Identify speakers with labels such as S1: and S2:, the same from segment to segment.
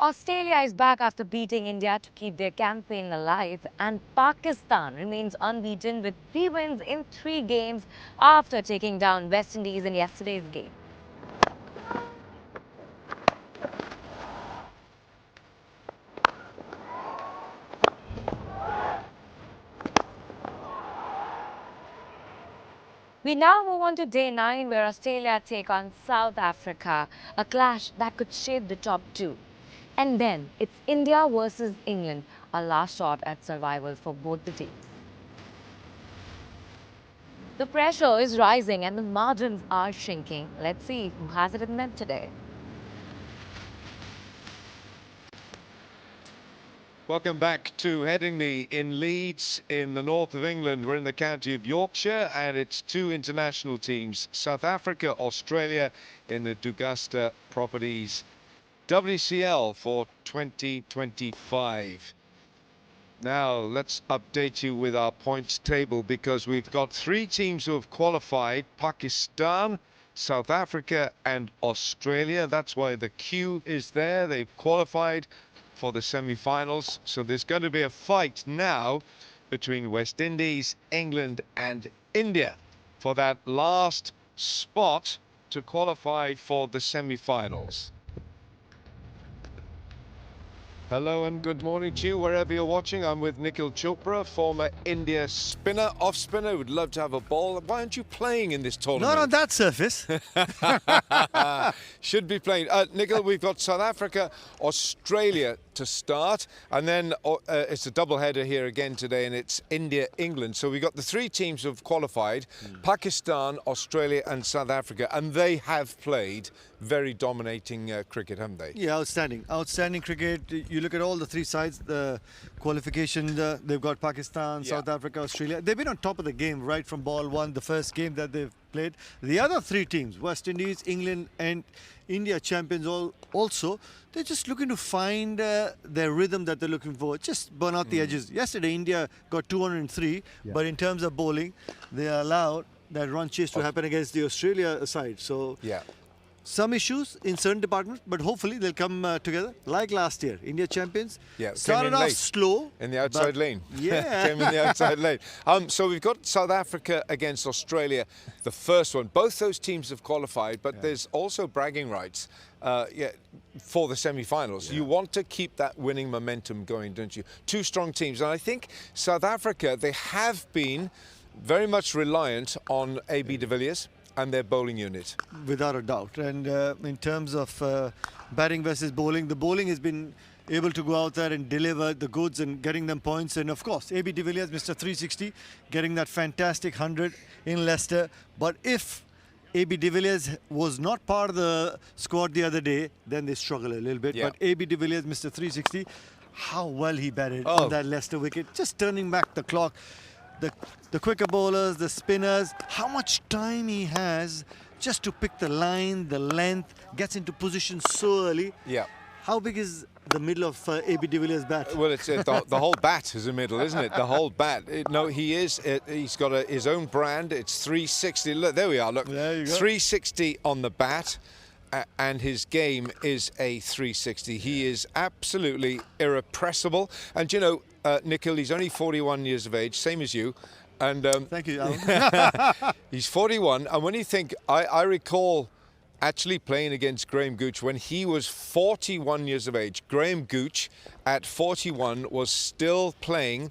S1: Australia is back after beating India to keep their campaign alive, and Pakistan remains unbeaten with 3 wins in 3 games after taking down West Indies in yesterday's game. We now move on to day 9, where Australia take on South Africa, a clash that could shape the top 2. And then it's India versus England, a last shot at survival for both the teams. The pressure is rising and the margins are shrinking. Let's see who has it in them today.
S2: Welcome back to Headingley in Leeds in the north of England. We're in the county of Yorkshire and it's two international teams, South Africa, Australia in the Dugusta Properties WCL for 2025. Now let's update you with our points table because we've got 3 teams who have qualified: Pakistan, South Africa and Australia. That's why the queue is there. They've qualified for the semi-finals. So there's going to be a fight now between West Indies, England and India for that last spot to qualify for the semi-finals. Hello and good morning to you wherever you're watching. I'm with Nikhil Chopra, former India spinner, off spinner. Would love to have a ball. Why aren't you playing in this tournament?
S3: Not on that surface.
S2: Should be playing. Nikhil, we've got South Africa, Australia to start, and then it's a double header here again today, and it's India, England. So we've got the 3 teams who've qualified: Pakistan, Australia and South Africa, and they have played very dominating cricket, haven't they?
S3: Yeah, outstanding cricket. You look at all the 3 sides, the qualification, they've got Pakistan, South Africa, Australia. They've been on top of the game right from ball 1, the first game that they've played. The other 3 teams, West Indies, England and India, champions also, they're just looking to find their rhythm that they're looking for, just burn out the edges. Yesterday, India got 203, but in terms of bowling, they allowed that run chase to happen against the Australia side. So some issues in certain departments, but hopefully they'll come together like last year. India champions started off slow
S2: in the outside lane.
S3: Yeah,
S2: came in the outside lane. So we've got South Africa against Australia, the first one. Both those teams have qualified, but there's also bragging rights for the semi-finals. You want to keep that winning momentum going, don't you? 2 strong teams, and I think South Africa, they have been very much reliant on AB de Villiers and their bowling unit.
S3: without a doubt. And in terms of batting versus bowling, the bowling has been able to go out there and deliver the goods and getting them points. And of course, AB de Villiers, Mr. 360, getting that fantastic 100 in Leicester. But if AB de Villiers was not part of the squad the other day, then they struggle a little bit. But AB de Villiers, Mr. 360, how well he batted on that Leicester wicket, just turning back the clock. The quicker bowlers, the spinners, how much time he has just to pick the line, the length, gets into position so early. How big is the middle of AB de Villiers' bat?
S2: Well, it's the whole bat is a middle, isn't it? The whole bat. No, he's got his own brand. It's 360. Look, there we are. Look,
S3: there you go.
S2: 360 on the bat. And his game is a 360. He is absolutely irrepressible. And you know, Nikhil, he's only 41 years of age, same as you. And
S3: thank you, Alan.
S2: he's 41. And when you think, I recall actually playing against Graham Gooch when he was 41 years of age. Graham Gooch at 41 was still playing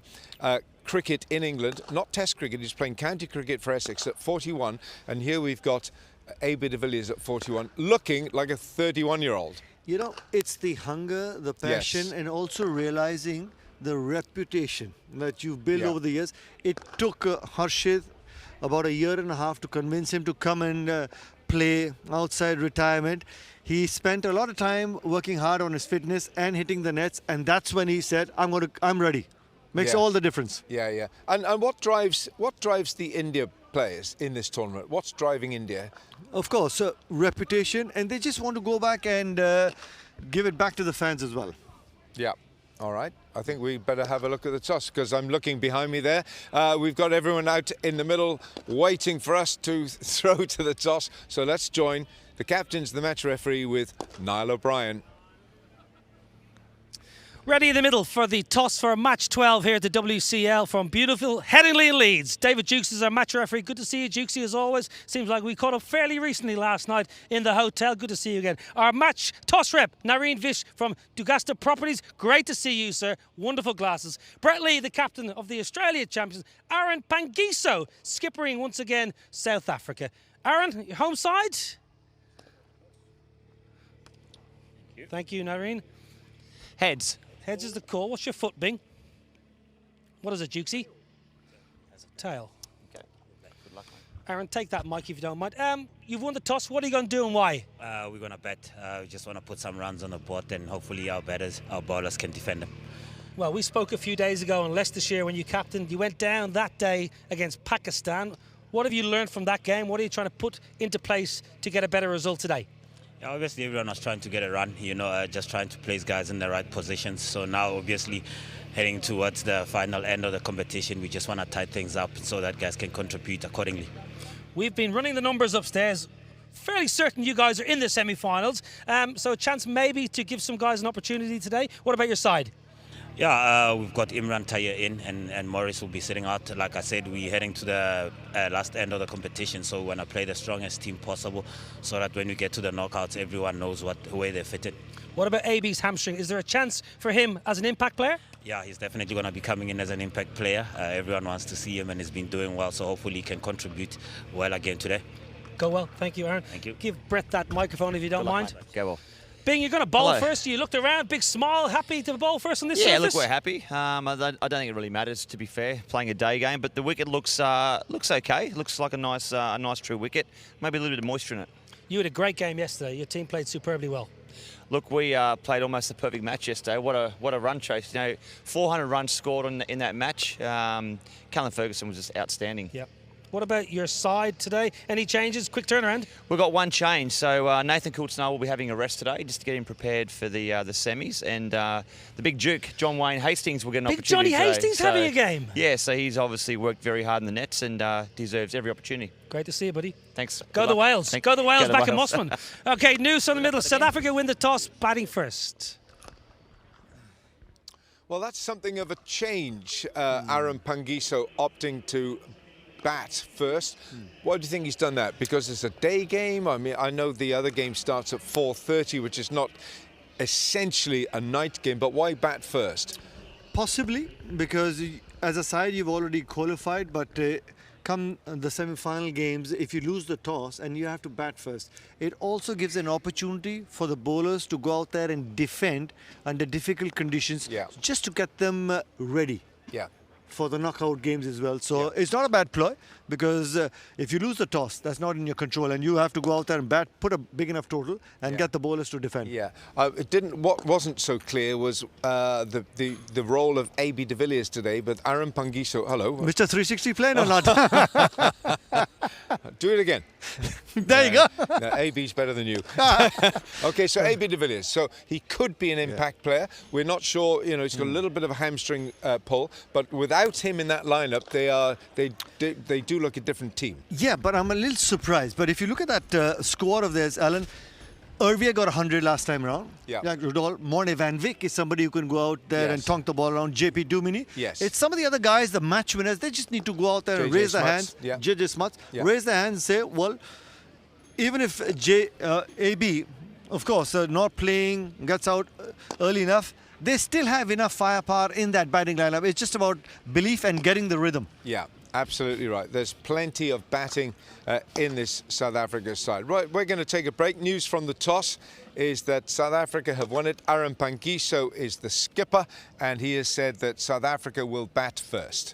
S2: cricket in England, not Test cricket. He's playing county cricket for Essex at 41. And here we've got AB de Villiers at 41, looking like a 31-year-old.
S3: You know, it's the hunger, the passion, and also realizing the reputation that you've built over the years. It took Harshit about 1.5 years to convince him to come and play outside retirement. He spent a lot of time working hard on his fitness and hitting the nets, and that's when he said, I'm ready. Makes all the difference.
S2: And what drives the India players in this tournament? What's driving India?
S3: Of course, reputation, and they just want to go back and give it back to the fans as well.
S2: All right, I think we better have a look at the toss because I'm looking behind me there. We've got everyone out in the middle waiting for us to throw to the toss. So let's join the captains, the match referee, with Niall O'Brien.
S4: Ready in the middle for the toss for match 12 here at the WCL from beautiful Headingley in Leeds. David Jukes is our match referee. Good to see you, Jukesy, as always. Seems like we caught up fairly recently last night in the hotel. Good to see you again. Our match toss rep, Nareen Vish from Dugasta Properties. Great to see you, sir. Wonderful glasses. Brett Lee, the captain of the Australia champions. Aaron Pangiso, skippering once again South Africa. Aaron, your home side? Thank you, Nareen.
S5: Heads.
S4: Heads is the call. What's your foot, Bing? What is it, Jukesy? Tail.
S5: Okay. Good luck, mate.
S4: Aaron, take that mic if you don't mind. You've won the toss. What are you going to do and why?
S6: We're going to bet. We just want to put some runs on the board and hopefully our bowlers can defend them.
S4: Well, we spoke a few days ago in Leicestershire when you captained. You went down that day against Pakistan. What have you learned from that game? What are you trying to put into place to get a better result today?
S6: Yeah, obviously, everyone was trying to get a run, just trying to place guys in the right positions. So now, obviously, heading towards the final end of the competition, we just want to tie things up so that guys can contribute accordingly.
S4: We've been running the numbers upstairs. Fairly certain you guys are in the semi-finals. So a chance maybe to give some guys an opportunity today. What about your side?
S6: Yeah, we've got Imran Tayer in and Morris will be sitting out. Like I said, we're heading to the last end of the competition, so we want to play the strongest team possible so that when we get to the knockouts, everyone knows where they fit in.
S4: What about AB's hamstring? Is there a chance for him as an impact player?
S6: Yeah, he's definitely going to be coming in as an impact player. Everyone wants to see him and he's been doing well, so hopefully he can contribute well again today.
S4: Go well. Thank you, Aaron.
S6: Thank you.
S4: Give Brett that microphone if you don't mind.
S5: Go well.
S4: Bing, you're going to bowl
S5: Hello.
S4: first. You looked around, big smile, happy to bowl first on this
S5: Yeah,
S4: surface?
S5: look, we're happy. I don't think it really matters, to be fair, playing a day game. But the wicket looks okay. Looks like a nice true wicket. Maybe a little bit of moisture in it.
S4: You had a great game yesterday. Your team played superbly well.
S5: Look, we played almost a perfect match yesterday. What a run chase! 400 runs scored in that match. Callum Ferguson was just outstanding.
S4: Yep. What about your side today? Any changes? Quick turnaround.
S5: We've got one change. So Nathan Coulter will be having a rest today just to get him prepared for the semis. And the big Duke, John Wayne Hastings, will get an
S4: Big
S5: opportunity
S4: Johnny
S5: today.
S4: Hastings having a game.
S5: Yeah, so he's obviously worked very hard in the nets and deserves every opportunity.
S4: Great to see you, buddy.
S5: Thanks.
S4: Go
S5: Good
S4: the
S5: luck.
S4: Wales.
S5: Thanks.
S4: Go the Wales
S5: Go
S4: back in
S5: Wales.
S4: Mossman. Okay, news from the middle. South Africa win the toss, batting first.
S2: Well, that's something of a change. Aaron Pangiso opting to bat first. Why do you think he's done that? Because it's a day game? I mean, I know the other game starts at 4:30, which is not essentially a night game, but why bat first?
S3: Possibly because as a side you've already qualified, but come the semi-final games, if you lose the toss and you have to bat first, it also gives an opportunity for the bowlers to go out there and defend under difficult conditions, just to get them ready.
S2: Yeah.
S3: For the knockout games as well. So it's not a bad ploy because if you lose the toss, that's not in your control and you have to go out there and bat, put a big enough total and get the bowlers to defend.
S2: Yeah, what wasn't so clear was the role of AB de Villiers today, but Aaron Pangiso, hello.
S3: Mr. 360 playing or not?
S2: Do it again.
S3: There you go.
S2: No, AB's better than you. Okay, so AB de Villiers. So he could be an impact player. We're not sure. He's got a little bit of a hamstring pull, but without him in that lineup, they do look a different team.
S3: Yeah, but I'm a little surprised. But if you look at that squad of theirs, Alan, Irvia got 100 last time around.
S2: Yeah.
S3: Morne Van Vick is somebody who can go out there and tonk the ball around. JP Dumini.
S2: Yes.
S3: It's some of the other guys, the match winners, they just need to go out there and raise their hands. JJ Smuts. Raise their hands and say, well, even if AB, of course, not playing, gets out early enough, they still have enough firepower in that batting lineup. It's just about belief and getting the rhythm.
S2: Yeah, absolutely right. There's plenty of batting in this South Africa side. Right, we're going to take a break. News from the toss is that South Africa have won it. Aaron Pangiso is the skipper, and he has said that South Africa will bat first.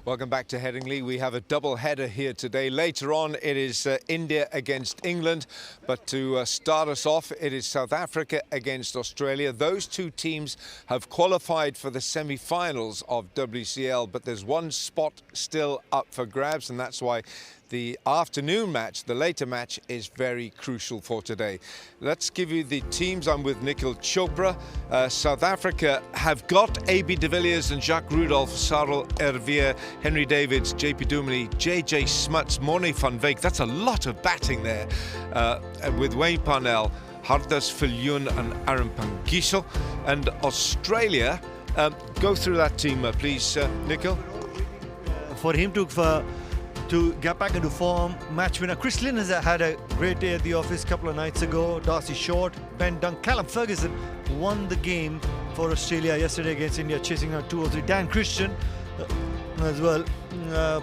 S2: Welcome back to Headingley. We have a double header here today. Later on, it is India against England. But to start us off, it is South Africa against Australia. Those two teams have qualified for the semi-finals of WCL, but there's one spot still up for grabs, and that's why the afternoon match, the later match, is very crucial for today. Let's give you the teams. I'm with Nikhil Chopra. South Africa have got A.B. de Villiers and Jacques Rudolph, Sarel Ervier, Henry Davids, J.P. Duminy, J.J. Smuts, Morne van Wyk. That's a lot of batting there. With Wayne Parnell, Hardas Viljoen and Aaron Pangisel. And Australia, go through that team, please, Nikhil.
S3: For him to get back into form, match winner. Chris Lynn has had a great day at the office a couple of nights ago. Darcy Short, Ben Dunn, Callum Ferguson won the game for Australia yesterday against India, chasing out 2 or 3. Dan Christian as well.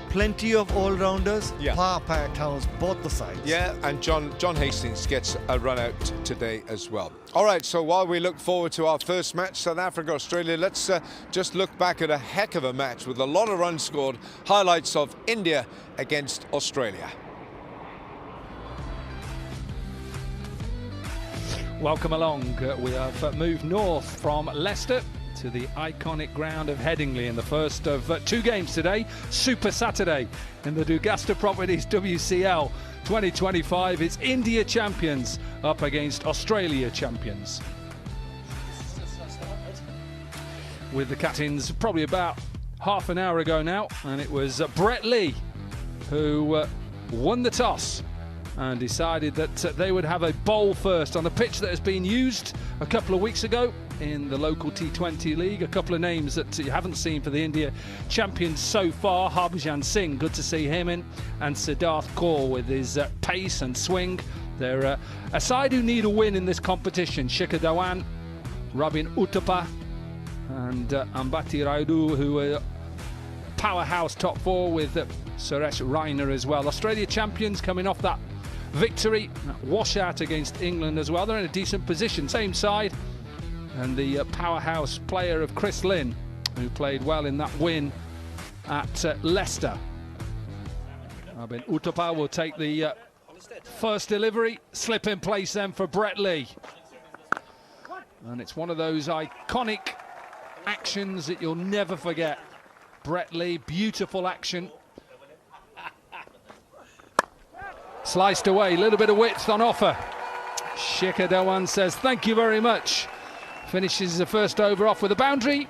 S3: Plenty of all-rounders.
S2: Yeah.
S3: Power-packed house, both the sides.
S2: Yeah, and John Hastings gets a run out today as well. All right, so while we look forward to our first match, South Africa, Australia, let's just look back at a heck of a match with a lot of runs scored. Highlights of India against Australia.
S7: Welcome along. We have moved north from Leicester to the iconic ground of Headingley in the first of 2 games today. Super Saturday in the Dugasta Properties WCL 2025. It's India champions up against Australia champions. With the captains probably about half an hour ago now, and it was Brett Lee who won the toss and decided that they would have a bowl first on a pitch that has been used a couple of weeks ago in the local T20 league. A couple of names that you haven't seen for the India champions so far. Harbhajan Singh, good to see him in, and Siddharth Kaur with his pace and swing. They're a side who need a win in this competition. Shikhar Dhawan, Robin Uthappa and Ambati Rayudu, who are powerhouse top 4 with Suresh Raina as well. Australia champions coming off that victory, that washout against England as well. They're in a decent position, same side, and the powerhouse player of Chris Lynn, who played well in that win at Leicester. Robin Uthappa will take the first delivery, slip in place then for Brett Lee, and it's one of those iconic actions that you'll never forget. Brett Lee, beautiful action. Sliced away, a little bit of width on offer. Shikhar Dhawan says thank you very much. Finishes the first over off with a boundary.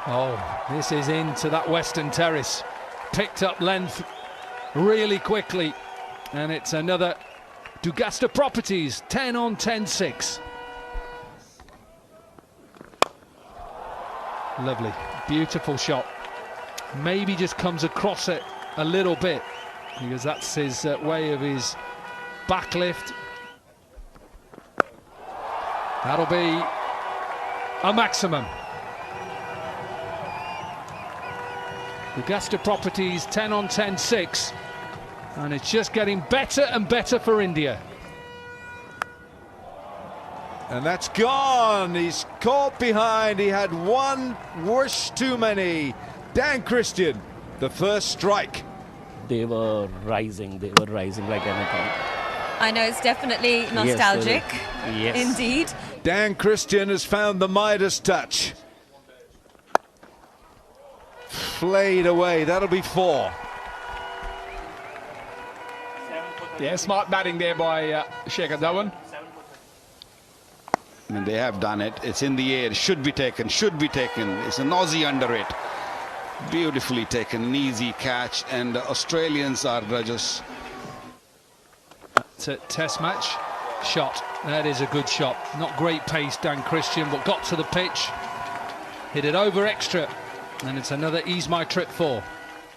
S7: Oh, this is into that western terrace. Picked up length really quickly. And it's another Dugasta Properties 10 on 10-6. Lovely, beautiful shot. Maybe just comes across it a little bit because that's his way of his backlift. That'll be a maximum. Dugasta Properties 10 on 10-6, and it's just getting better and better for India.
S2: And that's gone. He's caught behind. He had one whoosh too many. Dan Christian, the first strike.
S8: They were rising like anything.
S9: I know, it's definitely nostalgic.
S8: Yes.
S9: Indeed.
S2: Dan Christian has found the Midas touch. Flayed away. That'll be 4.
S10: Yeah, smart batting there by Shikhar Dhawan.
S11: I mean, they have done it. It's in the air. Should be taken. Should be taken. It's an Aussie under it. Beautifully taken. An easy catch. And the Australians are just...
S7: That's a test match. Shot. That is a good shot. Not great pace, Dan Christian, but got to the pitch. Hit it over extra. And it's another Ease My Trip 4.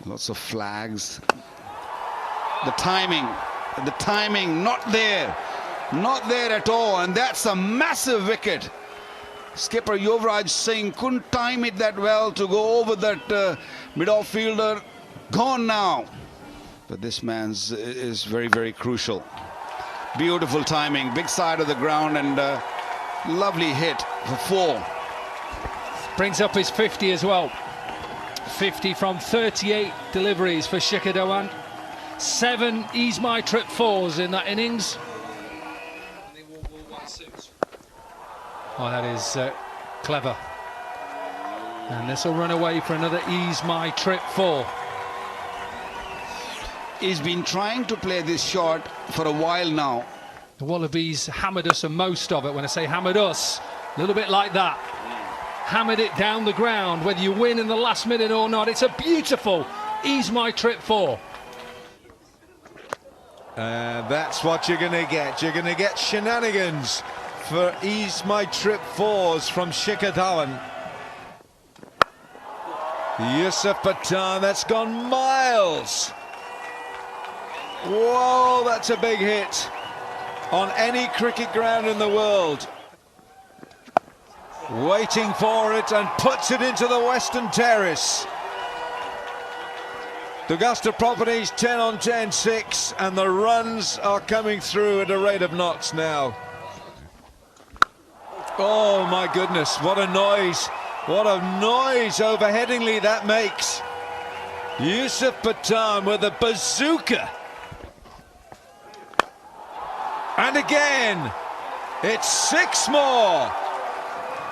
S11: Lots of flags. The timing not there. Not there at all, and that's a massive wicket. Skipper Yuvraj Singh couldn't time it that well to go over that mid-off fielder. Gone now. But this man's is very, very crucial. Beautiful timing, big side of the ground, and lovely hit for 4.
S7: Brings up his 50 as well. 50 from 38 deliveries for Shikhar Dhawan. 7 Ease My Trip 4s in that innings. Oh, that is clever. And this will run away for another Ease My Trip 4.
S11: He's been trying to play this shot for a while now.
S7: The Wallabies hammered us, and most of it, when I say hammered us, a little bit like that. Hammered it down the ground, whether you win in the last minute or not. It's a beautiful Ease My Trip 4.
S2: That's what you're going to get. You're going to get shenanigans for Ease My Trip 4s from Shikhar Dhawan. Yusuf Pathan, that's gone miles. Whoa, that's a big hit on any cricket ground in the world. Waiting for it and puts it into the Western Terrace. Augusta Properties 10 on 10, 6, and the runs are coming through at a rate of knots now. Oh my goodness, what a noise. What a noise over Headingley that makes. Yusuf Pathan with a bazooka. And again, it's 6 more.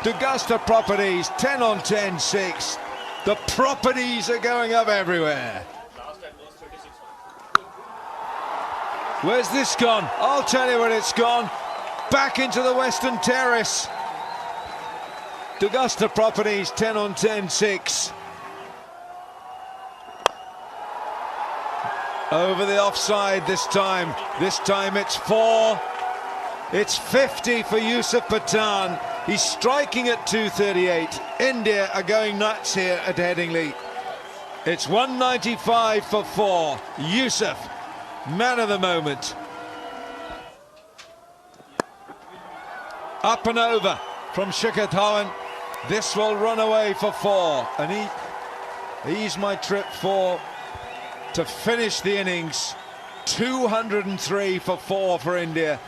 S2: Augusta Properties 10 on 10, 6. The properties are going up everywhere. Where's this gone? I'll tell you where it's gone. Back into the Western Terrace. Augusta Properties 10 on 10, 6. Over the offside this time. This time it's 4. It's 50 for Yusuf Pathan. He's striking at 238. India are going nuts here at Headingley. It's 195 for 4. Yusuf, man of the moment. Up and over from Shikhar Dhawan. This will run away for 4. And Ease My Trip 4 to finish the innings. 203 for 4 for India.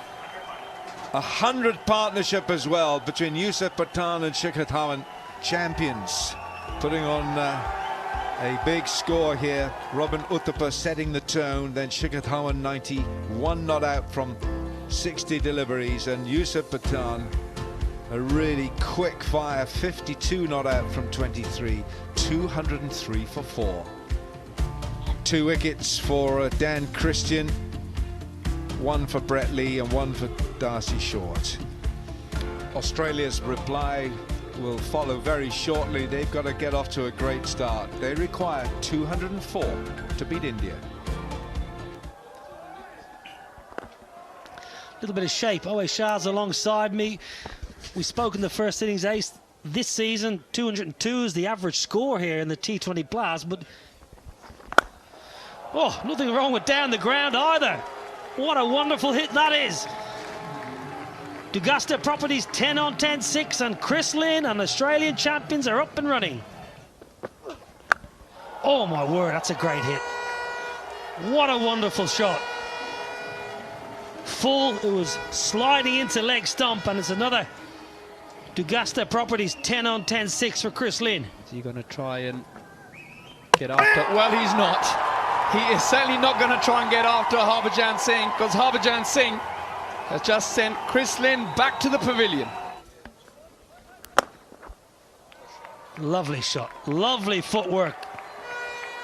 S2: 100 partnership as well between Yusuf Pathan and Shikhar Dhawan. Champions putting on a big score here. Robin Uthappa setting the tone, then Shikhar Dhawan 91 not out from 60 deliveries, and Yusuf Pathan a really quick fire 52 not out from 23. 203 for 4. 2 wickets for Dan Christian, 1 for Brett Lee and 1 for Darcy Short. Australia's reply will follow very shortly. They've got to get off to a great start. They require 204 to beat India.
S4: A little bit of shape. Owe Shah's alongside me. We spoke in the first innings ace this season. 202 is the average score here in the T20 Blast, but oh, nothing wrong with down the ground either. What a wonderful hit that is. Augusta Properties 10 on 10, 6, and Chris Lynn and Australian champions are up and running. Oh my word, that's a great hit. What a wonderful shot. Full, it was sliding into leg stump, and it's another Augusta Properties 10 on 10, 6 for Chris Lynn.
S10: Is he going to try and get after? Well, he's not. He is certainly not going to try and get after Harbhajan Singh, because Harbhajan Singh has just sent Chris Lynn back to the pavilion.
S4: Lovely shot, lovely footwork.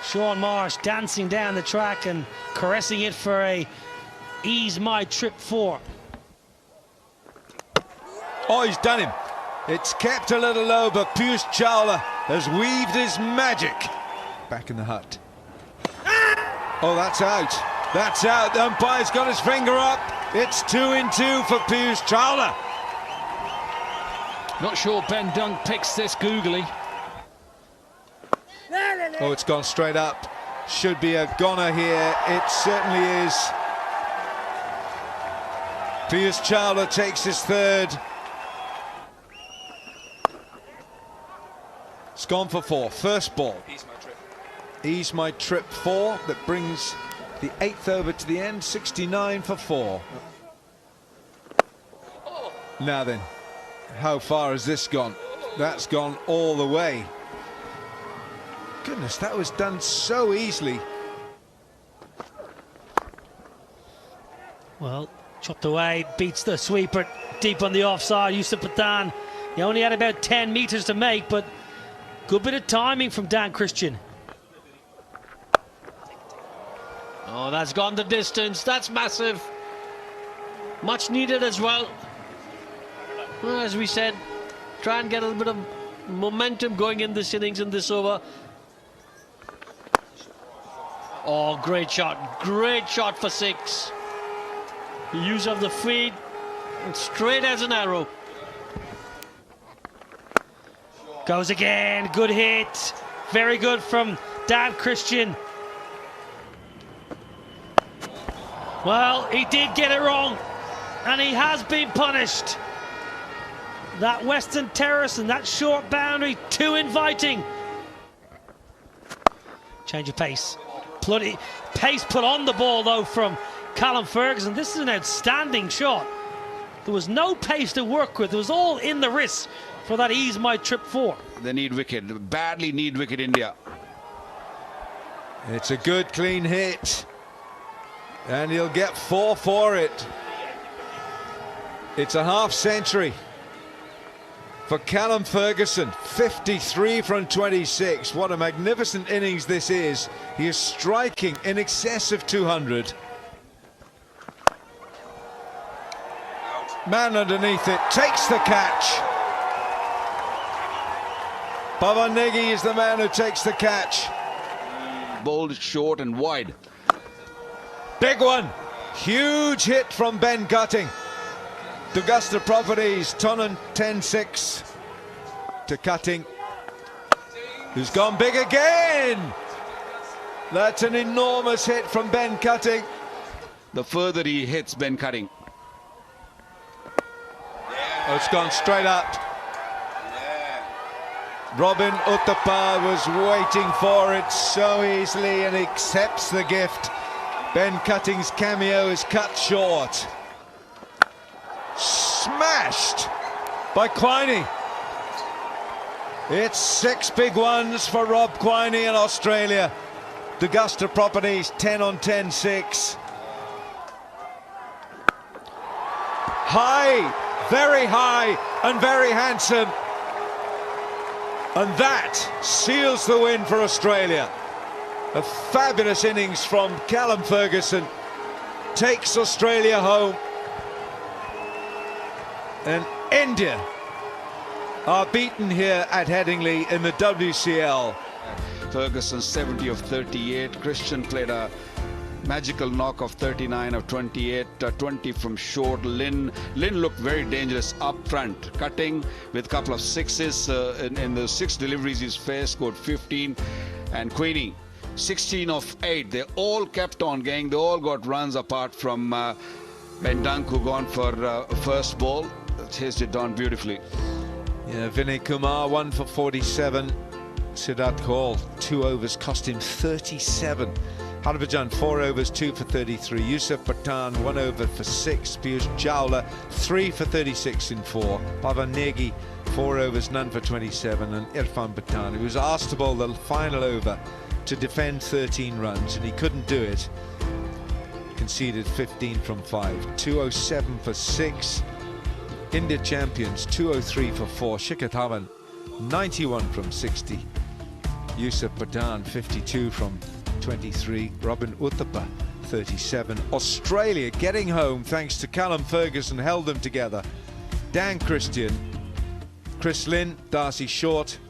S4: Sean Marsh dancing down the track and caressing it for a Ease My Trip 4.
S2: Oh, he's done him. It's kept a little low, but Piyush Chawla has weaved his magic. Back in the hut. Oh, that's out. That's out. The umpire's got his finger up. It's 2 in 2 for Piyush Chawla.
S7: Not sure Ben Dunk picks this googly.
S2: Oh, it's gone straight up. Should be a goner here. It certainly is. Piyush Chawla takes his 3rd. It's gone for 4. First ball. Ease My Trip 4. That brings the 8th over to the end. 69 for 4. Now then, how far has this gone? That's gone all the way. Goodness, that was done so easily.
S4: Well, chopped away, beats the sweeper deep on the offside. Yusuf Pathan, he only had about 10 metres to make, but good bit of timing from Dan Christian.
S8: Oh, that's gone the distance. That's massive. Much needed as well. Well, as we said, try and get a little bit of momentum going in this innings, in this over. Oh, great shot. Great shot for 6. Use of the feet, and straight as an arrow.
S4: Goes again, good hit. Very good from Dan Christian. Well, he did get it wrong, and he has been punished. That Western Terrace and that short boundary, too inviting. Change of pace. Pace put on the ball, though, from Callum Ferguson. This is an outstanding shot. There was no pace to work with. It was all in the wrist for that ease my trip 4.
S11: They need wicket. Badly need wicket, India.
S2: It's a good, clean hit. And he'll get 4 for it. It's a half century for Callum Ferguson. 53 from 26. What a magnificent innings this is. He is striking in excess of 200. Man underneath it, takes the catch. Pavan Negi is the man who takes the catch.
S11: Bowled short and wide.
S2: Big one. Huge hit from Ben Cutting. To Augusta Properties, Tonnen 10-6 to Cutting, who's gone big again. That's an enormous hit from Ben Cutting.
S11: The further he hits Ben Cutting.
S2: Oh, it's gone straight up. Robin Uthappa was waiting for it so easily and accepts the gift. Ben Cutting's cameo is cut short. Smashed by Quiney. It's 6 big ones for Rob Quiney in Australia. The Augusta Properties 10 on 10-6. High, very high and very handsome. And that seals the win for Australia. A fabulous innings from Callum Ferguson takes Australia home. And India are beaten here at Headingley in the WCL.
S11: Ferguson 70 of 38. Christian played a magical knock of 39 of 28, 20 from short. Lynn looked very dangerous up front, cutting with a couple of sixes. In the 6 deliveries he's faced, scored 15. And Queenie 16 of 8. They all kept on going. They all got runs apart from Ben Dunk, who gone for first ball. Chased it down beautifully.
S2: Yeah, Vinay Kumar 1 for 47. Siddharth Kaul 2 overs cost him 37. Harbhajan 4 overs 2 for 33. Yusuf Pathan 1 over for 6. Piyush Chawla 3 for 36 in 4. Pavan Negi 4 overs, none for 27. And Irfan Pathan, who was asked to bowl the final over to defend 13 runs, and he couldn't do it. Conceded 15 from 5. 207 for 6. India champions 203 for 4. Shikhar Dhawan 91 from 60. Yusuf Pathan 52 from 23. Robin Uthappa 37. Australia getting home thanks to Callum Ferguson, held them together. Dan Christian, Chris Lynn, Darcy Short,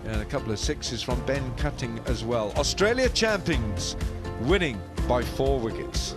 S2: and a couple of sixes from Ben Cutting as well. Australia champions winning by 4 wickets.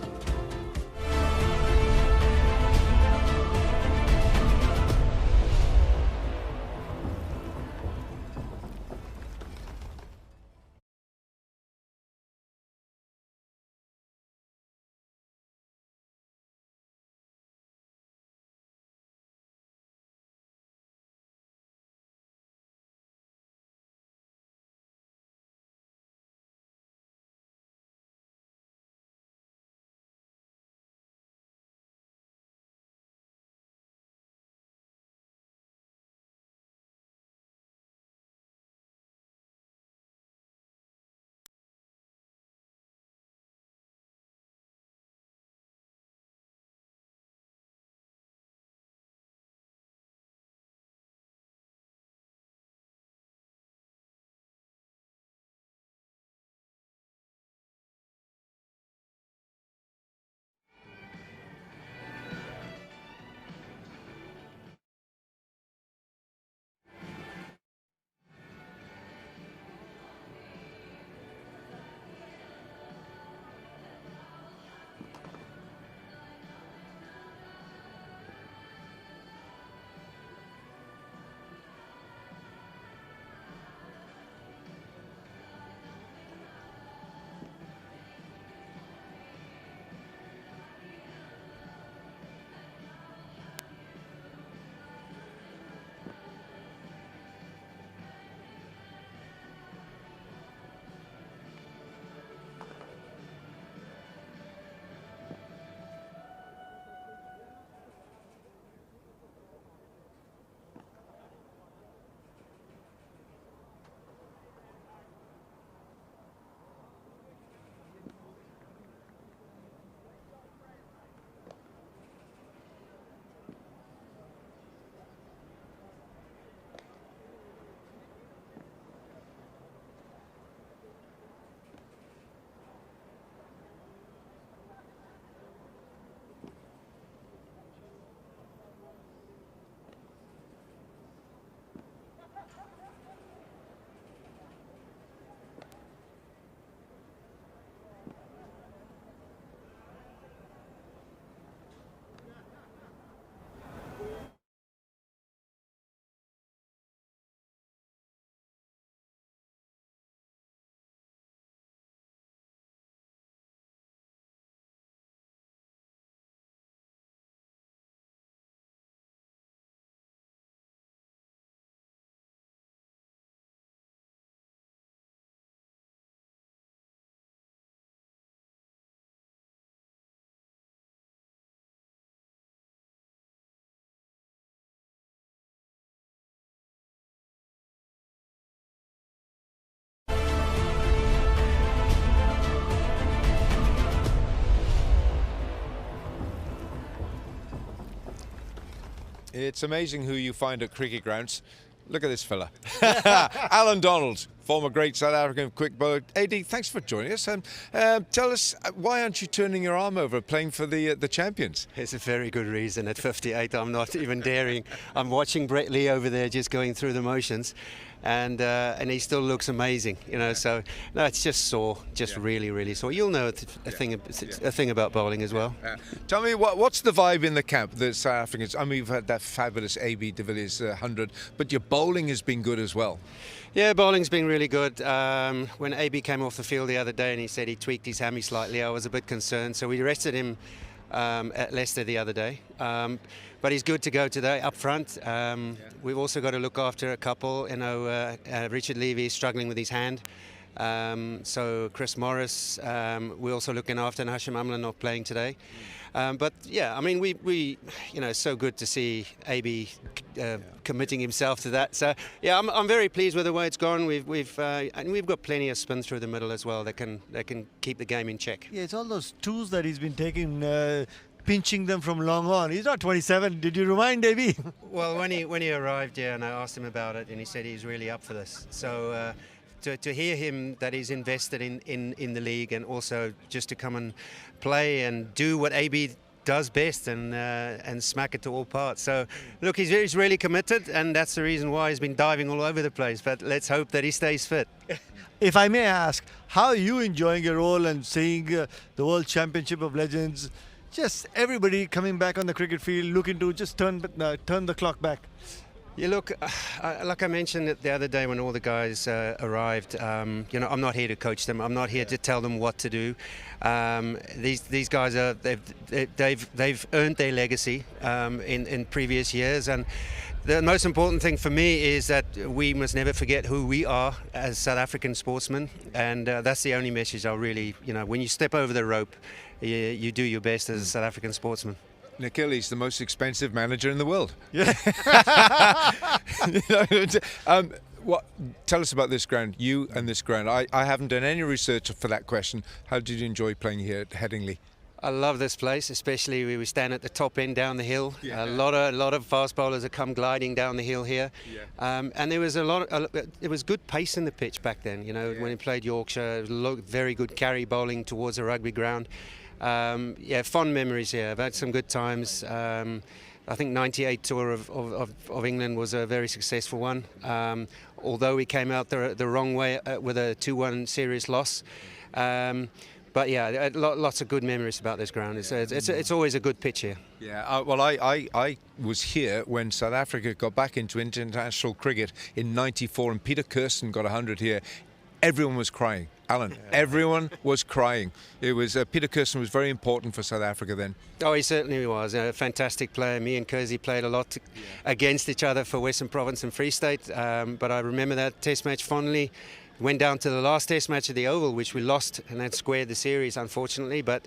S2: It's amazing who you find at cricket grounds. Look at this fella. Alan Donald, former great South African quick bowler. AD, thanks for joining us. Tell us, why aren't you turning your arm over playing for the champions?
S12: It's a very good reason. At 58, I'm not even daring. I'm watching Brett Lee over there just going through the motions. And he still looks amazing, you know. So no, it's just sore, really sore. You'll know a thing about bowling as well.
S2: Tell me what's the vibe in the camp, the South Africans? I mean, you've had that fabulous AB de Villiers 100, but your bowling has been good as well.
S12: Yeah, bowling's been really good. When AB came off the field the other day and he said he tweaked his hammy slightly, I was a bit concerned. So we rested him at Leicester the other day. But he's good to go today up front. We've also got to look after a couple. You know, Richard Levy is struggling with his hand. So Chris Morris, we're also looking after, and Hashim Amla not playing today. But yeah, I mean, we you know, it's so good to see AB committing himself to that. So yeah, I'm very pleased with the way it's gone. And we've got plenty of spin through the middle as well that can keep the game in check.
S3: Yeah, it's all those tools that he's been taking. Pinching them from long on. He's not 27. Did you remind Davey?
S12: Well, when he arrived, yeah, and I asked him about it, and he said he's really up for this. So to hear him that he's invested in the league, and also just to come and play and do what AB does best, and smack it to all parts. So look, he's really committed, and that's the reason why he's been diving all over the place. But let's hope that he stays fit.
S3: If I may ask, how are you enjoying your role and seeing the World Championship of Legends? Just everybody coming back on the cricket field, looking to just turn the clock back.
S12: Yeah, look, like I mentioned the other day when all the guys arrived, you know, I'm not here to coach them. I'm not here to tell them what to do. These guys they've earned their legacy in previous years, and the most important thing for me is that we must never forget who we are as South African sportsmen, and that's the only message I'll really, you know, when you step over the rope, you do your best as a South African sportsman.
S2: Nikhil, he's the most expensive manager in the world.
S3: Yeah.
S2: Tell us about this ground, you and this ground. I haven't done any research for that question. How did you enjoy playing here at Headingley?
S12: I love this place, especially we stand at the top end down the hill. Yeah. A lot of fast bowlers have come gliding down the hill here, and there was it was good pace in the pitch back then. You know, when he played Yorkshire, it was very good carry bowling towards the rugby ground. Yeah, fond memories here. I've had some good times. I think '98 tour of England was a very successful one. Although we came out the wrong way with a 2-1 series loss. But yeah, lots of good memories about this ground. It's always a good pitch here.
S2: Yeah, well, I was here when South Africa got back into international cricket in '94, and Peter Kirsten got 100 here. Everyone was crying, Alan. Everyone was crying. It was Peter Kirsten was very important for South Africa then.
S12: Oh, he certainly was a fantastic player. Me and Kersey played a lot against each other for Western Province and Free State. But I remember that Test match fondly. Went down to the last Test match at the Oval, which we lost, and that squared the series, unfortunately. But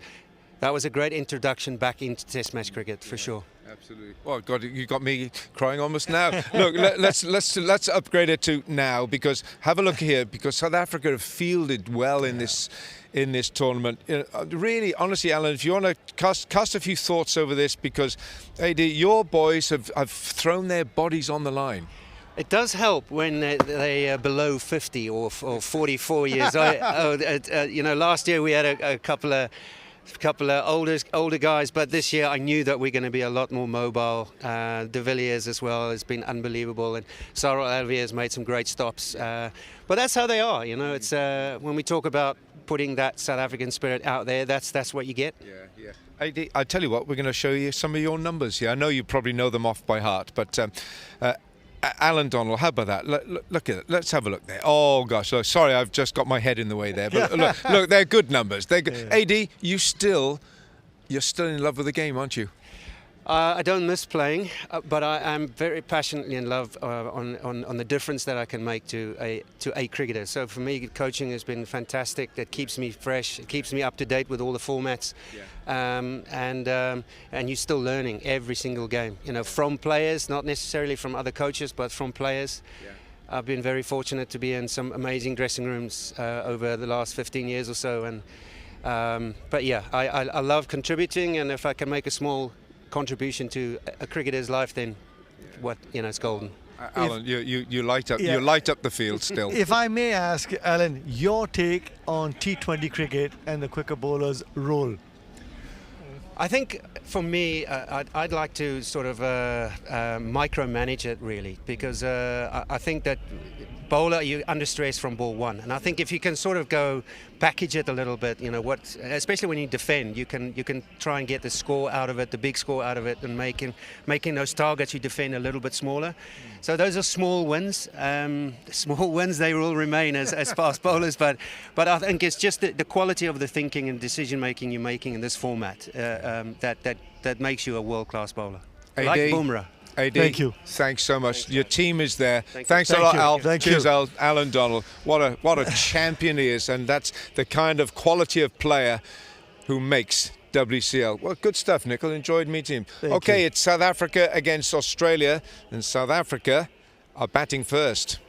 S12: that was a great introduction back into Test match cricket, for sure.
S2: Absolutely. Oh God, you got me crying almost now. Look, let's upgrade it to now, because have a look here, because South Africa have fielded well in this tournament. You know, really, honestly, Alan, if you want to cast a few thoughts over this, because AD, your boys have thrown their bodies on the line.
S12: It does help when they are below 50 or 44 years. You know, last year we had a couple of older guys, but this year I knew that we're going to be a lot more mobile. De Villiers as well has been unbelievable, and Sarel Alvier has made some great stops. But that's how they are, you know. It's when we talk about putting that South African spirit out there, that's what you get.
S2: Yeah. I tell you what, we're going to show you some of your numbers here. I know you probably know them off by heart, but Alan Donald, how about that? Look at it. Let's have a look there. Oh gosh, sorry, I've just got my head in the way there. But look, they're good numbers. They're good. Yeah. AD, you're still in love with the game, aren't you?
S12: I don't miss playing, but I am very passionately in love on the difference that I can make to a cricketer. So for me, coaching has been fantastic. That keeps me fresh. It keeps me up to date with all the formats, and you're still learning every single game. You know, from players, not necessarily from other coaches, but from players. Yeah. I've been very fortunate to be in some amazing dressing rooms over the last 15 years or so, and but yeah, I love contributing, and if I can make a small contribution to a cricketer's life, then what it's golden.
S2: Alan, you light up you light up the field still.
S3: If I may ask, Alan, your take on T20 cricket and the quicker bowlers' role.
S12: I think for me, I'd like to sort of micromanage it really, because I think that bowler, you're under stress from ball one, and I think if you can sort of go package it a little bit, especially when you defend, you can try and get the score out of it, the big score out of it, and making those targets you defend a little bit smaller. So those are small wins. Small wins, they will remain as fast bowlers, but I think it's just the quality of the thinking and decision making you're making in this format that makes you a world-class bowler.
S2: AD,
S12: like Bumrah.
S2: AD,
S3: thank you.
S2: Thanks so much. Your team is there. Thanks
S3: Thank
S2: a lot,
S3: you.
S2: Al.
S3: Thank
S2: Cheers,
S3: you.
S2: Alan Donald. What a champion he is, and that's the kind of quality of player who makes WCL. Well, good stuff, Nicol. Enjoyed meeting him.
S3: Thank you.
S2: It's South Africa against Australia, and South Africa are batting first.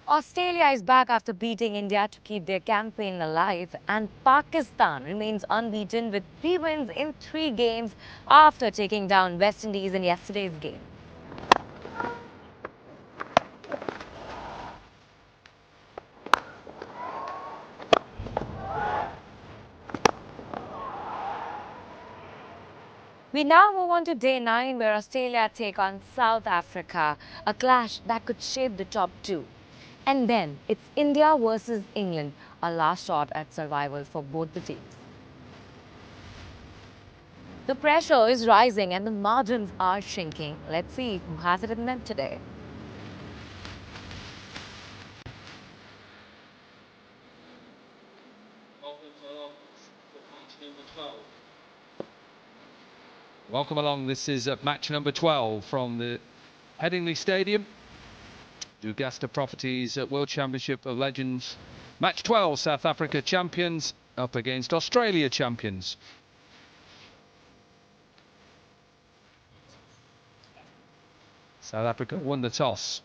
S1: Australia is back after beating India to keep their campaign alive, and Pakistan remains unbeaten with 3 wins in 3 games after taking down West Indies in yesterday's game. We now move on to day 9 where Australia take on South Africa, a clash that could shape the top 2. And then it's India versus England, a last shot at survival for both the teams. The pressure is rising and the margins are shrinking. Let's see who has it in them today.
S7: Welcome along. This is match number 12 from the Headingley Stadium. WCL Properties World Championship of Legends. Match 12, South Africa champions up against Australia champions. South Africa won the toss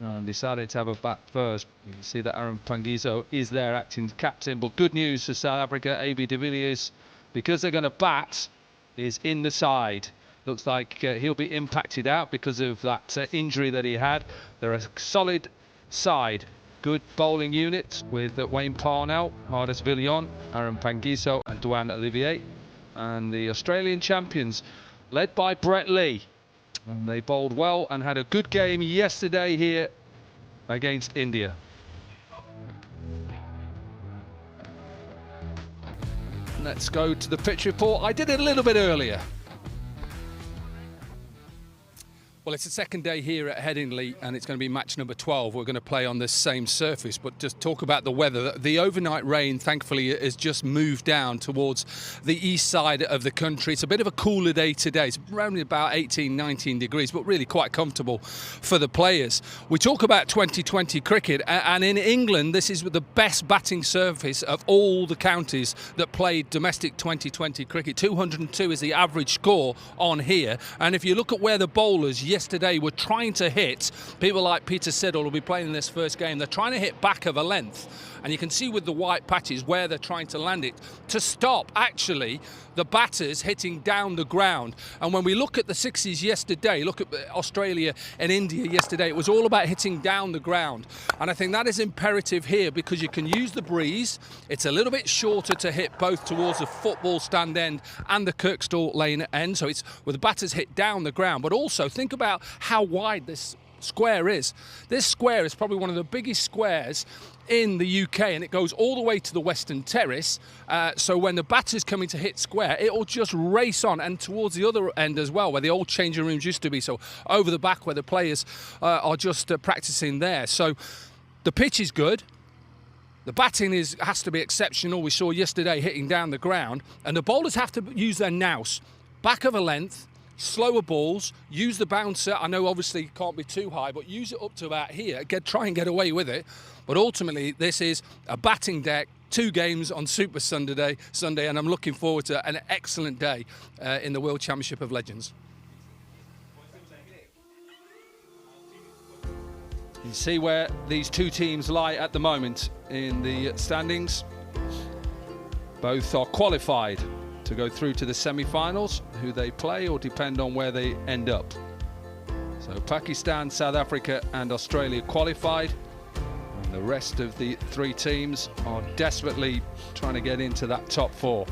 S7: and decided to have a bat first. You can see that Aaron Pangiso is their acting captain, but good news for South Africa. AB de Villiers, because they're going to bat, is in the side. Looks like he'll be impacted out because of that injury that he had. They're a solid side. Good bowling unit with Wayne Parnell, Hardus Villion, Aaron Pangiso and Duane Olivier. And the Australian champions led by Brett Lee. And they bowled well and had a good game yesterday here against India. Let's go to the pitch report. I did it a little bit earlier. Well, it's the second day here at Headingley and it's going to be match number 12. We're going to play on this same surface, but just talk about the weather. The overnight rain, thankfully, has just moved down towards the east side of the country. It's a bit of a cooler day today. It's around about 18, 19 degrees, but really quite comfortable for the players. We talk about 2020 cricket, and in England, this is the best batting surface of all the counties that played domestic 2020 cricket. 202 is the average score on here, and if you look at where the bowlers yesterday were trying to hit, people like Peter Siddle will be playing in this first game, they're trying to hit back of a length, and you can see with the white patches where they're trying to land it to stop actually the batters hitting down the ground. And when we look at the sixes yesterday, look at Australia and India yesterday, it was all about hitting down the ground, and I think that is imperative here because you can use the breeze. It's a little bit shorter to hit both towards the football stand end and the Kirkstall lane end, so it's where the batters hit down the ground, but also think about how wide this square is. This square is probably one of the biggest squares in the UK, and it goes all the way to the Western Terrace, so when the batter's coming to hit square, it will just race on, and towards the other end as well, where the old changing rooms used to be, so over the back where the players are just practicing there. So the pitch is good. The batting has to be exceptional. We saw yesterday hitting down the ground, and the bowlers have to use their nous, back of a length, slower balls, use the bouncer. I know obviously it can't be too high, but use it up to about here, try and get away with it. But ultimately this is a batting deck, 2 games on Super Sunday, and I'm looking forward to an excellent day in the World Championship of Legends. You see where these two teams lie at the moment in the standings. Both are qualified to go through to the semi-finals. Who they play will depend on where they end up. So Pakistan, South Africa and Australia qualified, and the rest of the 3 teams are desperately trying to get into that top 4.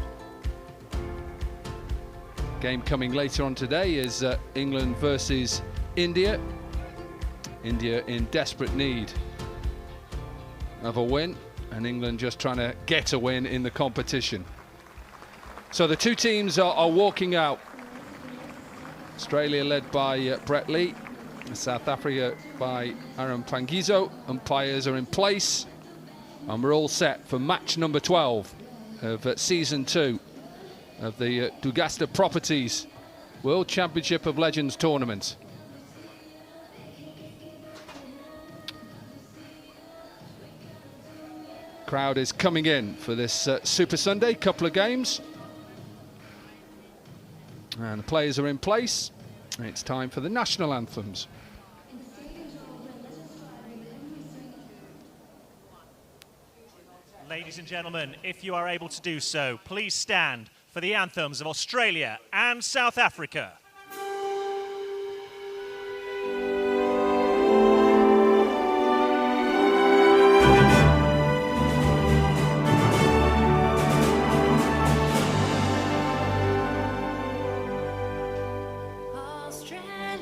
S7: Game coming later on today is England versus India. India in desperate need of a win, and England just trying to get a win in the competition. So the 2 teams are walking out. Australia led by Brett Lee, South Africa by Aaron Pangiso. Umpires are in place, and we're all set for match number 12 of season 2 of the WCL Properties World Championship of Legends tournament. Crowd is coming in for this Super Sunday, couple of games. And the players are in place. It's time for the national anthems.
S13: Ladies and gentlemen, if you are able to do so, please stand for the anthems of Australia and South Africa.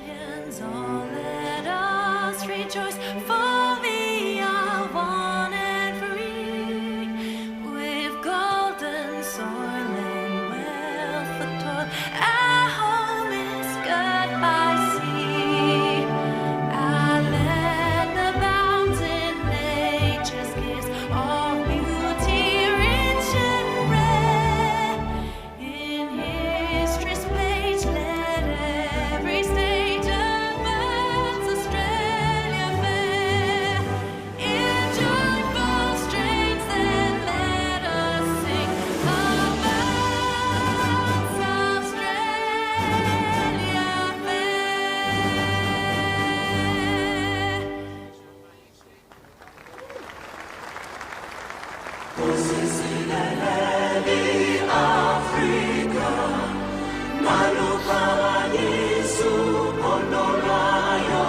S14: Champions, oh, let us rejoice, for we are one and free, with golden soil and wealth for toil. Our home is good by sea. Our land abounds in nature's gifts of beauty rich and rare. In history's page, let every state advance Australia fair. In joyful strains, then let us sing about Australia fair. Usisileleni Afrika, maluka wa Yesu ondolayo,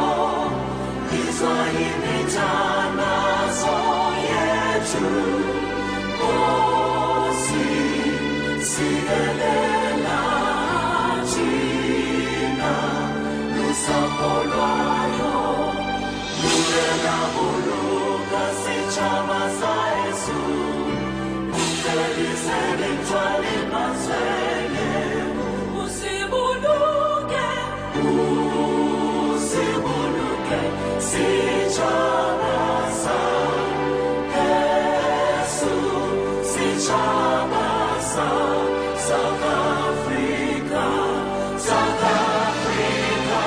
S14: Israeli tanazo yetu, usisilelena China, lusapolwayo, lulela buluga sichama sa Yesu. Usibuluke, sichama sa Yesu, sichama sa South Africa, South Africa.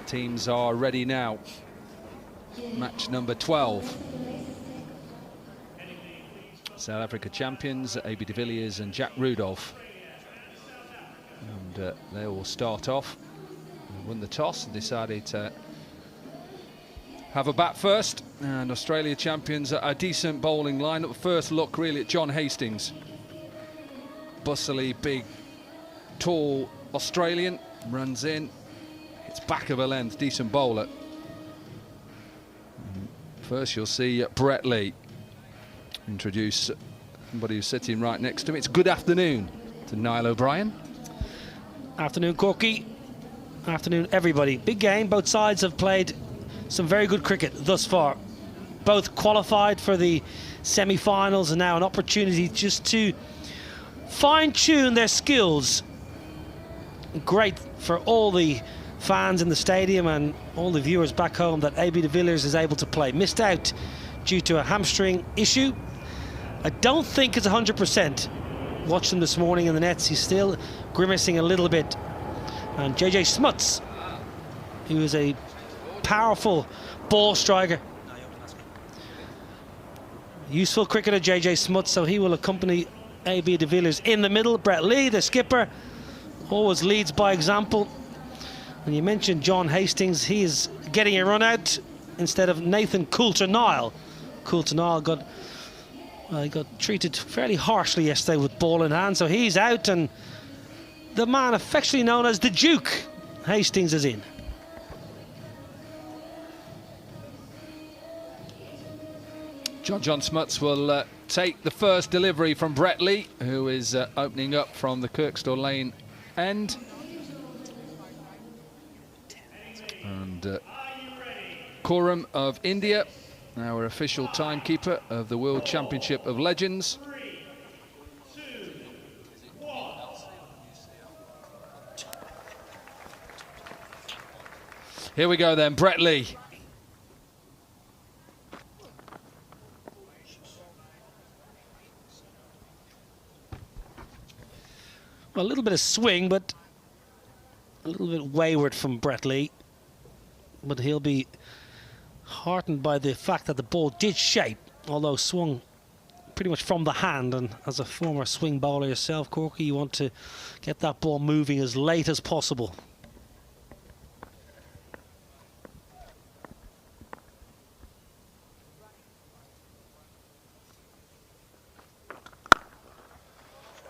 S7: Teams are ready now. Match number 12. South Africa champions, AB de Villiers and Jack Rudolph. And they will start off. They won the toss and decided to have a bat first. And Australia champions, a decent bowling lineup. First look really at John Hastings. Bustly, big, tall Australian, runs in. It's back of a length, decent bowler. First you'll see Brett Lee introduce somebody who's sitting right next to him. It's good afternoon to Niall O'Brien.
S4: Afternoon, Corky. Afternoon, everybody. Big game. Both sides have played some very good cricket thus far. Both qualified for the semi-finals and now an opportunity just to fine-tune their skills. Great for all the fans in the stadium and all the viewers back home that AB de Villiers is able to play. Missed out due to a hamstring issue. I don't think it's 100%. Watched him this morning in the nets. He's still grimacing a little bit. And JJ Smuts, who is a powerful ball striker. Useful cricketer, JJ Smuts, so he will accompany AB de Villiers in the middle. Brett Lee, the skipper, always leads by example. And you mentioned John Hastings, he is getting a run out instead of Nathan Coulter-Nile. Coulter-Nile got treated fairly harshly yesterday with ball in hand, so he's out, and the man affectionately known as the Duke, Hastings, is in.
S7: John Smuts will take the first delivery from Brett Lee, who is opening up from the Kirkstall Lane end. And Khurram of India, our official timekeeper of the World Championship of Legends. Here we go then, Brett Lee.
S4: Well, a little bit of swing, but a little bit wayward from Brett Lee. But he'll be heartened by the fact that the ball did shape, although swung pretty much from the hand. And as a former swing bowler yourself, Corky, you want to get that ball moving as late as possible.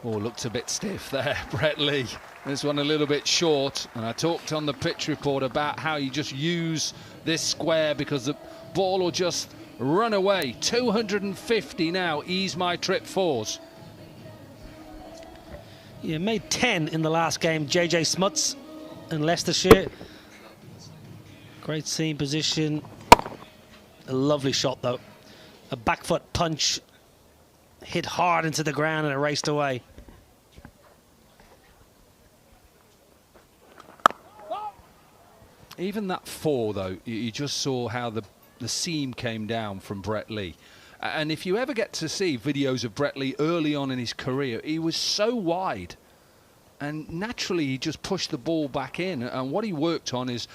S7: Oh, looked a bit stiff there, Brett Lee. This one a little bit short, and I talked on the pitch report about how you just use this square because the ball will just run away. 250 now, ease my trip fours.
S4: Yeah, made 10 in the last game, JJ Smuts in Leicestershire. Great seam position. A lovely shot though. A back foot punch, hit hard into the ground and it raced away.
S7: Even that four, though, you just saw how the seam came down from Brett Lee. And if you ever get to see videos of Brett Lee early on in his career, he was so wide. And naturally, he just pushed the ball back in. And what he worked on is,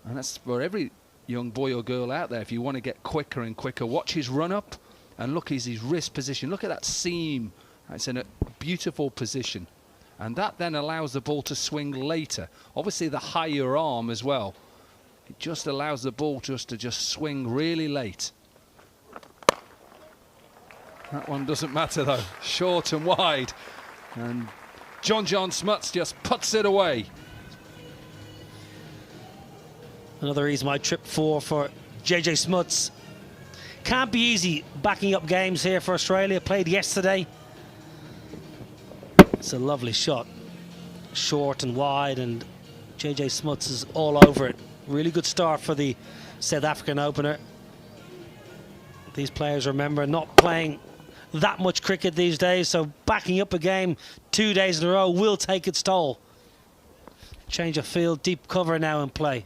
S7: and that's for every young boy or girl out there, if you want to get quicker and quicker, watch his run-up and look at his wrist position. Look at that seam. It's in a beautiful position. And that then allows the ball to swing later. Obviously, the higher arm as well. It just allows the ball to just swing really late. That one doesn't matter, though. Short and wide. And John Smuts just puts it away.
S4: Another ease my trip four for JJ Smuts. Can't be easy backing up games here for Australia. Played yesterday. It's a lovely shot. Short and wide, and JJ Smuts is all over it. Really good start for the South African opener. These players, remember, not playing that much cricket these days, so backing up a game 2 days in a row will take its toll. Change of field, deep cover now in play.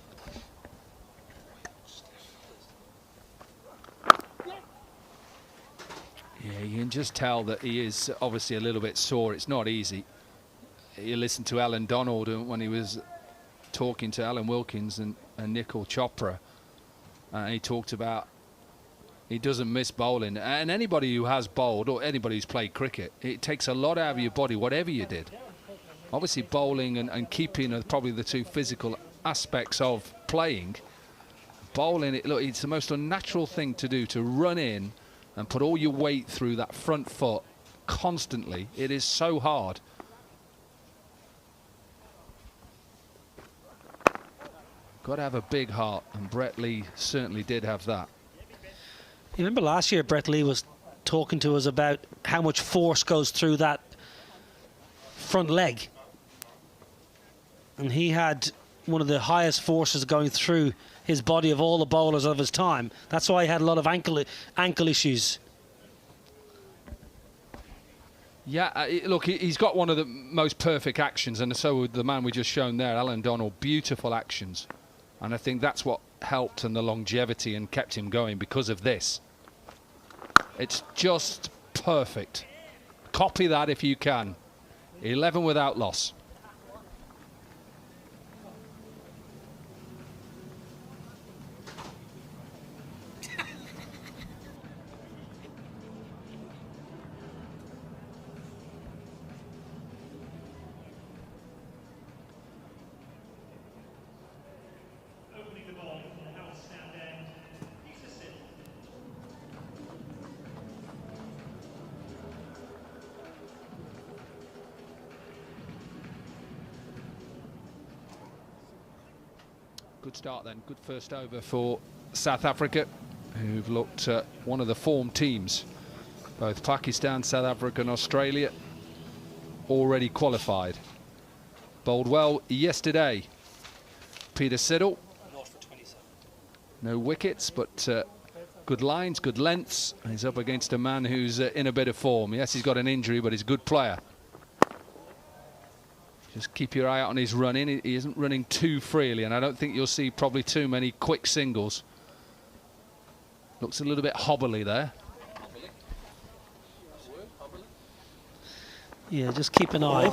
S7: Yeah, you can just tell that he is obviously a little bit sore. It's not easy. You listen to Alan Donald when he was talking to Alan Wilkins and Nikhil Chopra. He talked about he doesn't miss bowling. And anybody who has bowled, or anybody who's played cricket, it takes a lot out of your body, whatever you did. Obviously, bowling and keeping are probably the two physical aspects of playing. Bowling, look, it's the most unnatural thing to do, to run in and put all your weight through that front foot constantly. It is so hard. Got to have a big heart, and Brett Lee certainly did have that.
S4: You remember last year Brett Lee was talking to us about how much force goes through that front leg. And he had one of the highest forces going through his body of all the bowlers of his time. That's why he had a lot of ankle issues.
S7: Yeah, look, he's got one of the most perfect actions, and so would the man we just shown there, Alan Donald. Beautiful actions. And I think that's what helped in the longevity and kept him going because of this. It's just perfect. Copy that if you can. 11 without loss. Good start then, good first over for South Africa, who've looked at one of the form teams. Both Pakistan, South Africa and Australia already qualified. Bowled well yesterday. Peter Siddle. No wickets, but good lines, good lengths. He's up against a man who's in a bit of form. Yes, he's got an injury, but he's a good player. Just keep your eye out on his running. He isn't running too freely, and I don't think you'll see probably too many quick singles. Looks a little bit hobbly there.
S4: Yeah, just keep an eye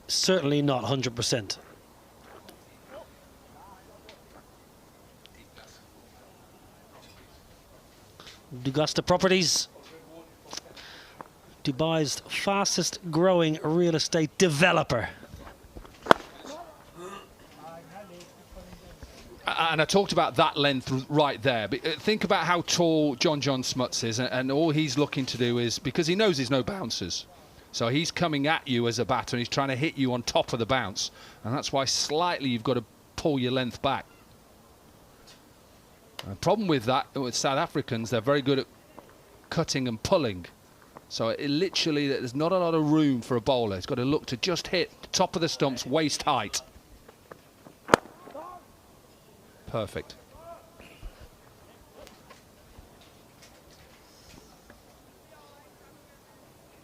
S4: certainly not 100%. Augusta Properties, Dubai's fastest growing real estate developer.
S7: And I talked about that length right there. But think about how tall John Smuts is, and all he's looking to do is, because he knows there's no bouncers, so he's coming at you as a batter and he's trying to hit you on top of the bounce, and that's why slightly you've got to pull your length back. The problem with that, with South Africans, they're very good at cutting and pulling. So it literally, there's not a lot of room for a bowler. He's got to look to just hit the top of the stumps, waist height. Perfect.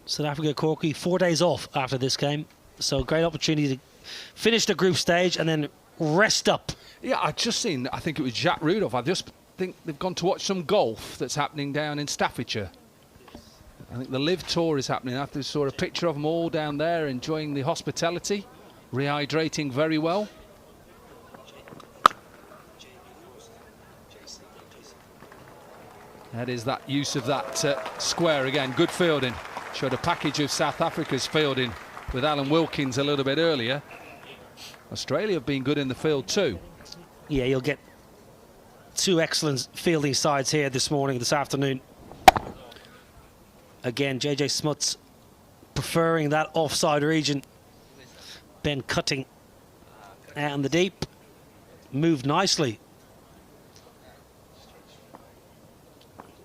S4: South Africa, Corky, 4 days off after this game. So great opportunity to finish the group stage and then rest up.
S7: Yeah, I just seen, I think it was Jack Rudolph. I just think they've gone to watch some golf that's happening down in Staffordshire. I think the Live Tour is happening. I saw a picture of them all down there enjoying the hospitality, rehydrating very well. That is that use of that square again. Good fielding. Showed a package of South Africa's fielding with Alan Wilkins a little bit earlier. Australia have been good in the field too.
S4: Yeah, you'll get two excellent fielding sides here this afternoon. Again, JJ Smuts preferring that offside region. Ben cutting out in the deep. Moved nicely.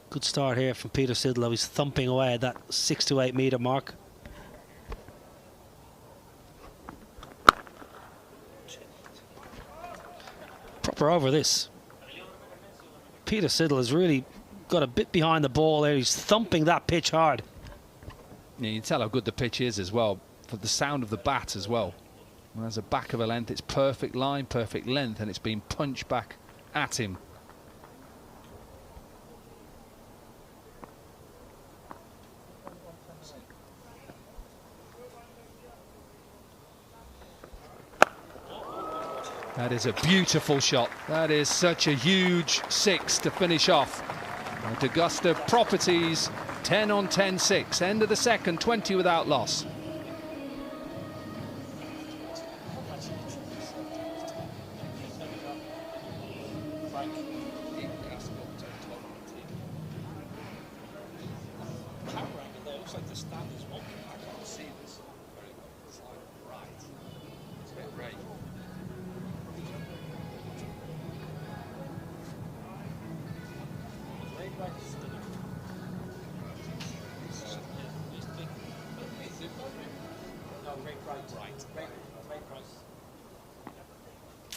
S4: Good start here from Peter Sidlow. He's thumping away at that 6 to 8 metre mark. Proper over this. Peter Sidlow has really got a bit behind the ball there. He's thumping that pitch hard.
S7: Yeah, you can tell how good the pitch is as well, for the sound of the bat as well. When there's a back of a length, it's perfect line, perfect length, and it's been punched back at him. That is a beautiful shot. That is such a huge 6 to finish off. And Augusta Properties, 10 on 10-6. End of the second, 20 without loss.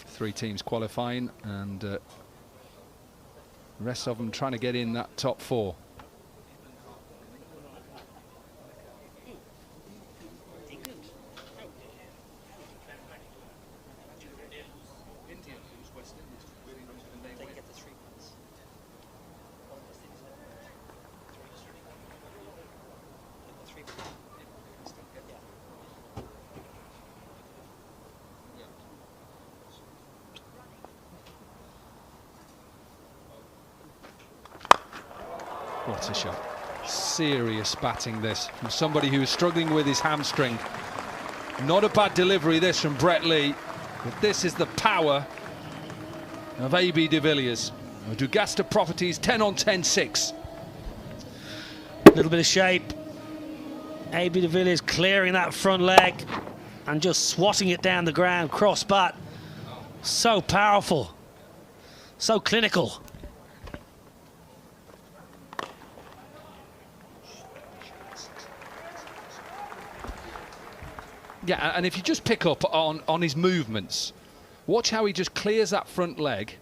S7: Three teams qualifying, and the rest of them trying to get in that top 4. What a shot. Serious batting this from somebody who is struggling with his hamstring. Not a bad delivery this from Brett Lee, but this is the power of AB de Villiers. Augusta Properties 10 on 10-6.
S4: A little bit of shape. AB de Villiers clearing that front leg and just swatting it down the ground, cross bat. So powerful, so clinical.
S7: Yeah, and if you just pick up on his movements, watch how he just clears that front leg.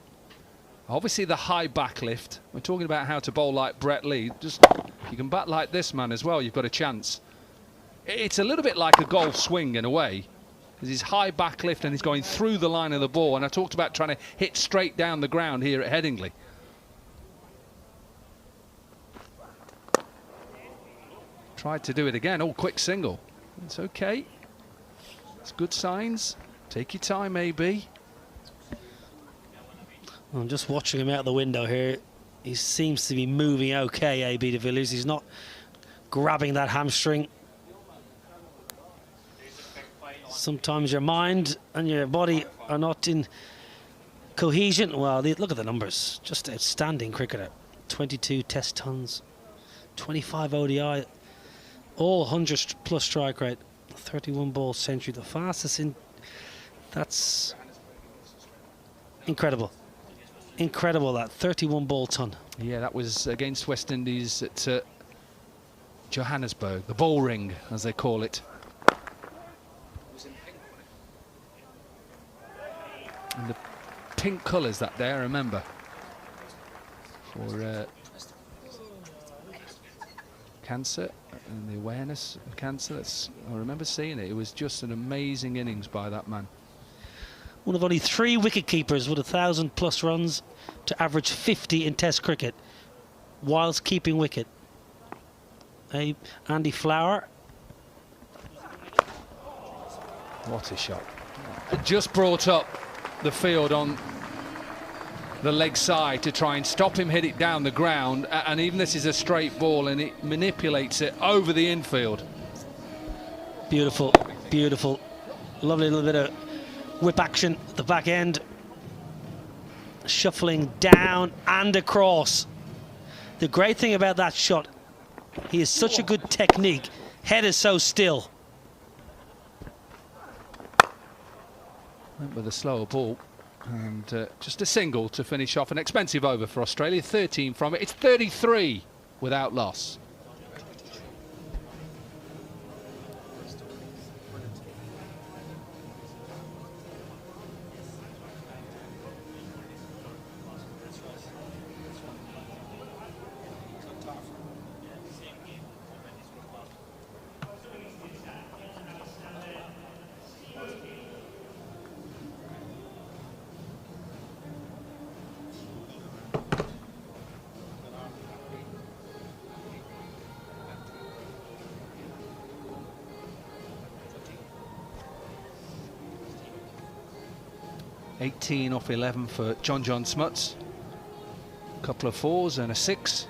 S7: Obviously the high back lift. We're talking about how to bowl like Brett Lee. Just, you can bat like this man as well, you've got a chance. It's a little bit like a golf swing in a way. There's his high back lift and he's going through the line of the ball. And I talked about trying to hit straight down the ground here at Headingley. Tried to do it again. Oh, quick single. It's okay. It's good signs. Take your time, AB.
S4: I'm just watching him out the window here. He seems to be moving okay, AB de Villiers. He's not grabbing that hamstring. Sometimes your mind and your body are not in cohesion. Well, look at the numbers. Just outstanding cricketer. 22 test tons, 25 ODI, all 100+ strike rate, 31 ball century, the fastest in. That's incredible. Incredible, that 31 ball ton.
S7: Yeah, that was against West Indies at Johannesburg, the ball ring, as they call it. And the pink colours that day, I remember. For cancer and the awareness of cancer. I remember seeing it. It was just an amazing innings by that man.
S4: One of only 3 wicket keepers with 1,000+ runs to average 50 in Test cricket, whilst keeping wicket. Andy Flower.
S7: What a shot! Just brought up the field on the leg side to try and stop him hit it down the ground, and even this is a straight ball and it manipulates it over the infield.
S4: Beautiful, beautiful. Lovely little bit of whip action at the back end. Shuffling down and across. The great thing about that shot, he has such a good technique. Head is so still.
S7: Went with a slower ball. And just a single to finish off an expensive over for Australia. 13 from it. It's 33 without loss. (18 off 11 for John Smuts. A couple of 4s and a 6.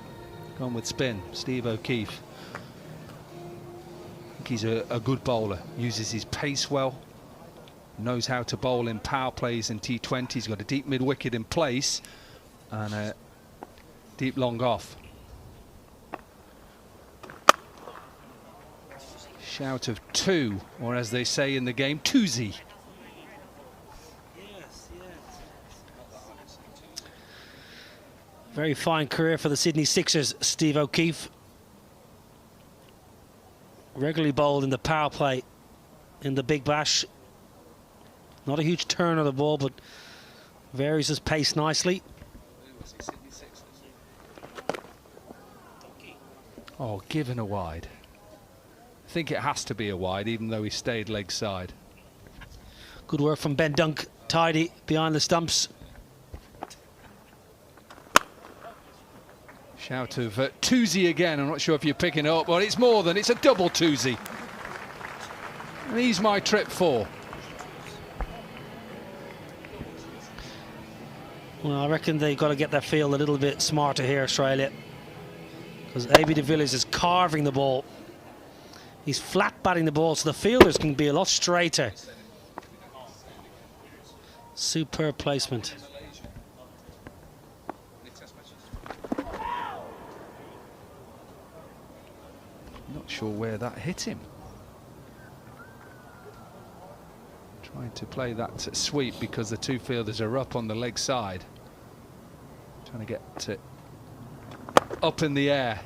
S7: Gone with spin, Steve O'Keefe. I think he's a good bowler. Uses his pace well. Knows how to bowl in power plays and T20. He's got a deep mid wicket in place and a deep long off. Shout of 2, or as they say in the game, twosie.
S4: Very fine career for the Sydney Sixers, Steve O'Keefe. Regularly bowled in the power play in the Big Bash. Not a huge turn of the ball, but varies his pace nicely.
S7: Oh, given a wide. I think it has to be a wide, even though he stayed leg side.
S4: Good work from Ben Dunk, tidy behind the stumps.
S7: Shout of twosie again. I'm not sure if you're picking it up, but it's more than, it's a double twosie. And he's my trip 4.
S4: Well, I reckon they've got to get their field a little bit smarter here, Australia. Because AB de Villiers is carving the ball. He's flat batting the ball, so the fielders can be a lot straighter. Superb placement.
S7: Not sure where that hit him. Trying to play that sweep because the 2 fielders are up on the leg side. Trying to get it up in the air.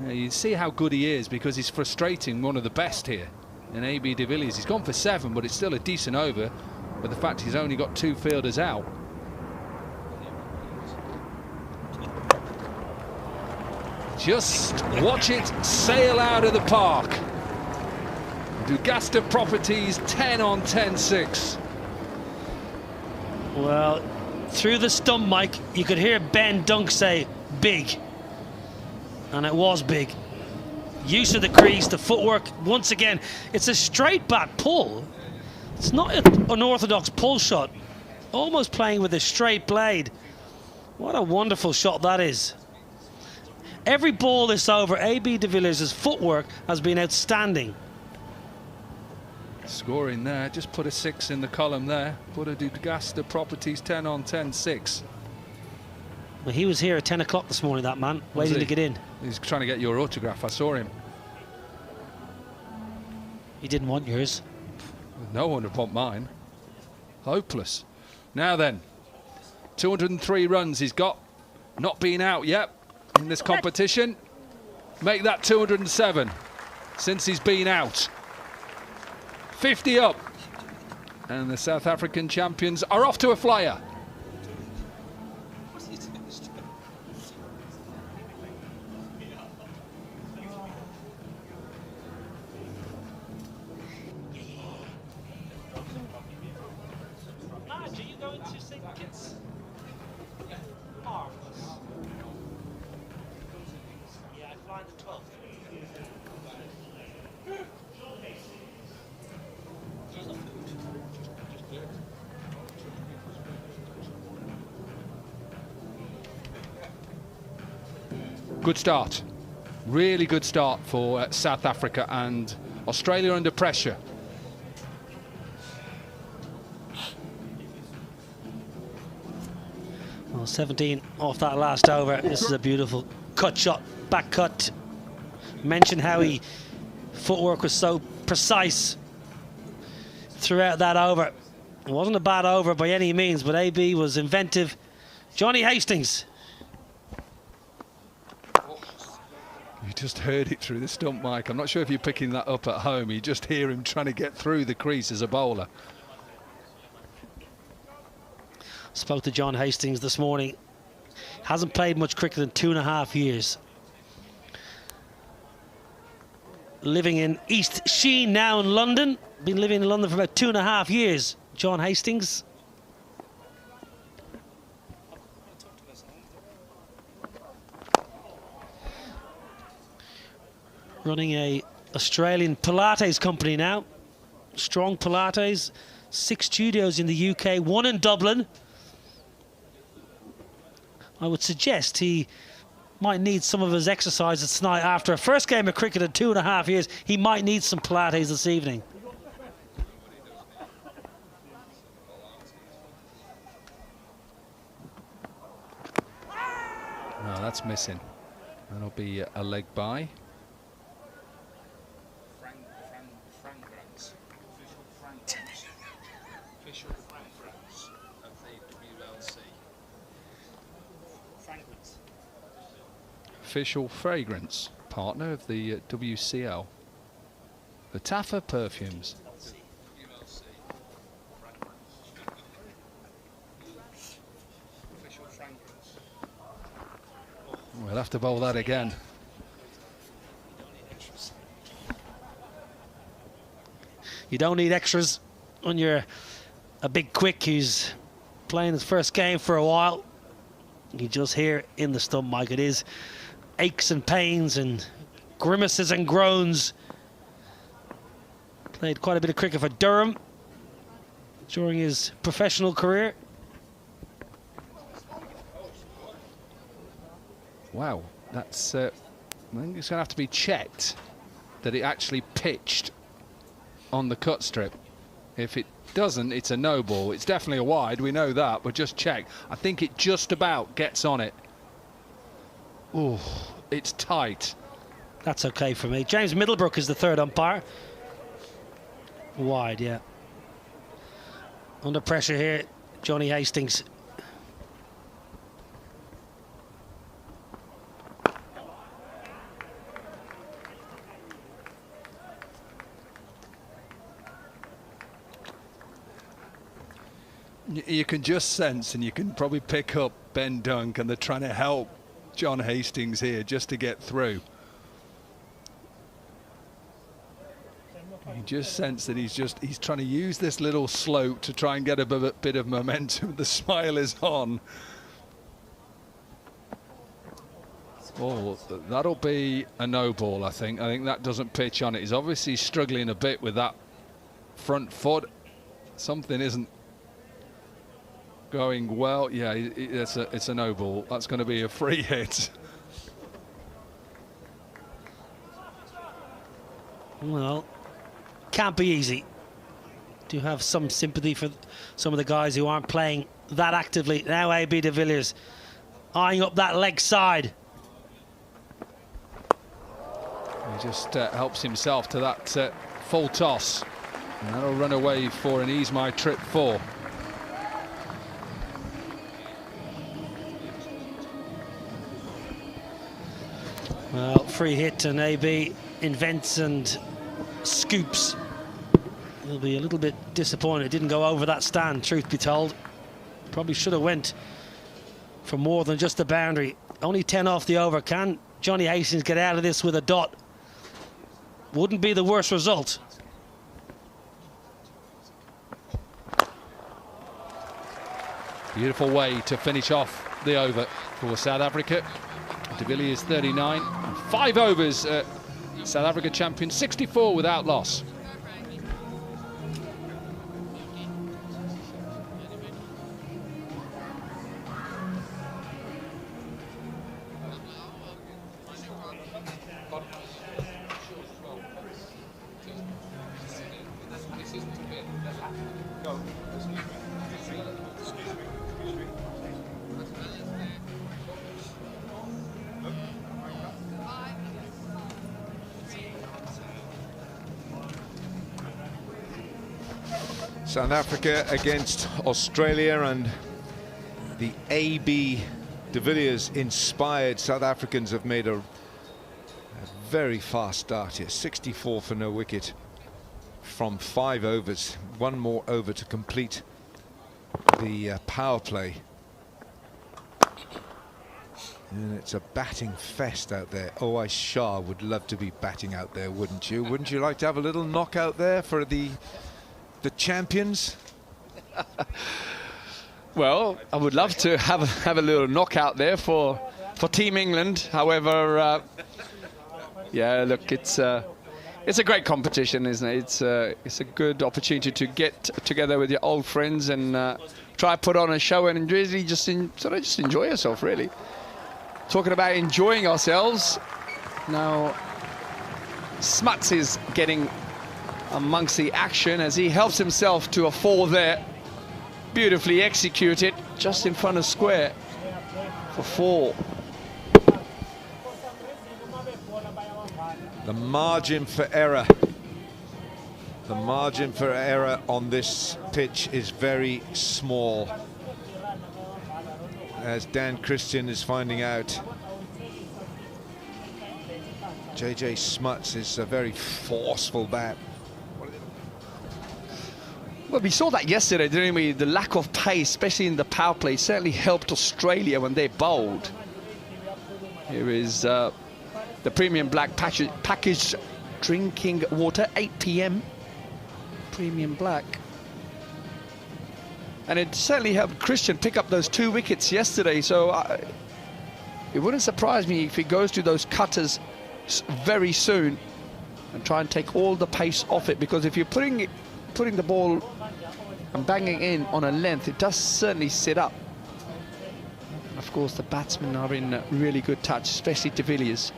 S7: Yeah, you see how good he is because he's frustrating one of the best here in AB de Villiers. He's gone for 7, but it's still a decent over, but the fact he's only got 2 fielders out. Just watch it sail out of the park. Dugasta Properties 10 on 10-6.
S4: Well, through the stump, Mike, you could hear Ben Dunk say, big. And it was big. use of the crease, the footwork. Once again, it's a straight bat pull. It's not an orthodox pull shot. Almost playing with a straight blade. What a wonderful shot that is. Every ball this over, AB de Villiers' footwork has been outstanding.
S7: Scoring there, just put a 6 in the column there. Put a Dugasta Properties 10 on 10, 6.
S4: Well, he was here at 10 o'clock this morning, that man, waiting to get in.
S7: He's trying to get your autograph, I saw him.
S4: He didn't want yours.
S7: No one would want mine. Hopeless. Now then, 203 runs he's got. Not been out yet in this competition. Make that 207 since he's been out. 50 up. And the South African champions are off to a flyer. Good start. Really good start for South Africa, and Australia under pressure.
S4: Well, 17 off that last over. This is a beautiful cut shot, back cut. Mentioned how he footwork was so precise throughout that over. It wasn't a bad over by any means, but AB was inventive. Johnny Hastings.
S7: You just heard it through the stump mic. I'm not sure if you're picking that up at home. You just hear him trying to get through the crease as a bowler.
S4: Spoke to John Hastings this morning. Hasn't played much cricket in 2.5 years. Living in East Sheen now in London. Been living in London for about 2.5 years. John Hastings. Running a Australian Pilates company now. Strong Pilates. 6 studios in the UK, 1 in Dublin. I would suggest he might need some of his exercises tonight. After a first game of cricket in 2.5 years, he might need some Pilates this evening.
S7: No, that's missing. That'll be a leg by. Official fragrance partner of the WCL, the Taffa perfumes. We'll have to bowl that again.
S4: You don't need extras when you're a big quick who's playing his first game for a while. You just hear in the stump mic, it is aches and pains and grimaces and groans. Played quite a bit of cricket for Durham during his professional career.
S7: Wow, that's I think it's going to have to be checked that it actually pitched on the cut strip. If it doesn't, it's a no ball. It's definitely a wide, we know that, but just check. I think it just about gets on it. Oh, it's tight.
S4: That's okay for me. James Middlebrook is the third umpire. Wide, yeah. Under pressure here, Johnny Hastings.
S7: You can just sense, and you can probably pick up Ben Dunk, and they're trying to help John Hastings here just to get through. You just sense that he's trying to use this little slope to try and get a bit of momentum. The smile is on. Oh, that'll be a no ball, I think. I think that doesn't pitch on it. He's obviously struggling a bit with that front foot. Something isn't going well. Yeah, it's a no ball. That's going to be a free hit.
S4: Well, can't be easy. Do have some sympathy for some of the guys who aren't playing that actively. Now AB de Villiers eyeing up that leg side.
S7: He just helps himself to that full toss. And that'll run away for an Ease My Trip 4.
S4: Well, free hit, and AB invents and scoops. He'll be a little bit disappointed. It didn't go over that stand, truth be told. Probably should have went for more than just the boundary. Only 10 off the over. Can Johnny Hastings get out of this with a dot? Wouldn't be the worst result.
S7: Beautiful way to finish off the over for South Africa. De Villiers 39. 5 overs. South Africa champion, 64 without loss.
S2: South Africa against Australia, and the AB de Villiers inspired South Africans have made a very fast start here. 64 for no wicket from 5 overs. One more over to complete the power play. And it's a batting fest out there. Oh, Shah would love to be batting out there, wouldn't you? Wouldn't you like to have a little knockout there for the champions?
S10: Well, I would love to have a little knockout there for Team England. However, yeah, look, it's a great competition, isn't it? It's a good opportunity to get together with your old friends and try to put on a show and really just enjoy yourself, really. Talking about enjoying ourselves, now Smuts is getting amongst the action as he helps himself to a 4 there. Beautifully executed, just in front of square for 4.
S2: The margin for error. The margin for error on this pitch is very small, as Dan Christian is finding out. JJ Smuts is a very forceful bat.
S10: Well, we saw that yesterday, didn't we? The lack of pace, especially in the power play, certainly helped Australia when they bowled. Here is the premium black packaged drinking water, 8 p.m. Premium black. And it certainly helped Christian pick up those 2 wickets yesterday, so it wouldn't surprise me if he goes to those cutters very soon and try and take all the pace off it, because if you're putting the ball and banging in on a length, it does certainly sit up. Of course, the batsmen are in really good touch, especially de Villiers.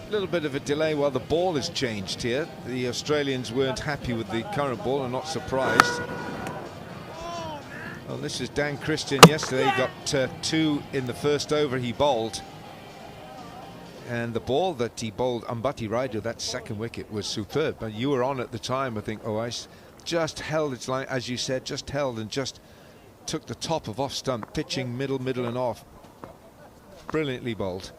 S2: A little bit of a delay while the ball has changed here. The Australians weren't happy with the current ball and not surprised. Well, this is Dan Christian yesterday. He got 2 in the first over he bowled. And the ball that he bowled, Ambati Raidu, that second wicket, was superb. But you were on at the time, I think. Oh, I just held its line, as you said, just held and just took the top of off stump, pitching middle and off. Brilliantly bowled.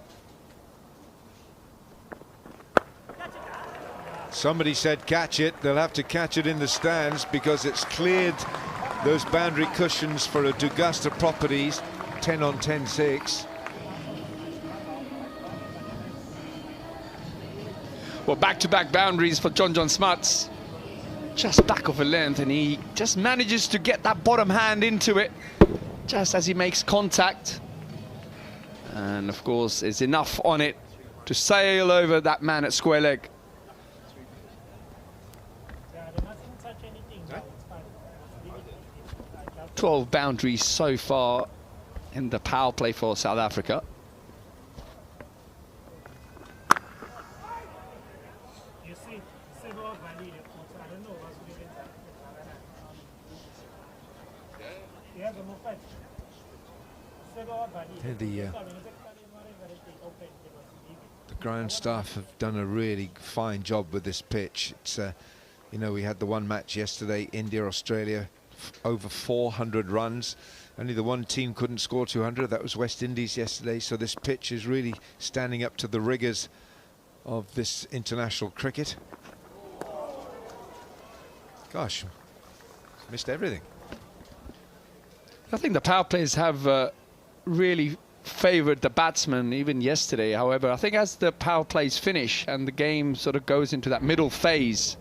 S2: Somebody said catch it. They'll have to catch it in the stands because it's cleared those boundary cushions for a D'Augusta Properties 10 on 10-6.
S10: Well, back-to-back boundaries for John Smuts. Just back of a length, and he just manages to get that bottom hand into it just as he makes contact. And of course, it's enough on it to sail over that man at square leg. 12 boundaries so far in the power play for South Africa.
S2: The ground staff have done a really fine job with this pitch. It's you know, we had the one match yesterday, India, Australia, over 400 runs. Only the one team couldn't score 200. That was West Indies yesterday. So this pitch is really standing up to the rigours of this international cricket. Gosh, missed everything.
S10: I think the power plays have really favoured the batsmen even yesterday. However, I think as the power plays finish and the game sort of goes into that middle phase,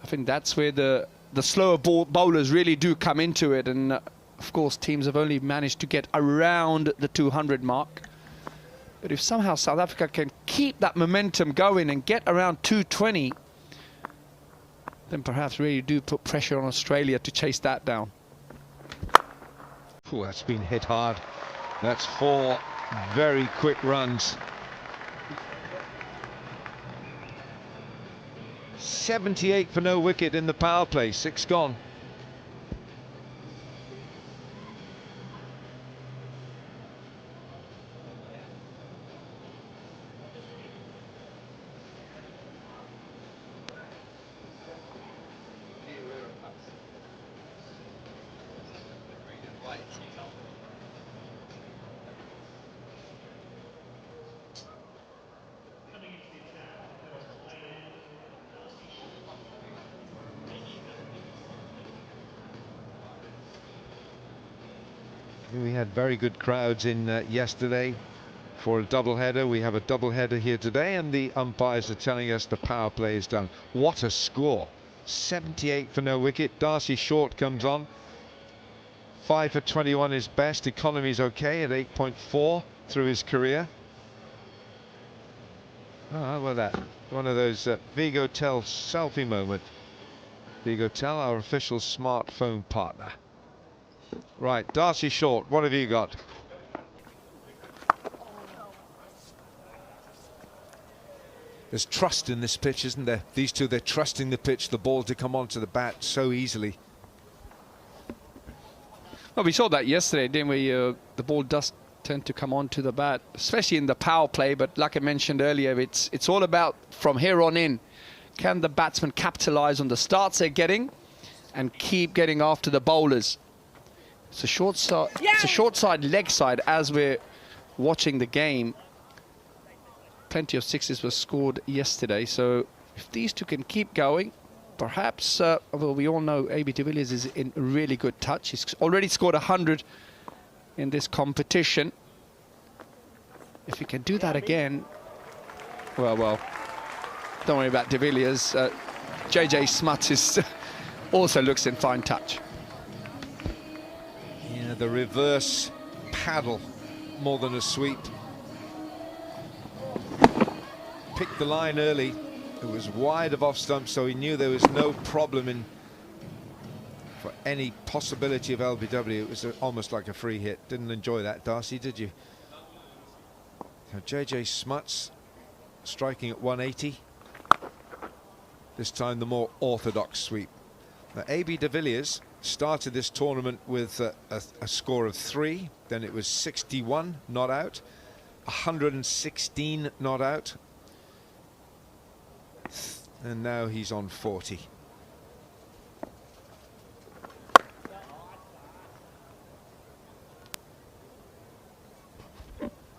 S10: I think that's where the slower bowlers really do come into it. And of course, teams have only managed to get around the 200 mark. But if somehow South Africa can keep that momentum going and get around 220, then perhaps really do put pressure on Australia to chase that down.
S2: Ooh, that's been hit hard. That's 4 very quick runs. 78 for no wicket in the power play, 6 gone. We had very good crowds in yesterday for a double-header. We have a double-header here today, and the umpires are telling us the power play is done. What a score. 78 for no wicket. Darcy Short comes on. 5 for 21 is best. Economy's okay at 8.4 through his career. Oh, how about that? One of those Vigo Tel selfie moment. Vigo Tel, our official smartphone partner. Right, Darcy Short, what have you got? There's trust in this pitch, isn't there? These two, they're trusting the pitch, the ball to come onto the bat so easily.
S10: Well, we saw that yesterday, didn't we? The ball does tend to come onto the bat, especially in the power play. But like I mentioned earlier, it's all about from here on in. Can the batsmen capitalise on the starts they're getting and keep getting after the bowlers? It's a short side, it's a short side, leg side as we're watching the game. Plenty of sixes were scored yesterday, so if these two can keep going, perhaps, well, we all know AB de Villiers is in really good touch. He's already scored 100 in this competition. If he can do that again, well, don't worry about de Villiers. JJ Smuts is also looks in fine touch.
S2: Yeah, the reverse paddle, more than a sweep. Picked the line early. It was wide of off stump, so he knew there was no problem in for any possibility of LBW. It was almost like a free hit. Didn't enjoy that, Darcy, did you? So JJ Smuts striking at 180. This time the more orthodox sweep. Now, AB de Villiers started this tournament with a score of 3. Then it was 61 not out, 116 not out, and now he's on 40.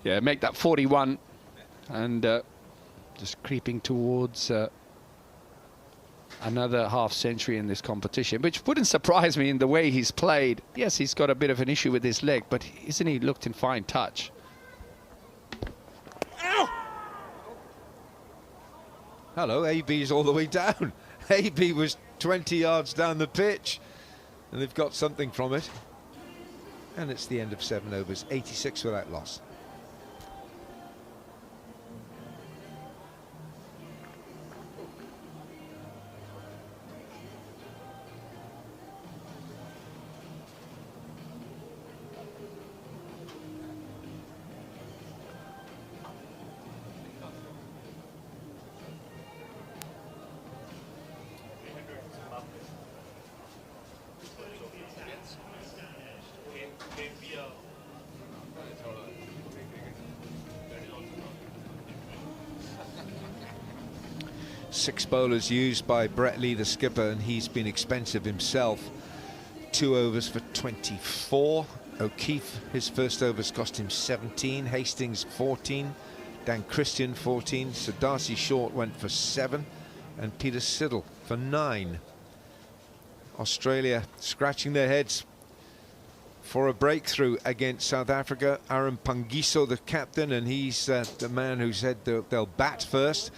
S10: Yeah, make that 41 and just creeping towards another half century in this competition, which wouldn't surprise me in the way he's played. Yes, he's got a bit of an issue with his leg, but isn't he looked in fine touch?
S2: Hello, AB's all the way down. AB was 20 yards down the pitch, and they've got something from it. And it's the end of 7 overs, 86 without loss. 6 bowlers used by Brett Lee, the skipper, and he's been expensive himself. 2 overs for 24. O'Keefe, his first overs cost him 17. Hastings 14. Dan Christian 14. Sir Darcy Short went for 7. And Peter Siddle for 9. Australia scratching their heads for a breakthrough against South Africa. Aaron Pangiso, the captain, and he's the man who said they'll bat first.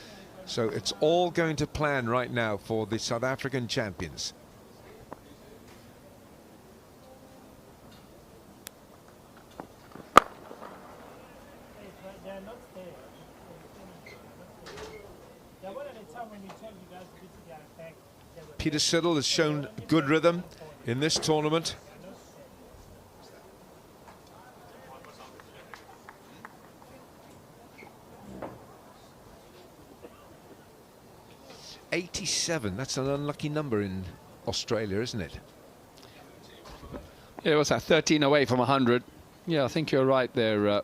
S2: So it's all going to plan right now for the South African champions. Peter Siddle has shown good rhythm in this tournament. .87, that's an unlucky number in Australia, isn't it?
S10: Yeah, it was at 13 away from 100. Yeah, I think you're right there,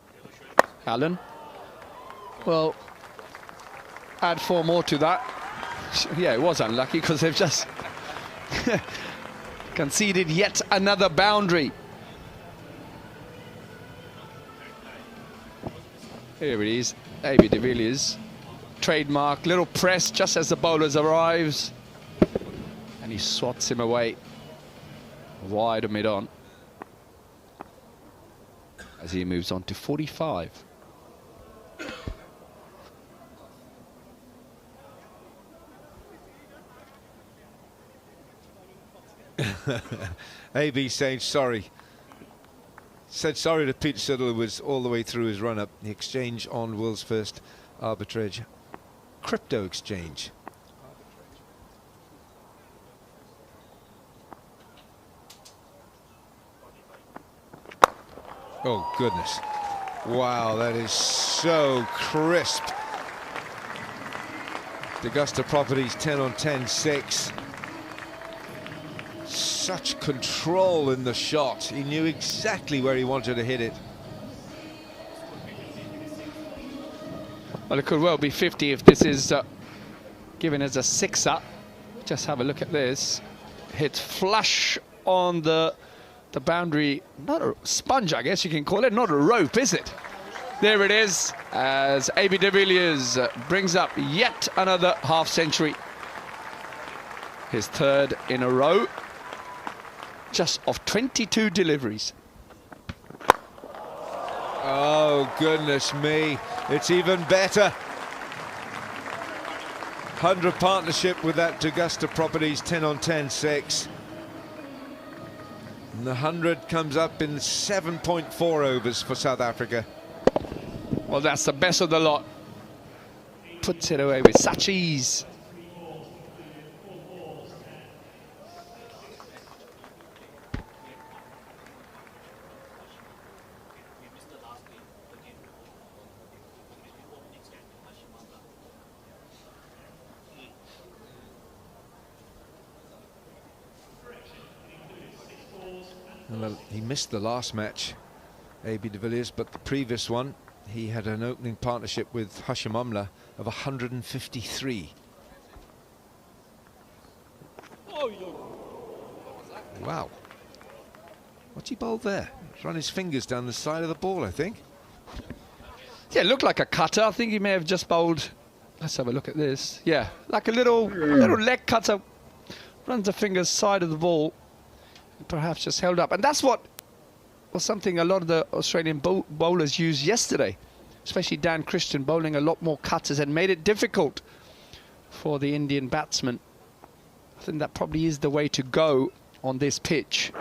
S10: Alan. Well, add 4 more to that. Yeah, it was unlucky because they've just conceded yet another boundary. Here it is, A.B. de Villiers. Trademark, little press just as the bowlers arrives. And he swats him away. Wide of mid-on. As he moves on to 45.
S2: AB saying sorry. Said sorry to Pete Siddle, who was all the way through his run-up. The exchange on world's first arbitrage crypto exchange. Oh goodness. Wow, that is so crisp. Augusta Properties 10 on 10, 6. Such control in the shot. He knew exactly where he wanted to hit it.
S10: Well, it could well be 50 if this is given as a 6-up. Just have a look at this. Hits flush on the boundary. Not a sponge, I guess you can call it. Not a rope, is it? There it is, as A.B. de Villiers brings up yet another half-century. His 3rd in a row. Just off 22 deliveries.
S2: Oh, goodness me. It's even better. 100 partnership with that Augusta Properties 10 on 10, 6. And the 100 comes up in 7.4 overs for South Africa.
S10: Well, that's the best of the lot. Puts it away with such ease.
S2: Well, he missed the last match, A.B. de Villiers, but the previous one, he had an opening partnership with Hashim Amla of 153. Wow. What's he bowled there? He's run his fingers down the side of the ball, I think.
S10: Yeah, it looked like a cutter. I think he may have just bowled. Let's have a look at this. Yeah, like a little leg cutter. Runs the fingers side of the ball. Perhaps just held up. And that's what was something a lot of the Australian bowlers used yesterday. Especially Dan Christian bowling a lot more cutters and made it difficult for the Indian batsmen. I think that probably is the way to go on this pitch.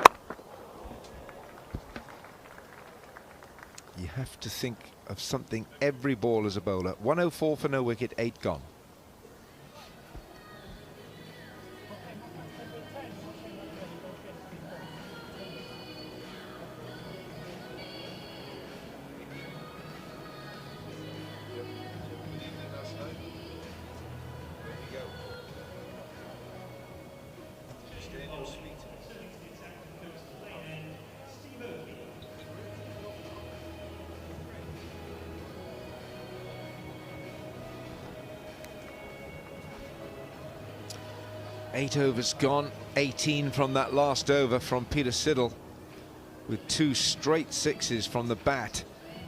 S2: You have to think of something every ball as a bowler. 104 for no wicket, 8 gone. 8 overs gone, 18 from that last over from Peter Siddle, with 2 straight sixes from the bat,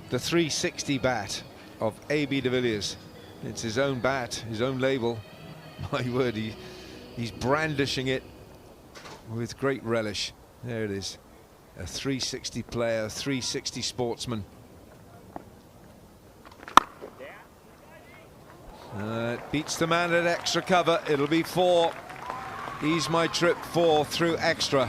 S2: the 360 bat of A.B. de Villiers. It's his own bat, his own label. My word, he's brandishing it with great relish. There it is, a 360 player, a 360 sportsman. It beats the man at extra cover. It'll be 4. Ease my trip 4 through extra.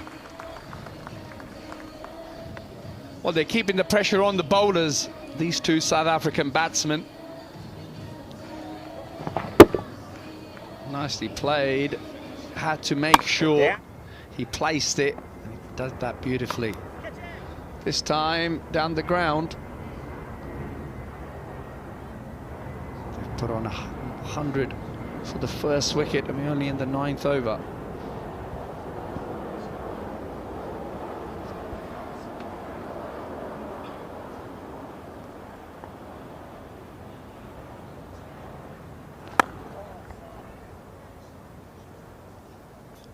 S10: Well, they're keeping the pressure on the bowlers, these two South African batsmen. Nicely played. Had to make sure he placed it. And he does that beautifully. This time down the ground. They've put on 100 for the first wicket. I mean, only in the 9th over.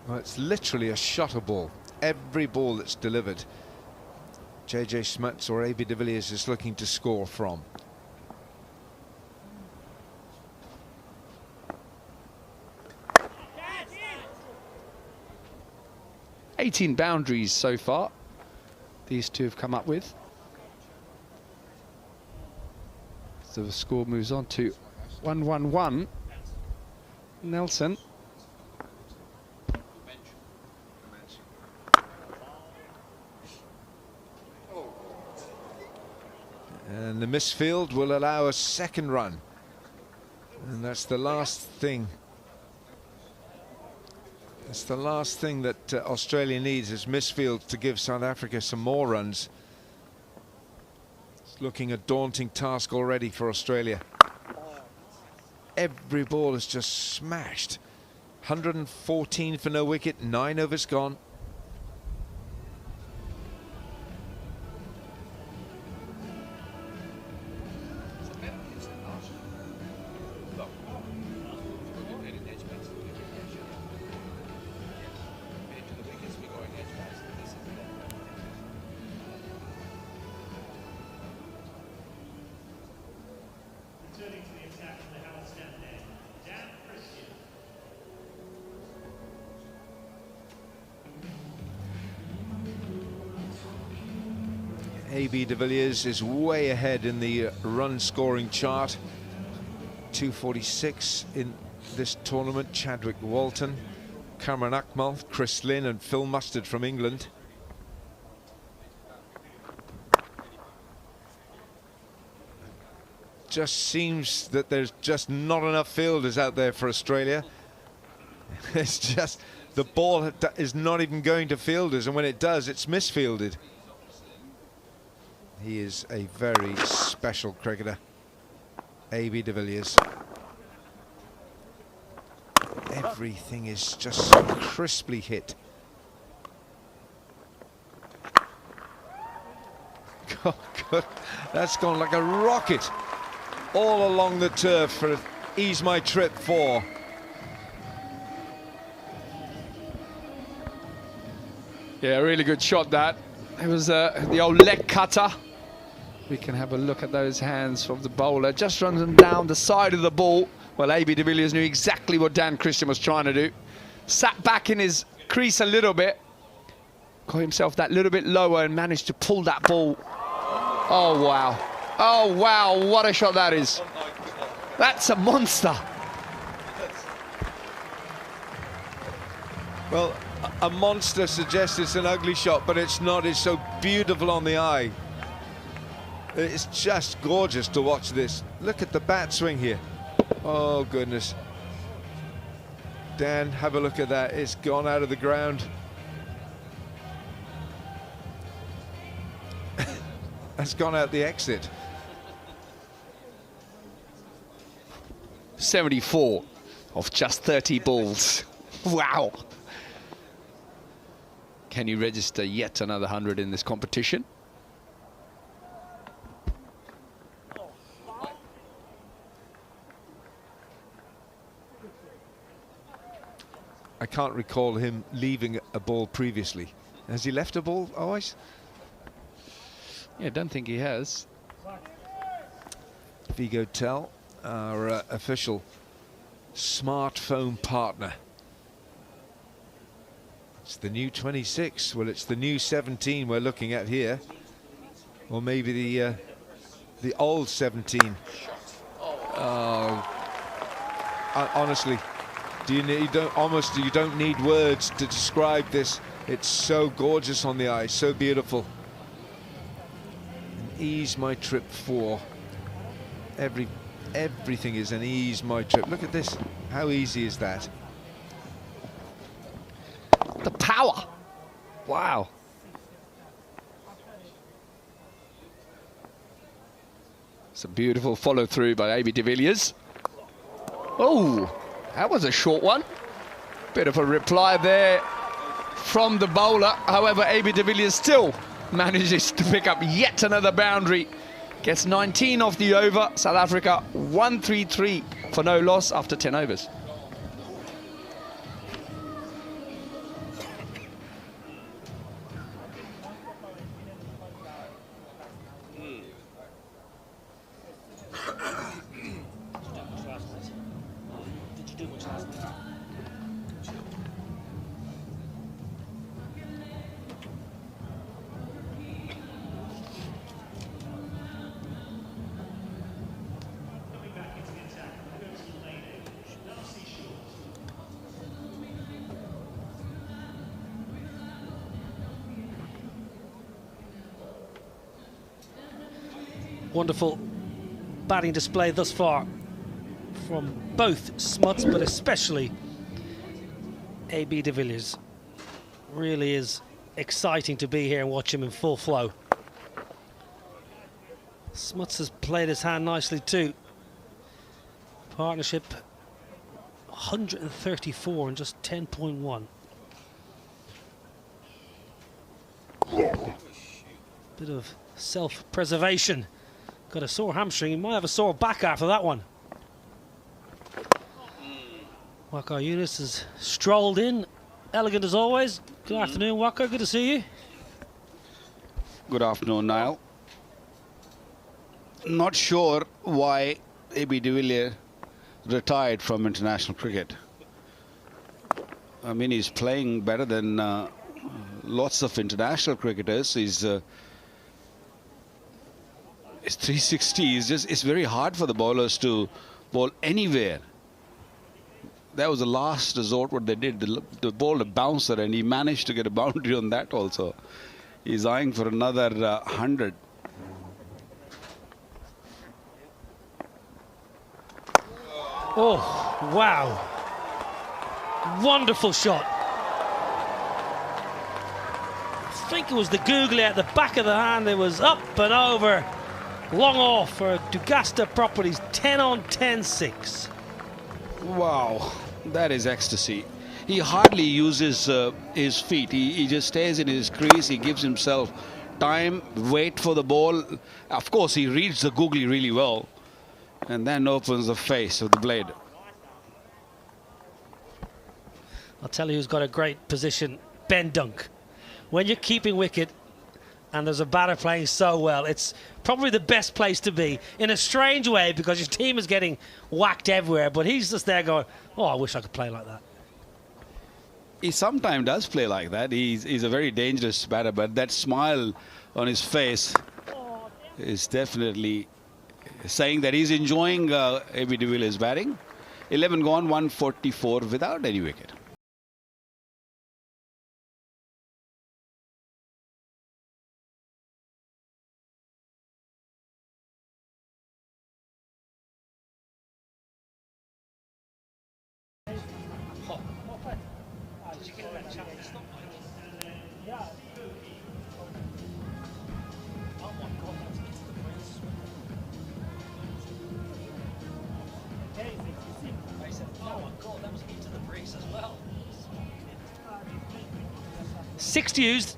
S2: Well, it's literally a shotter ball. Every ball that's delivered, JJ Smuts or A.B. de Villiers is looking to score from.
S10: "18 boundaries so far, these two have come up with. So the score moves on to 1-1-1. Nelson.
S2: And the misfield will allow a second run. And that's the last thing. That's the last thing that Australia needs, is misfield to give South Africa some more runs. It's looking a daunting task already for Australia. Every ball is just smashed. 114 for no wicket, 9 overs gone. A.B. de Villiers is way ahead in the run scoring chart. 246 in this tournament. Chadwick Walton, Cameron Akmal, Chris Lynn and Phil Mustard from England. Just seems that there's just not enough fielders out there for Australia. It's just the ball is not even going to fielders, and when it does, it's misfielded. He is a very special cricketer, A.B. de Villiers. Everything is just so crisply hit. God, good. That's gone like a rocket all along the turf for Ease My Trip 4.
S10: Yeah, really good shot that. It was the old leg cutter. We can have a look at those hands from the bowler. Just runs them down the side of the ball. Well, A.B. de Villiers knew exactly what Dan Christian was trying to do. Sat back in his crease a little bit. Got himself that little bit lower and managed to pull that ball. Oh, wow. Oh, wow, what a shot that is. That's a monster.
S2: Well, a monster suggests it's an ugly shot, but it's not. It's so beautiful on the eye. It's just gorgeous to watch this. Look at the bat swing here. Oh, goodness. Dan, have a look at that. It's gone out of the ground. That's gone out the exit.
S10: 74 of just 30 balls. Wow. Can you register yet another 100 in this competition?
S2: I can't recall him leaving a ball previously. Has he left a ball always?
S10: Yeah, don't think he has.
S2: Vigo Tell, our official smartphone partner. It's the new 26. Well, it's the new 17 we're looking at here, or maybe the old 17. Honestly, you don't need words to describe this. It's so gorgeous on the eye, so beautiful. And ease my trip 4. Everything is an ease my trip. Look at this. How easy is that?
S10: The power. Wow. It's a beautiful follow through by AB de Villiers. Oh, that was a short one. Bit of a reply there from the bowler. However, AB de Villiers still manages to pick up yet another boundary. Gets 19 off the over. South Africa 133 for no loss after 10 overs.
S4: Wonderful batting display thus far from both Smuts, but especially AB de Villiers. Really is exciting to be here and watch him in full flow. Smuts has played his hand nicely too. Partnership 134 and just 10.1. Bit of self-preservation. Got a sore hamstring. He might have a sore back after that one. Waqar Younis has strolled in, elegant as always. Good afternoon, Waqar. Good to see you.
S11: Good afternoon, Niall. Not sure why AB de Villiers retired from international cricket. I mean, he's playing better than lots of international cricketers. It's 360. It's very hard for the bowlers to bowl anywhere. That was the last resort what they did. They bowled a bouncer and he managed to get a boundary on that also. He's eyeing for another 100.
S4: Oh, wow. Wonderful shot. I think it was the googly at the back of the hand. It was up and over. Long off for Dugasta Properties, 10 on 10-6.
S11: Wow, that is ecstasy. He hardly uses his feet. He just stays in his crease. He gives himself time, wait for the ball. Of course, he reads the googly really well and then opens the face of the blade.
S4: I'll tell you who's got a great position, Ben Dunk. When you're keeping wicket and there's a batter playing so well, it's probably the best place to be, in a strange way, because your team is getting whacked everywhere, but he's just there going, oh, I wish I could play like that.
S11: He sometimes does play like that. He's a very dangerous batter, but that smile on his face is definitely saying that he's enjoying AB de Villiers' batting. 11 gone, 144 without any wicket.
S4: Six used.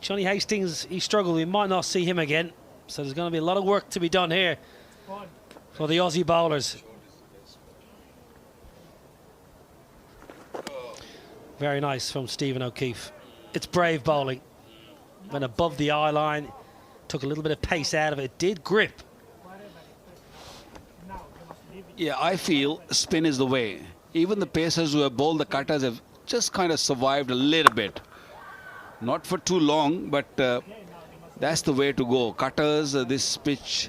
S4: Johnny Hastings, he struggled. We might not see him again. So there's going to be a lot of work to be done here for the Aussie bowlers. Very nice from Stephen O'Keefe. It's brave bowling. Went above the eye line, took a little bit of pace out of it. It did grip.
S11: Yeah, I feel spin is the way. Even the pacers who have bowled the cutters have just kind of survived a little bit. Not for too long, but that's the way to go. Cutters, this pitch,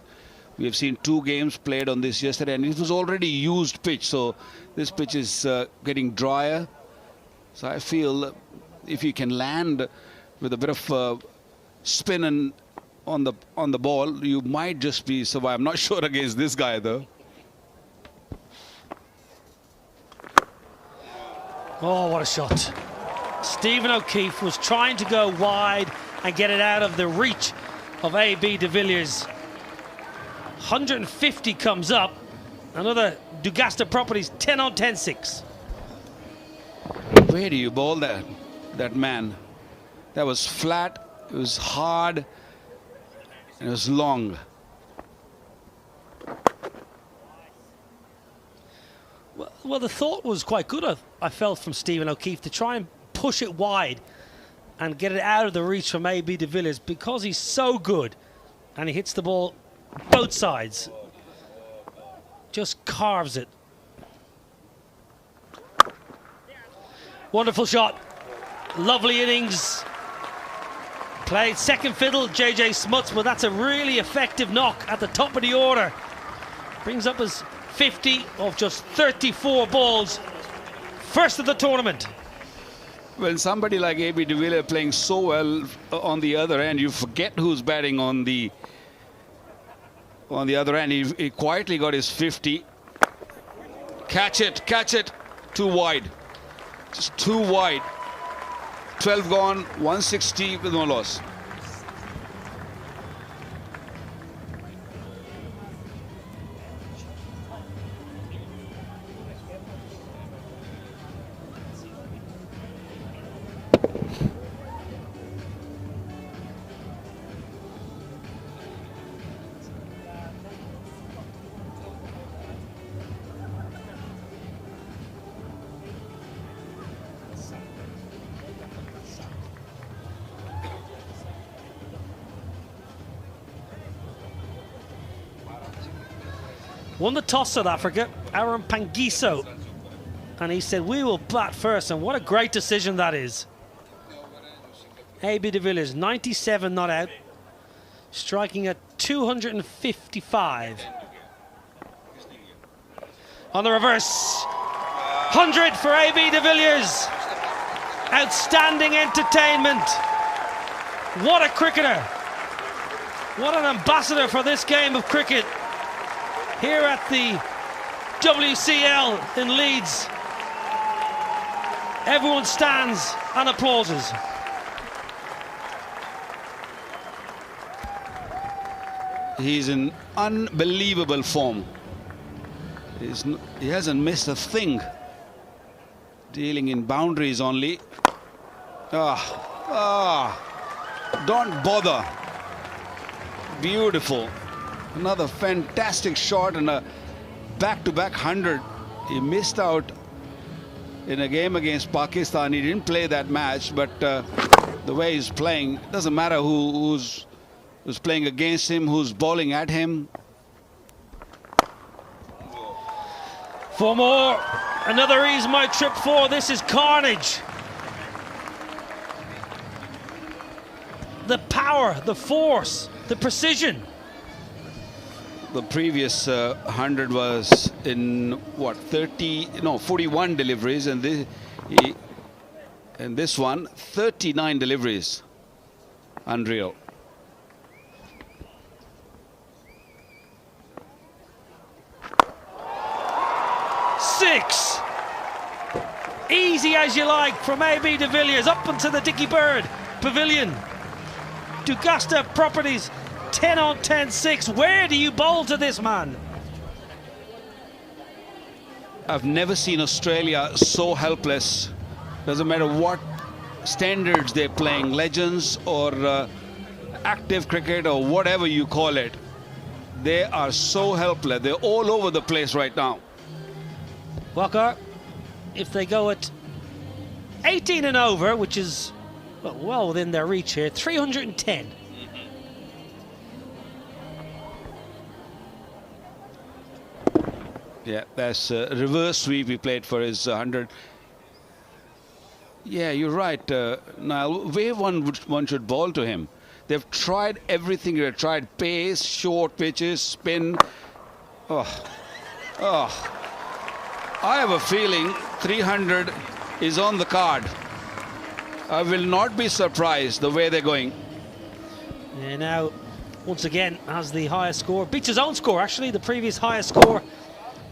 S11: we have seen 2 games played on this yesterday, and it was already used pitch, so this pitch is getting drier. So I feel if you can land with a bit of spin and on the ball, you might just be survive. I'm not sure against this guy though.
S4: Oh, what a shot. Stephen O'Keefe was trying to go wide and get it out of the reach of A.B. de Villiers. 150 comes up. Another Dugasta Properties 10 on 10-6.
S11: Where do you bowl that man? That was flat, it was hard, and it was long.
S4: Well, the thought was quite good, I felt, from Stephen O'Keefe to try and push it wide and get it out of the reach from A.B. de Villiers, because he's so good and he hits the ball both sides. Just carves it. Wonderful shot. Lovely innings. Played second fiddle, J.J. Smuts, but that's a really effective knock at the top of the order. Brings up his 50 of just 34 balls. First of the tournament.
S11: When somebody like A.B. de Villiers playing so well on the other end, you forget who's batting on the other end. He quietly got his 50. Catch it. Too wide. Just too wide. 12 gone, 160 with no loss.
S4: Won the toss, South Africa, Aaron Pangiso. And he said, we will bat first. And what a great decision that is. A.B. de Villiers, 97 not out. Striking at 255. On the reverse. 100 for A.B. de Villiers. Outstanding entertainment. What a cricketer. What an ambassador for this game of cricket. Here at the WCL in Leeds. Everyone stands and applauses.
S11: He's in unbelievable form. He hasn't missed a thing. Dealing in boundaries only. Don't bother. Beautiful. Another fantastic shot and a back-to-back 100. He missed out in a game against Pakistan. He didn't play that match, but the way he's playing, doesn't matter who's playing against him, who's bowling at him.
S4: For more, another Ease My Trip 4. This is carnage. The power, the force, the precision.
S11: The previous 100 was in what, 41 deliveries, and this one 39 deliveries. Unreal.
S4: Six. Easy as you like from A.B. de Villiers up into the Dickie Bird Pavilion. Dugasta Properties 10 on 10-6. Where do you bowl to this man?
S11: I've never seen Australia so helpless. Doesn't matter what standards they're playing, legends or active cricket or whatever you call it. They are so helpless. They're all over the place right now.
S4: Walker, if they go at 18 and over, which is well within their reach here. 310.
S11: Yeah, that's a reverse sweep he played for his 100. Yeah, you're right, Niall. Where one should bowl to him. They've tried everything. They've tried pace, short pitches, spin. Oh. I have a feeling 300 is on the card. I will not be surprised the way they're going.
S4: Yeah, now, once again, has the highest score. Beats his own score, actually. The previous highest score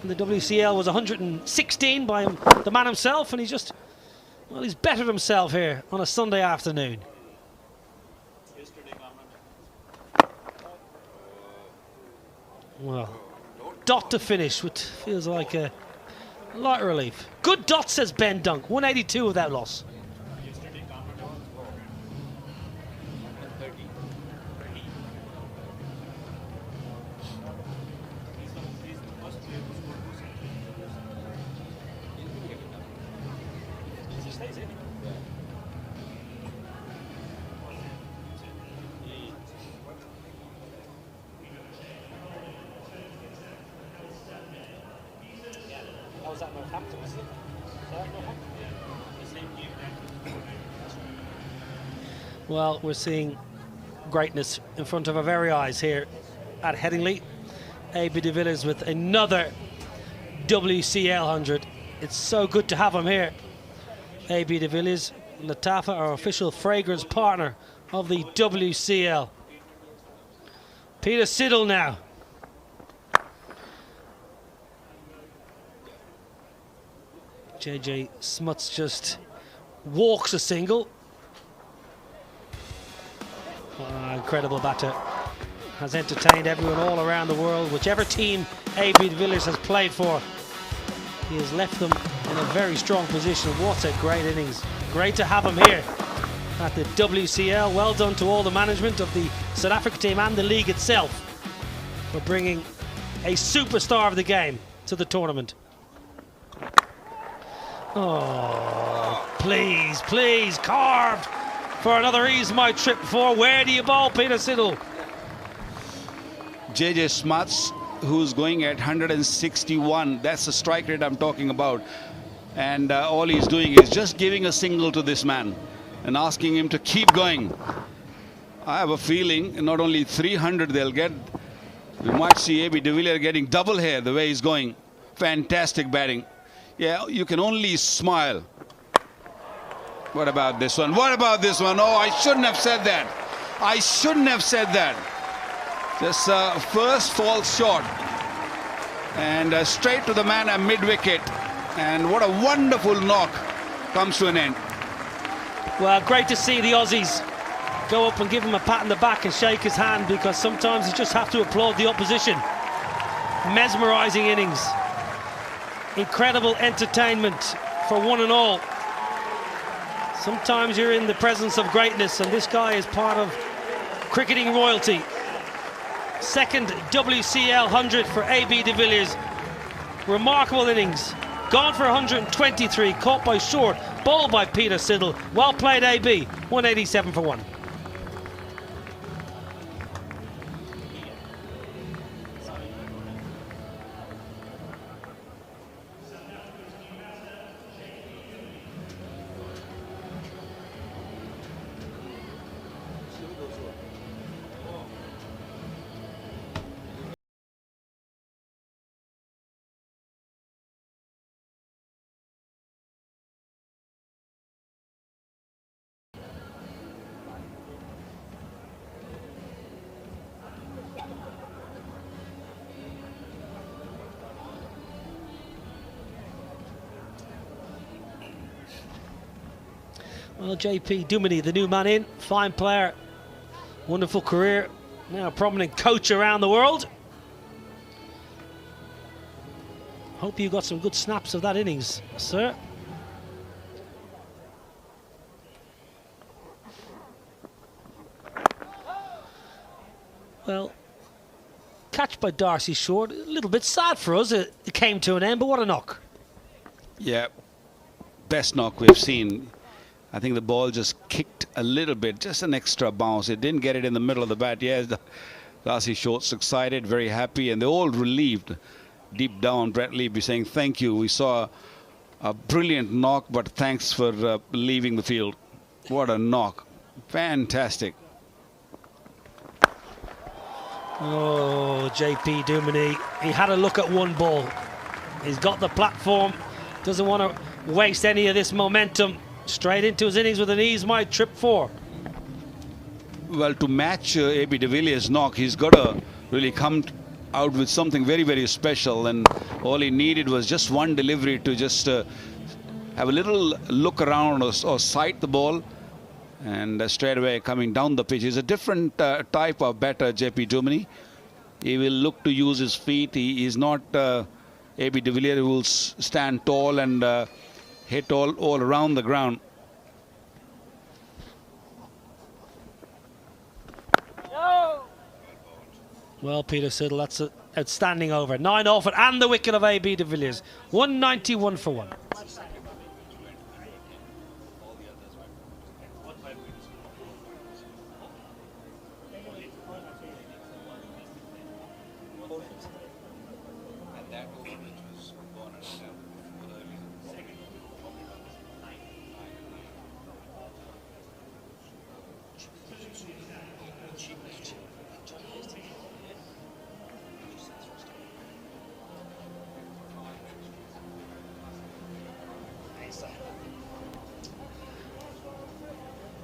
S4: in the WCL was 116 by the man himself, and he's bettered himself here on a Sunday afternoon. Well, dot to finish, which feels like a light relief. Good dot, says Ben Dunk. 182 without loss. Well, we're seeing greatness in front of our very eyes here at Headingley. A.B. de Villiers with another WCL 100. It's so good to have him here. A.B. de Villiers, Latafa, our official fragrance partner of the WCL. Peter Siddle now. JJ Smuts just walks a single. Incredible batter. Has entertained everyone all around the world. Whichever team A.B. de Villiers has played for, he has left them in a very strong position. What a great innings. Great to have him here at the WCL. Well done to all the management of the South Africa team and the league itself for bringing a superstar of the game to the tournament. Oh, please, please, carved for another Ease My Trip 4. Where do you bowl, Peter Siddle?
S11: JJ Smuts, who's going at 161. That's the strike rate I'm talking about. And all he's doing is just giving a single to this man and asking him to keep going. I have a feeling not only 300 they'll get, we might see A.B. de Villiers getting double here the way he's going. Fantastic batting. Yeah, you can only smile. What about this one? What about this one? Oh, I shouldn't have said that. I shouldn't have said that. Just first false shot. And straight to the man at mid-wicket. And what a wonderful knock comes to an end.
S4: Well, great to see the Aussies go up and give him a pat on the back and shake his hand, because sometimes you just have to applaud the opposition. Mesmerising innings. Incredible entertainment for one and all. Sometimes you're in the presence of greatness, and this guy is part of cricketing royalty. Second WCL 100 for A.B. de Villiers. Remarkable innings. Gone for 123, caught by short, bowled by Peter Siddle. Well played, A.B. 187 for 1. Well, JP Duminy, the new man in, fine player, wonderful career, now a prominent coach around the world. Hope you got some good snaps of that innings, sir. Well, catch by Darcy Short, a little bit sad for us. It came to an end, but what a knock.
S11: Yeah, best knock we've seen. I think the ball just kicked a little bit, just an extra bounce. It didn't get it in the middle of the bat. Yes, Darcy Shorts excited, very happy, and they're all relieved. Deep down, Brett Lee be saying thank you. We saw a brilliant knock, but thanks for leaving the field. What a knock. Fantastic.
S4: Oh, JP Duminy, he had a look at one ball. He's got the platform, doesn't want to waste any of this momentum. Straight into his innings with an ease my trip 4.
S11: Well, to match AB de Villiers' knock, he's got to really come out with something very, very special, and all he needed was just one delivery to just have a little look around or sight the ball, and straight away coming down the pitch. He's a different type of batter, JP Duminy. He will look to use his feet. He is not AB de Villiers, who will stand tall and hit all around the ground.
S4: Well, Peter Siddle, that's an outstanding over. 9 off it and the wicket of AB de Villiers. 191 for 1.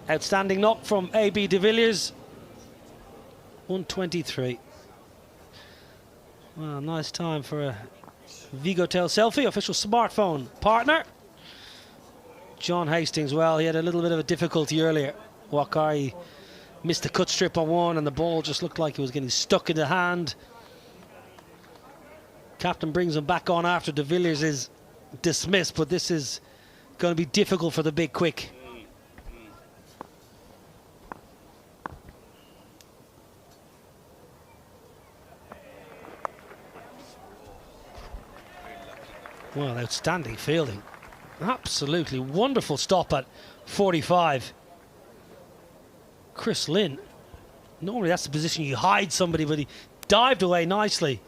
S4: Outstanding knock from AB de Villiers. 123. Well, nice time for a Vigotel selfie, official smartphone partner. John Hastings, well, he had a little bit of a difficulty earlier. Wakai missed the cut strip on one and the ball just looked like it was getting stuck in the hand. Captain brings him back on after de Villiers is dismissed, but this is going to be difficult for the big quick. Well, outstanding fielding. Absolutely wonderful stop at 45. Chris Lynn. Normally that's the position you hide somebody, but he dived away nicely.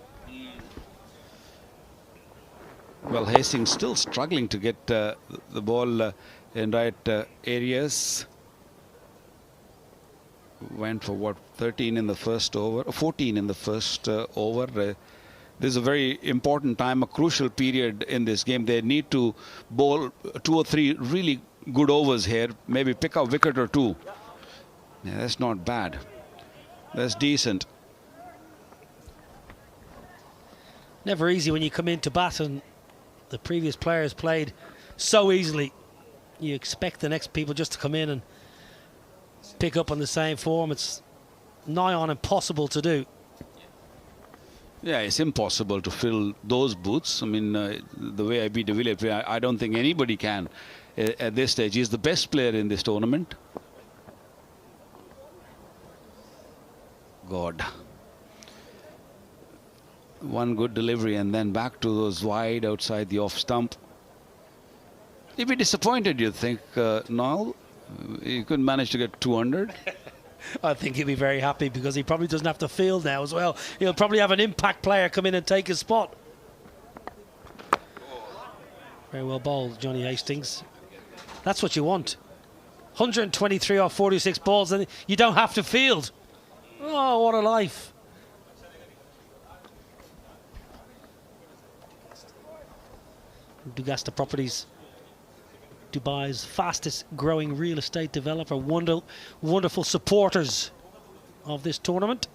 S11: Well, Hastings still struggling to get the ball in right areas. Went for what, 13 in the first over, 14 in the first over. This is a very important time, a crucial period in this game. They need to bowl 2 or 3 really good overs here, maybe pick a wicket or 2. Yeah, that's not bad. That's decent.
S4: Never easy when you come into bat and the previous players played so easily. You expect the next people just to come in and pick up on the same form. It's nigh on impossible to do.
S11: Yeah, it's impossible to fill those boots. I mean, the way AB de Villiers, I don't think anybody can at this stage. He's the best player in this tournament. God. One good delivery and then back to those wide outside the off stump. He'd be disappointed, you think, Noel? He couldn't manage to get 200.
S4: I think he'll be very happy because he probably doesn't have to field now as well. He'll probably have an impact player come in and take his spot. Very well bowled, Johnny Hastings. That's what you want. 123 off 46 balls and you don't have to field. Oh, what a life. Dugasta Properties, Dubai's fastest growing real estate developer, wonderful supporters of this tournament.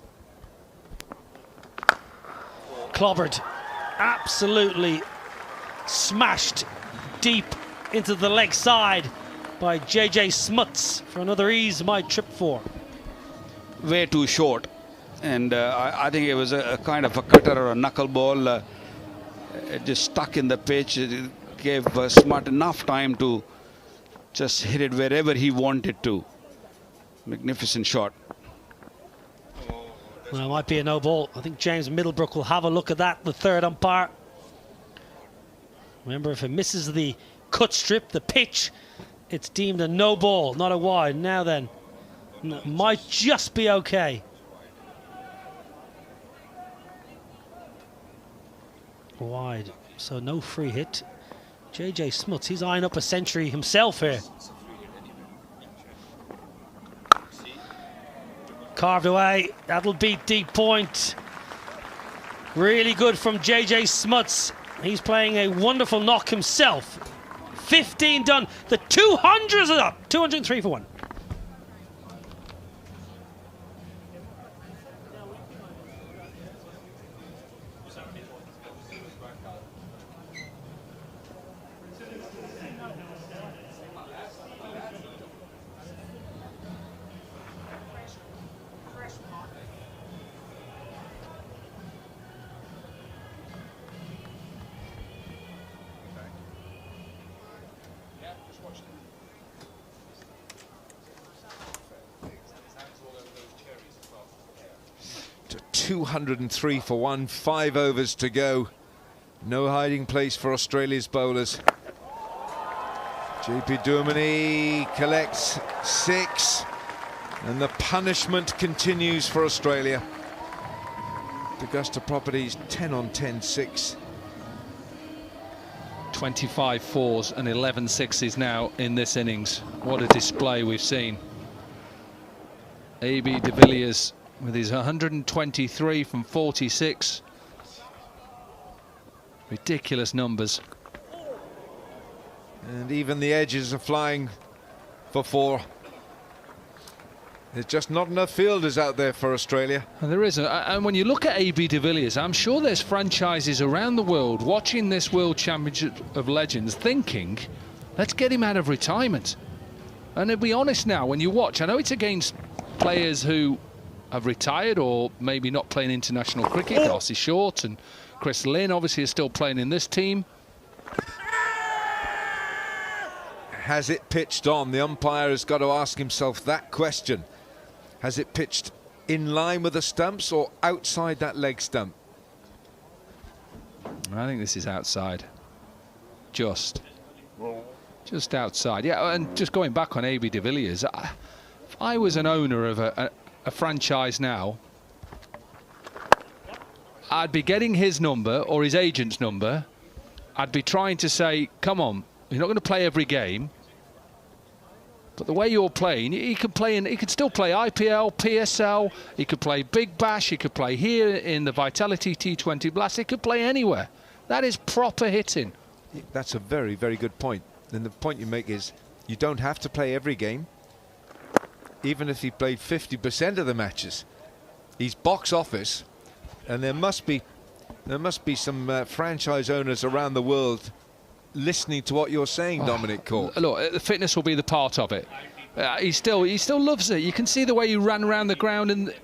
S4: Clobbered, absolutely smashed deep into the leg side by JJ Smuts for another ease my trip 4.
S11: Way too short, and I think it was a kind of a cutter or a knuckleball. It just stuck in the pitch. It gave Smut enough time to just hit it wherever he wanted to. Magnificent shot.
S4: Well, it might be a no ball. I think James Middlebrook will have a look at that, the third umpire. Remember, if it misses the cut strip, the pitch, It's deemed a no ball, not a wide. Now then, might just be okay. Wide, so no free hit. JJ Smuts, he's eyeing up a century himself here. Carved away, that'll beat deep point. Really good from JJ Smuts. He's playing a wonderful knock himself. 15 done, the 200s are up, 203 for one.
S2: To 203 for one, 5 overs to go. No hiding place for Australia's bowlers. JP Duminy collects 6, and the punishment continues for Australia. Augusta Properties 10 on 10, 6.
S7: 25 fours and 11 sixes now in this innings. What a display we've seen. AB de Villiers with his 123 from 46. Ridiculous numbers.
S2: And even the edges are flying for 4. There's just not enough fielders out there for Australia.
S7: And there isn't. And when you look at AB de Villiers, I'm sure there's franchises around the world watching this World Championship of Legends thinking, let's get him out of retirement. And to be honest now, when you watch, I know it's against players who have retired or maybe not playing international cricket. Darcy Short and Chris Lynn obviously are still playing in this team.
S2: Has it pitched on? The umpire has got to ask himself that question. Has it pitched in line with the stumps or outside that leg stump?
S7: I think this is outside. Just outside. Yeah, and just going back on AB de Villiers, if I was an owner of a franchise now, I'd be getting his number or his agent's number. I'd be trying to say, come on, you're not going to play every game, but the way you're playing, he could still play IPL, PSL, he could play Big Bash, he could play here in the Vitality T20 Blast, he could play anywhere. That is proper hitting.
S2: That's a very, very good point. And the point you make is you don't have to play every game. Even if he played 50% of the matches, he's box office, and there must be some franchise owners around the world listening to what you're saying, Dominic Cork.
S7: Look, the fitness will be the part of it. He still loves it. You can see the way he ran around the ground at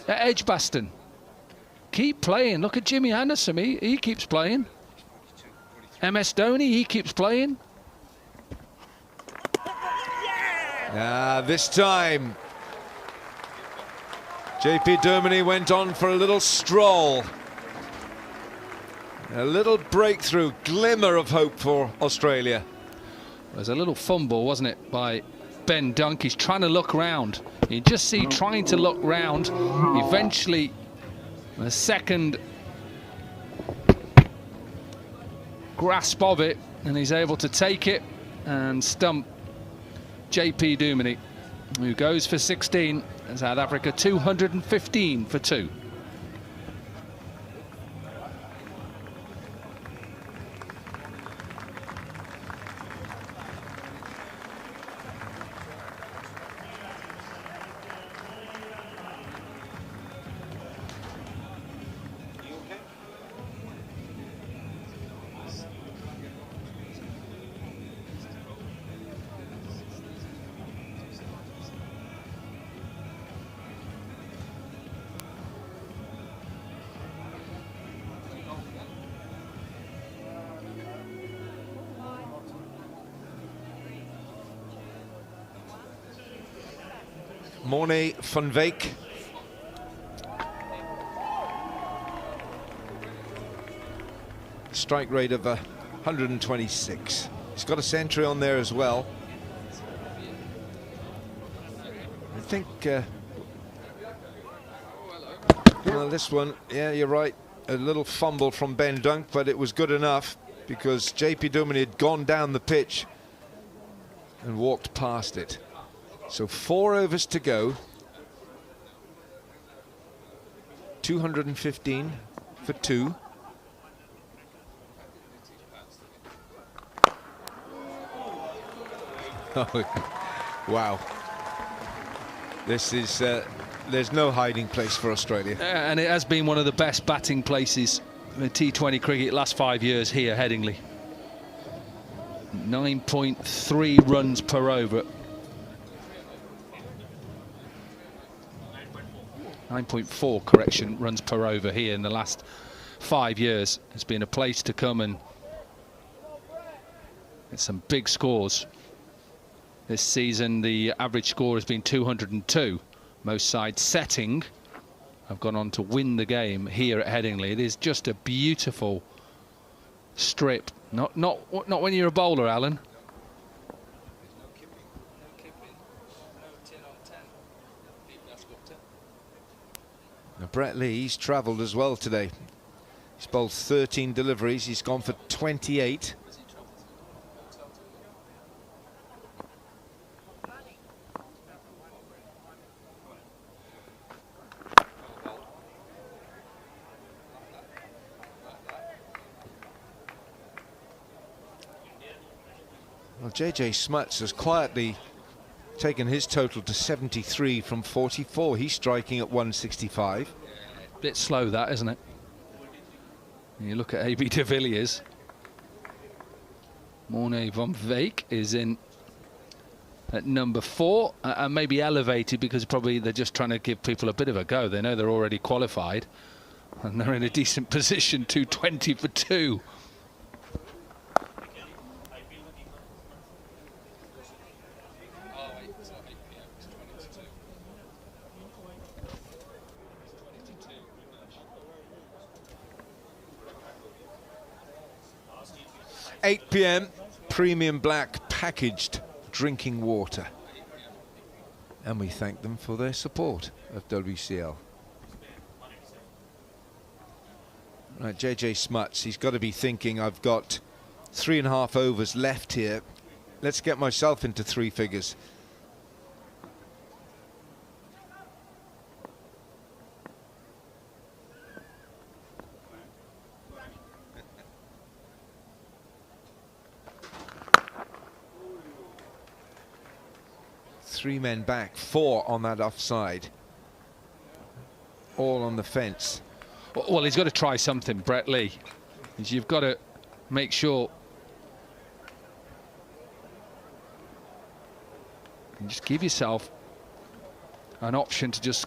S7: Edgbaston. Keep playing. Look at Jimmy Anderson. He keeps playing. MS Dhoni, he keeps playing.
S2: This time, JP Duminy went on for a little stroll. A little breakthrough, glimmer of hope for Australia.
S7: There's a little fumble, wasn't it, by Ben Dunk. He's trying to look round. You just see trying to look round. Eventually, a second grasp of it, and he's able to take it and stump JP Duminy, who goes for 16, and South Africa 215 for 2.
S2: Morne van Wyk. Strike rate of 126. He's got a century on there as well. think... well, this one, yeah, you're right. A little fumble from Ben Dunk, but it was good enough because JP Duminy had gone down the pitch and walked past it. So 4 overs to go. 215 for 2. Oh, wow. This is... there's no hiding place for Australia.
S7: And it has been one of the best batting places in T20 cricket last 5 years here, Headingley. 9.3 runs per over. 9.4, correction, runs per over here in the last 5 years. It's been a place to come and get some big scores. This season, the average score has been 202. Most sides setting have gone on to win the game here at Headingley. It is just a beautiful strip. Not when you're a bowler, Alan.
S2: Now, Brett Lee, he's travelled as well today. He's bowled 13 deliveries. He's gone for 28. Well, JJ Smuts has quietly taken his total to 73 from 44. He's striking at 165.
S7: Bit slow, that, isn't it? And you look at AB de Villiers. Morne van Veek is in at number 4 and maybe elevated because probably they're just trying to give people a bit of a go. They know they're already qualified and they're in a decent position. 220 for 2.
S2: £8 p.m. premium black packaged drinking water, and we thank them for their support of WCL. Right, JJ Smuts, he's got to be thinking, I've got 3.5 overs left here. Let's get myself into 3 figures. Three men back, 4 on that offside. All on the fence.
S7: Well, he's got to try something, Brett Lee. You've got to make sure and just give yourself an option to just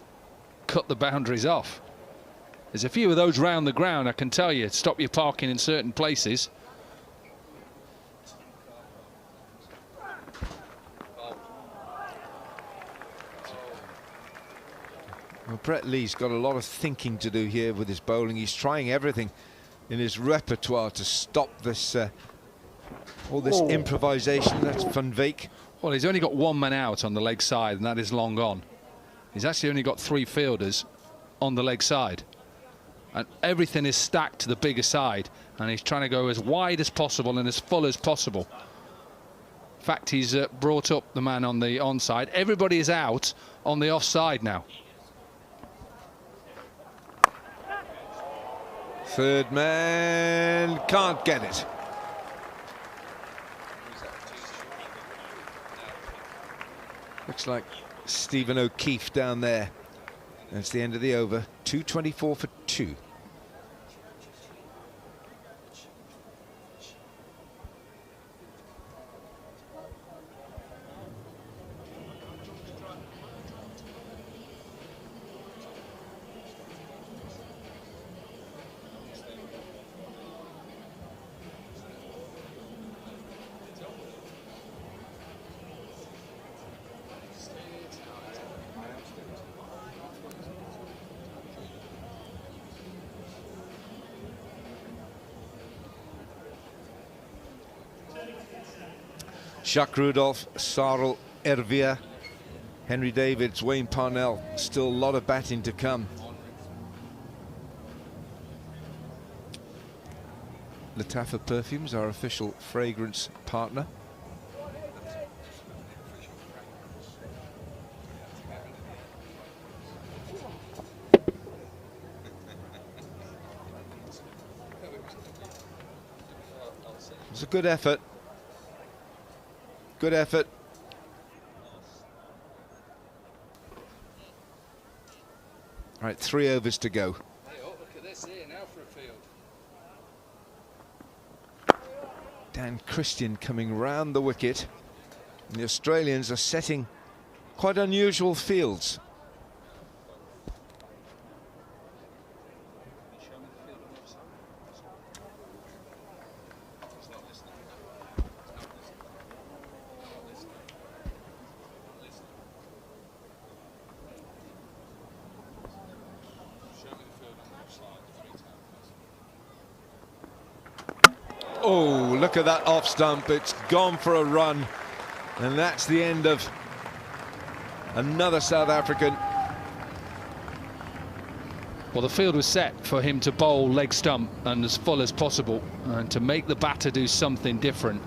S7: cut the boundaries off. There's a few of those round the ground, I can tell you. Stop your parking in certain places.
S2: Well, Brett Lee's got a lot of thinking to do here with his bowling. He's trying everything in his repertoire to stop this all this improvisation. That's Van Veek.
S7: Well, he's only got 1 man out on the leg side, and that is long gone. He's actually only got 3 fielders on the leg side, and everything is stacked to the bigger side, and he's trying to go as wide as possible and as full as possible. In fact, he's brought up the man on the onside. Everybody is out on the offside now.
S2: Third man can't get it. Looks like Stephen O'Keefe down there. That's the end of the over. 224 for 2. Jacques Rudolph, Sarel Ervia, Henry Davids, Wayne Parnell, still a lot of batting to come. Latafa Perfumes, our official fragrance partner. It's a good effort. Good effort. All right, 3 overs to go.
S7: Hey, oh, look at this here now for a field.
S2: Dan Christian coming round the wicket. And the Australians are setting quite unusual fields. Oh, look at that off stump. It's gone for a run. And that's the end of another South African.
S7: Well, the field was set for him to bowl leg stump and as full as possible, and to make the batter do something different.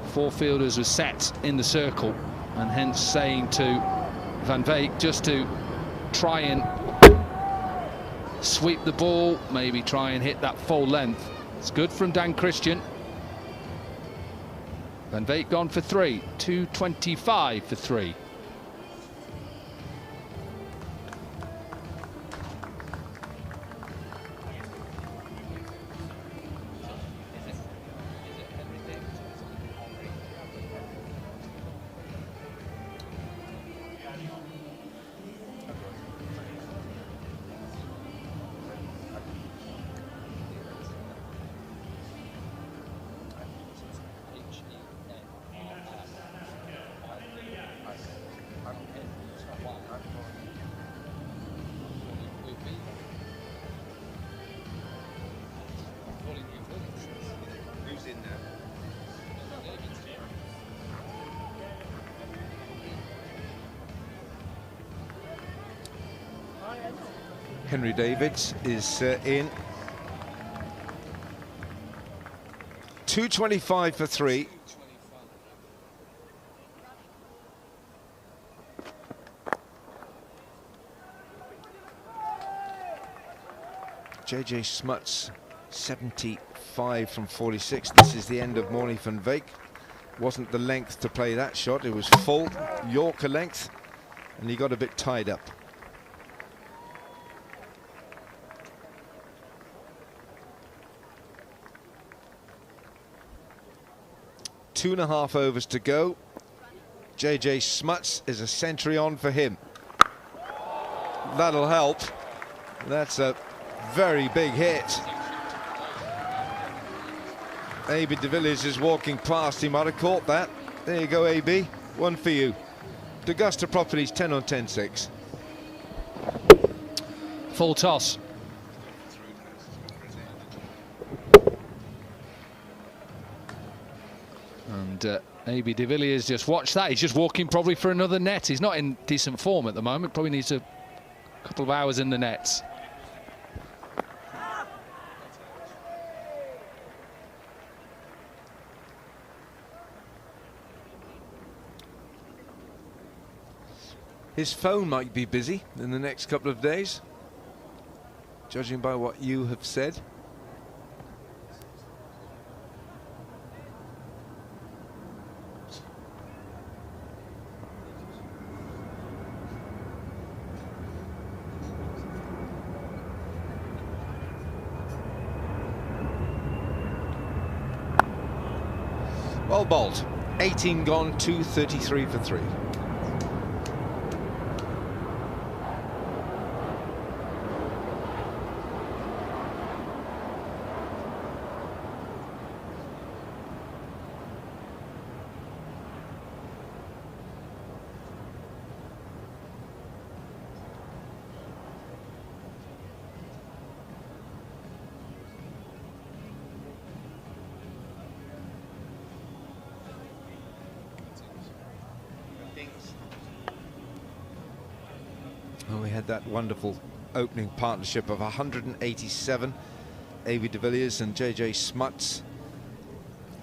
S7: 4 fielders were set in the circle, and hence saying to Van Veek just to try and sweep the ball, maybe try and hit that full length. It's good from Dan Christian. Van Veek gone for 3, 225 for 3.
S2: Henry Davids is in. 225 for 3. JJ Smuts, 75 from 46. This is the end of Morne van Veek. Wasn't the length to play that shot. It was full Yorker length, and he got a bit tied up. Two and a half overs to go. JJ Smuts is a century on for him. That'll help. That's a very big hit. AB de Villiers is walking past. He might have caught that. There you go, AB. One for you. D'Augusta Properties 10 on 10-6.
S7: Full toss. And AB de Villiers, just watch that. He's just walking probably for another net. He's not in decent form at the moment. Probably needs a couple of hours in the nets.
S2: His phone might be busy in the next couple of days, judging by what you have said. Well bowled. 18 gone, 233 for 3. had that wonderful opening partnership of 187. A.B. de Villiers and J.J. Smuts.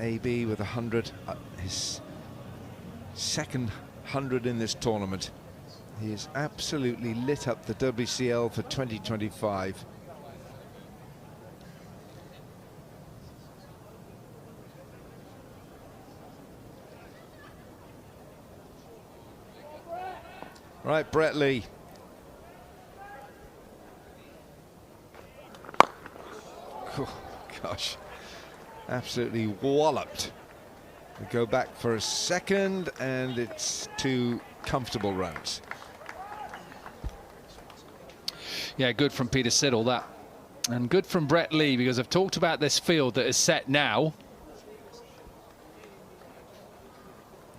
S2: A.B. with 100, his second 100 in this tournament. He has absolutely lit up the WCL for 2025. Right, Brett Lee. Oh, gosh, absolutely walloped. We go back for a second, and it's 2 comfortable rounds.
S7: Yeah, good from Peter Siddle, that. And good from Brett Lee, because I've talked about this field that is set now.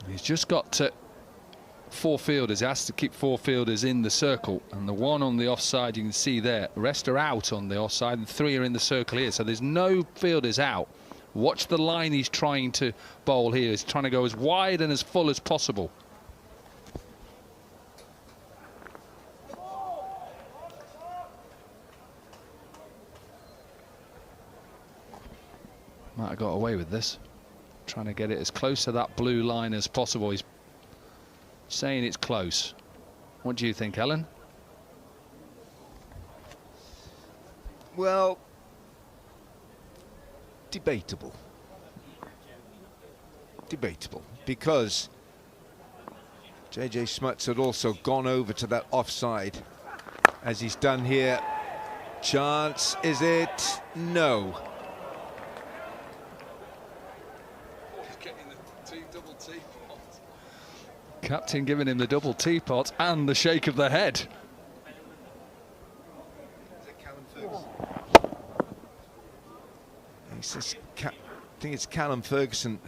S7: He's just got 4 fielders. He has to keep 4 fielders in the circle, and the one on the offside you can see there. The rest are out on the offside, and 3 are in the circle here. So there's no fielders out. Watch the line he's trying to bowl here. He's trying to go as wide and as full as possible. Might have got away with this. Trying to get it as close to that blue line as possible. He's saying it's close. What do you think, Ellen?
S2: Well, debatable. Debatable, because J.J. Smuts had also gone over to that offside, as he's done here. Chance, is it? No.
S7: Captain giving him the double teapot and the shake of the head.
S2: He says, I think it's Callum Ferguson.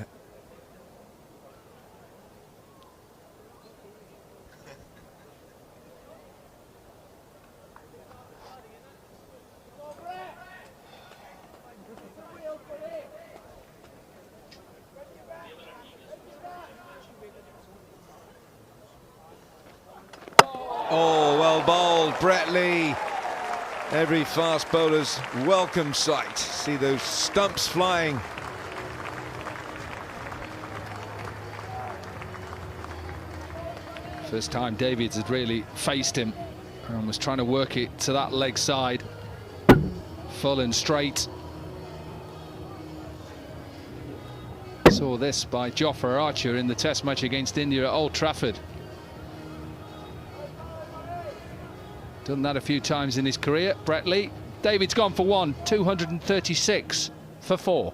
S2: Oh, well bowled, Brett Lee. Every fast bowler's welcome sight. See those stumps flying.
S7: First time Davids had really faced him and was trying to work it to that leg side. Full and straight. Saw this by Jofra Archer in the Test match against India at Old Trafford. Done that a few times in his career. Brett Lee. David's gone for 1, 236 for 4.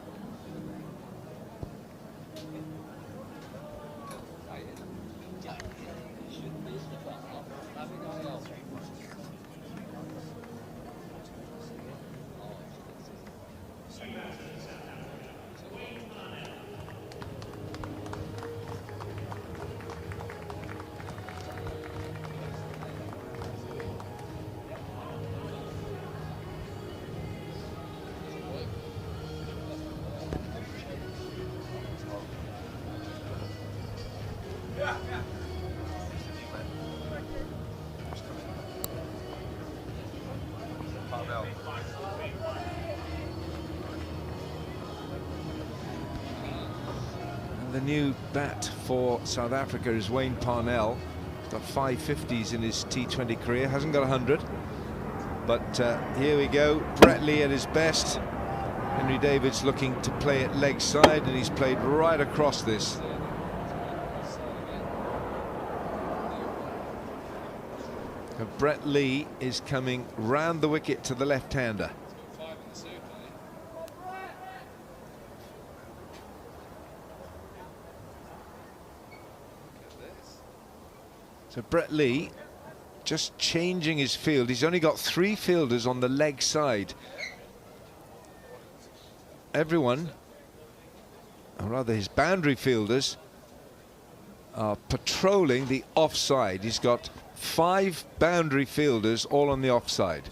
S2: And the new bat for South Africa is Wayne Parnell. He's got 5 50s in his T20 career, hasn't got 100. But here we go, Brett Lee at his best. Henry Davids looking to play at leg side, and he's played right across this. Brett Lee is coming round the wicket to the left-hander. So Brett Lee just changing his field. He's only got 3 fielders on the leg side. Everyone, or rather his boundary fielders, are patrolling the offside. He's got 5 boundary fielders all on the offside.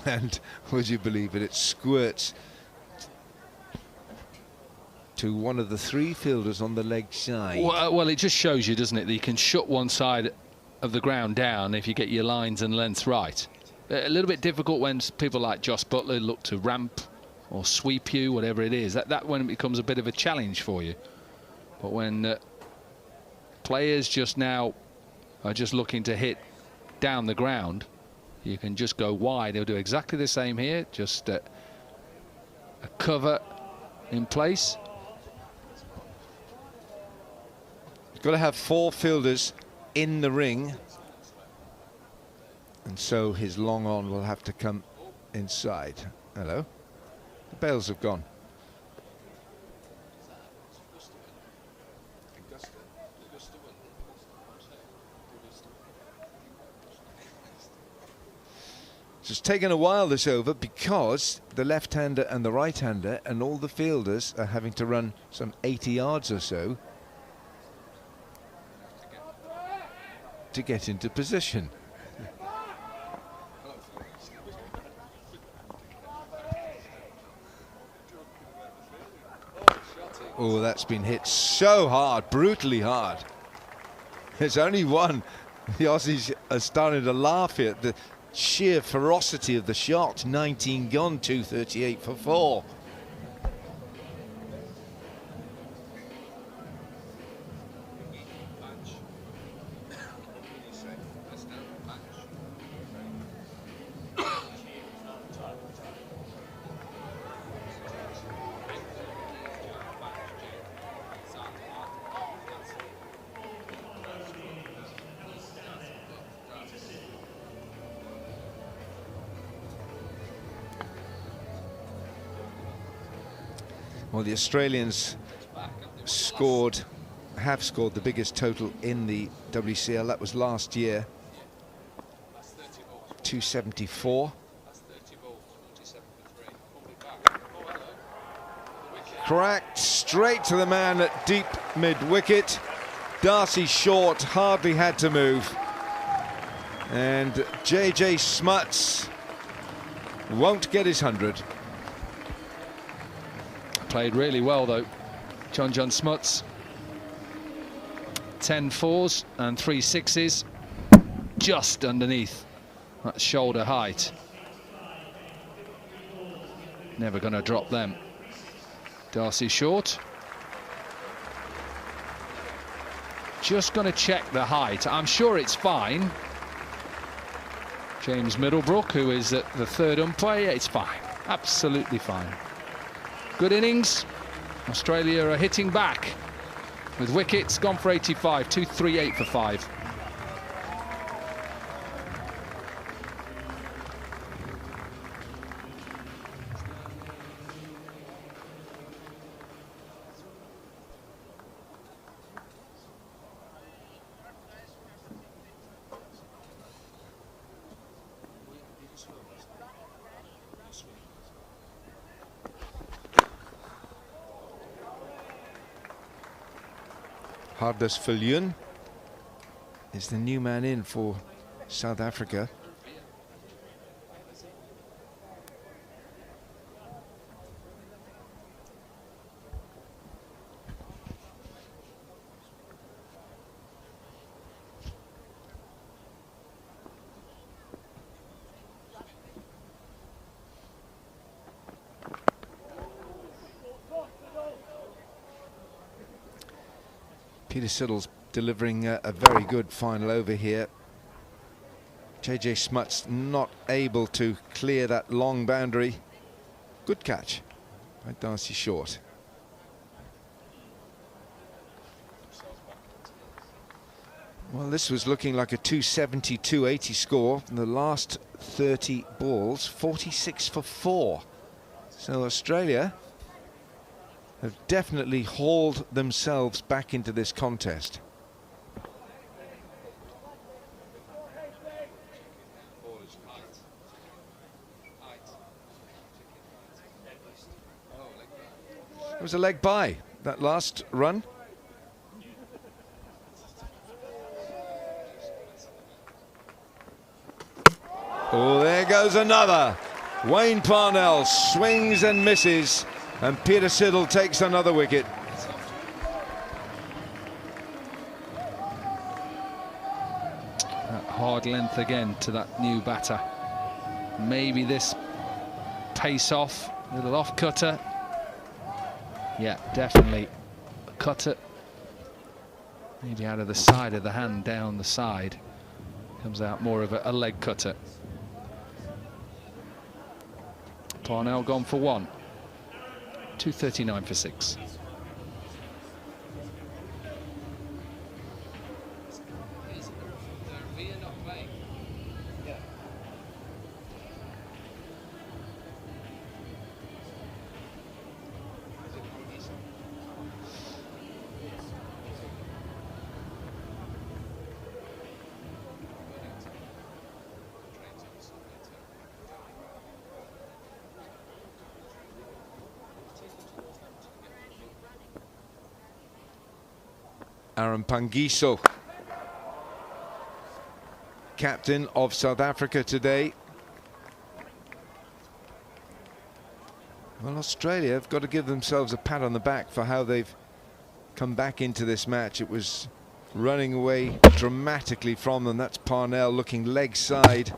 S2: And would you believe it, it squirts to one of the three fielders on the leg side.
S7: Well, it just shows you, doesn't it, that you can shut one side of the ground down if you get your lines and lengths right. A little bit difficult when people like Josh Butler look to ramp or sweep you, whatever it is. That when it becomes a bit of a challenge for you. But when players just now are just looking to hit down the ground, you can just go wide. They'll do exactly the same here, just a cover in place.
S2: You've got to have four fielders in the ring, and so his long on will have to come inside. Hello. The bails have gone. It's taken a while, this over, because the left-hander and the right-hander and all the fielders are having to run some 80 yards or so to get into position. Oh, that's been hit so hard, brutally hard. There's only one. The Aussies are starting to laugh here. The sheer ferocity of the shot. 19 gone, 238 for 4. Well, the Australians have scored the biggest total in the WCL. That was last year, 274. Cracked straight to the man at deep mid-wicket. Darcy Short hardly had to move. And JJ Smuts won't get his 100.
S7: Played really well though, John Smuts. 10 fours and 3 sixes, just underneath that shoulder height. Never going to drop them. Darcy Short. Just going to check the height. I'm sure it's fine. James Middlebrook, who is the third umpire, it's fine, absolutely fine. Good innings. Australia are hitting back with wickets. Gone for 85, 238 for 5.
S2: Hardus Viljoen is the new man in for South Africa. Peter Siddle's delivering a very good final over here. JJ Smuts not able to clear that long boundary. Good catch by Darcy Short. Well, this was looking like a 270, 280 score. In the last 30 balls, 46 for 4. So Australia have definitely hauled themselves back into this contest. It was a leg by, that last run. Oh, there goes another. Wayne Parnell swings and misses. And Peter Siddle takes another wicket.
S7: That hard length again to that new batter. Maybe this pace off, little off cutter. Yeah, definitely a cutter. Maybe out of the side of the hand, down the side. Comes out more of a leg cutter. Parnell gone for one. 239 for 6.
S2: Aaron Pangiso, captain of South Africa today. Well, Australia have got to give themselves a pat on the back for how they've come back into this match. It was running away dramatically from them. That's Parnell looking leg side.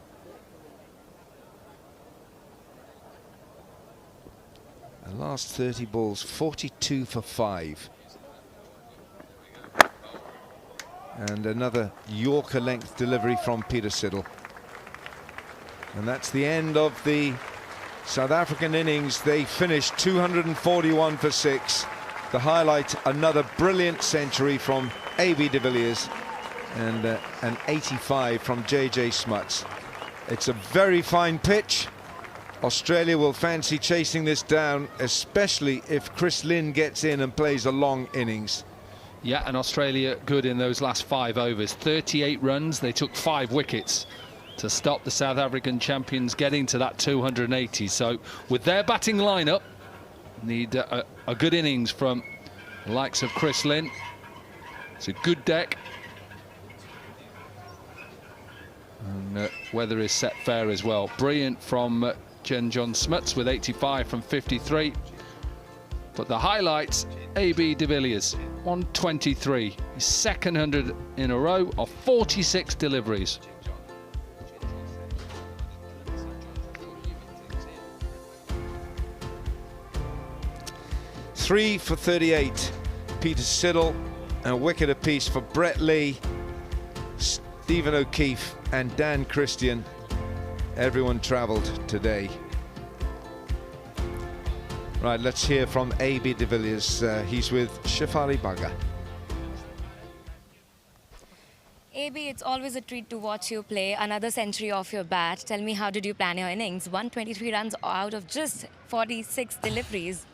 S2: The last 30 balls, 42 for 5. And another Yorker length delivery from Peter Siddle. And that's the end of the South African innings. They finished 241 for 6. The highlight, another brilliant century from A.B. de Villiers and an 85 from J.J. Smuts. It's a very fine pitch. Australia will fancy chasing this down, especially if Chris Lynn gets in and plays a long innings.
S7: Yeah, and Australia good in those last 5 overs. 38 runs, they took 5 wickets to stop the South African champions getting to that 280. So with their batting lineup, need a good innings from the likes of Chris Lynn. It's a good deck. And weather is set fair as well. Brilliant from John Smuts with 85 from 53. But the highlights, A.B. de Villiers, 123. His second 100 in a row of 46 deliveries.
S2: Three for 38. Peter Siddle, a wicket apiece for Brett Lee, Stephen O'Keefe and Dan Christian. Everyone travelled today. Right, let's hear from A.B. de Villiers. He's with Shefali Bagga.
S1: A.B., it's always a treat to watch you play. Another century off your bat. Tell me, how did you plan your innings? 123 runs out of just 46 deliveries.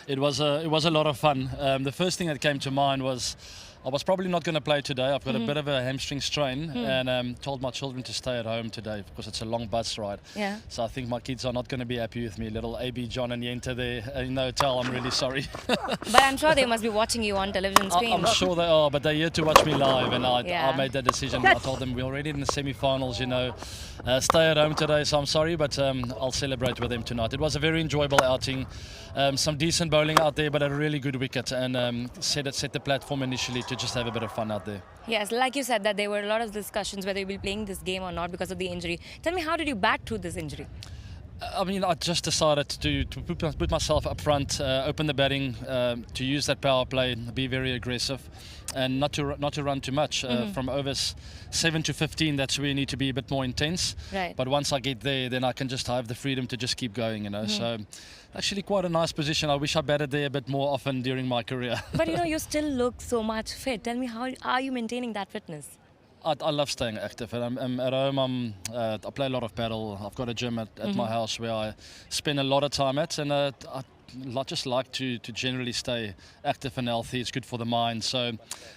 S15: It was a lot of fun. The first thing that came to mind was I was probably not going to play today. I've got a bit of a hamstring strain and told my children to stay at home today because it's a long bus ride.
S1: Yeah.
S15: So I think my kids are not going to be happy with me. Little AB, John and Yenta there in the hotel. I'm really sorry.
S1: But I'm sure they must be watching you on television screen.
S15: I'm sure they are, but they're here to watch me live, and I made that decision. I told them we're already in the semi-finals, you know. Stay at home today, so I'm sorry, but I'll celebrate with them tonight. It was a very enjoyable outing. Some decent bowling out there, but a really good wicket, and set the platform initially to just have a bit of fun out there.
S1: Yes, like you said, that there were a lot of discussions whether you'll be playing this game or not because of the injury. Tell me, how did you bat through this injury?
S15: I mean, I just decided to put myself up front, open the batting, to use that power play, be very aggressive, and not to run too much. From overs 7 to 15, that's where you need to be a bit more intense.
S1: Right.
S15: But once I get there, then I can just have the freedom to just keep going, you know. So actually quite a nice position. I wish I batted there a bit more often during my career.
S1: But you know, you still look so much fit. Tell me, how are you maintaining that fitness?
S15: I love staying active, and I'm at home. I play a lot of paddle. I've got a gym at my house where I spend a lot of time at, and I just like to generally stay active and healthy. It's good for the mind, so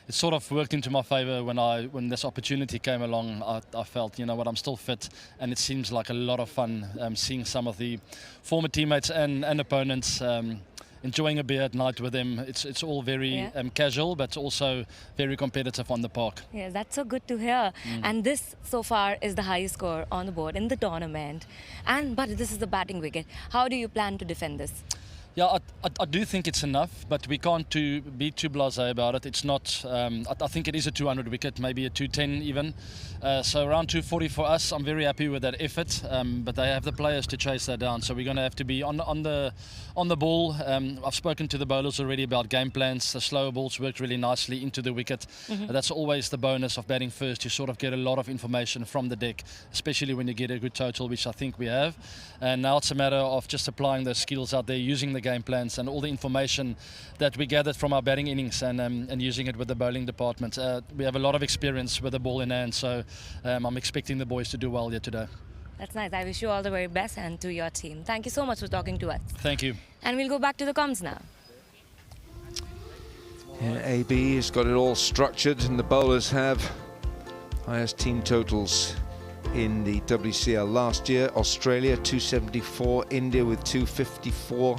S15: it sort of worked into my favour when this opportunity came along. I felt, you know what, I'm still fit, and it seems like a lot of fun seeing some of the former teammates and opponents. Enjoying a beer at night with them. It's all very casual, but also very competitive on the park.
S1: Yes, that's so good to hear. And this, so far, is the highest score on the board in the tournament. But this is the batting wicket. How do you plan to defend this?
S15: Yeah, I do think it's enough, but we can't be too blasé about it. It's not. I think it is a 200 wicket, maybe a 210 even. So around 240 for us. I'm very happy with that effort, but they have the players to chase that down. So we're going to have to be on the ball. I've spoken to the bowlers already about game plans. The slower balls worked really nicely into the wicket. That's always the bonus of batting first. You sort of get a lot of information from the deck, especially when you get a good total, which I think we have. And now it's a matter of just applying those skills out there, using the game plans and all the information that we gathered from our batting innings and using it with the bowling department. We have a lot of experience with the ball in hand, so I'm expecting the boys to do well here today.
S1: That's nice. I wish you all the very best and to your team. Thank you so much for talking to us.
S15: Thank you.
S1: And we'll go back to the comms now.
S2: Yeah, AB has got it all structured, and the bowlers have highest team totals in the WCL last year. Australia 274, India with 254,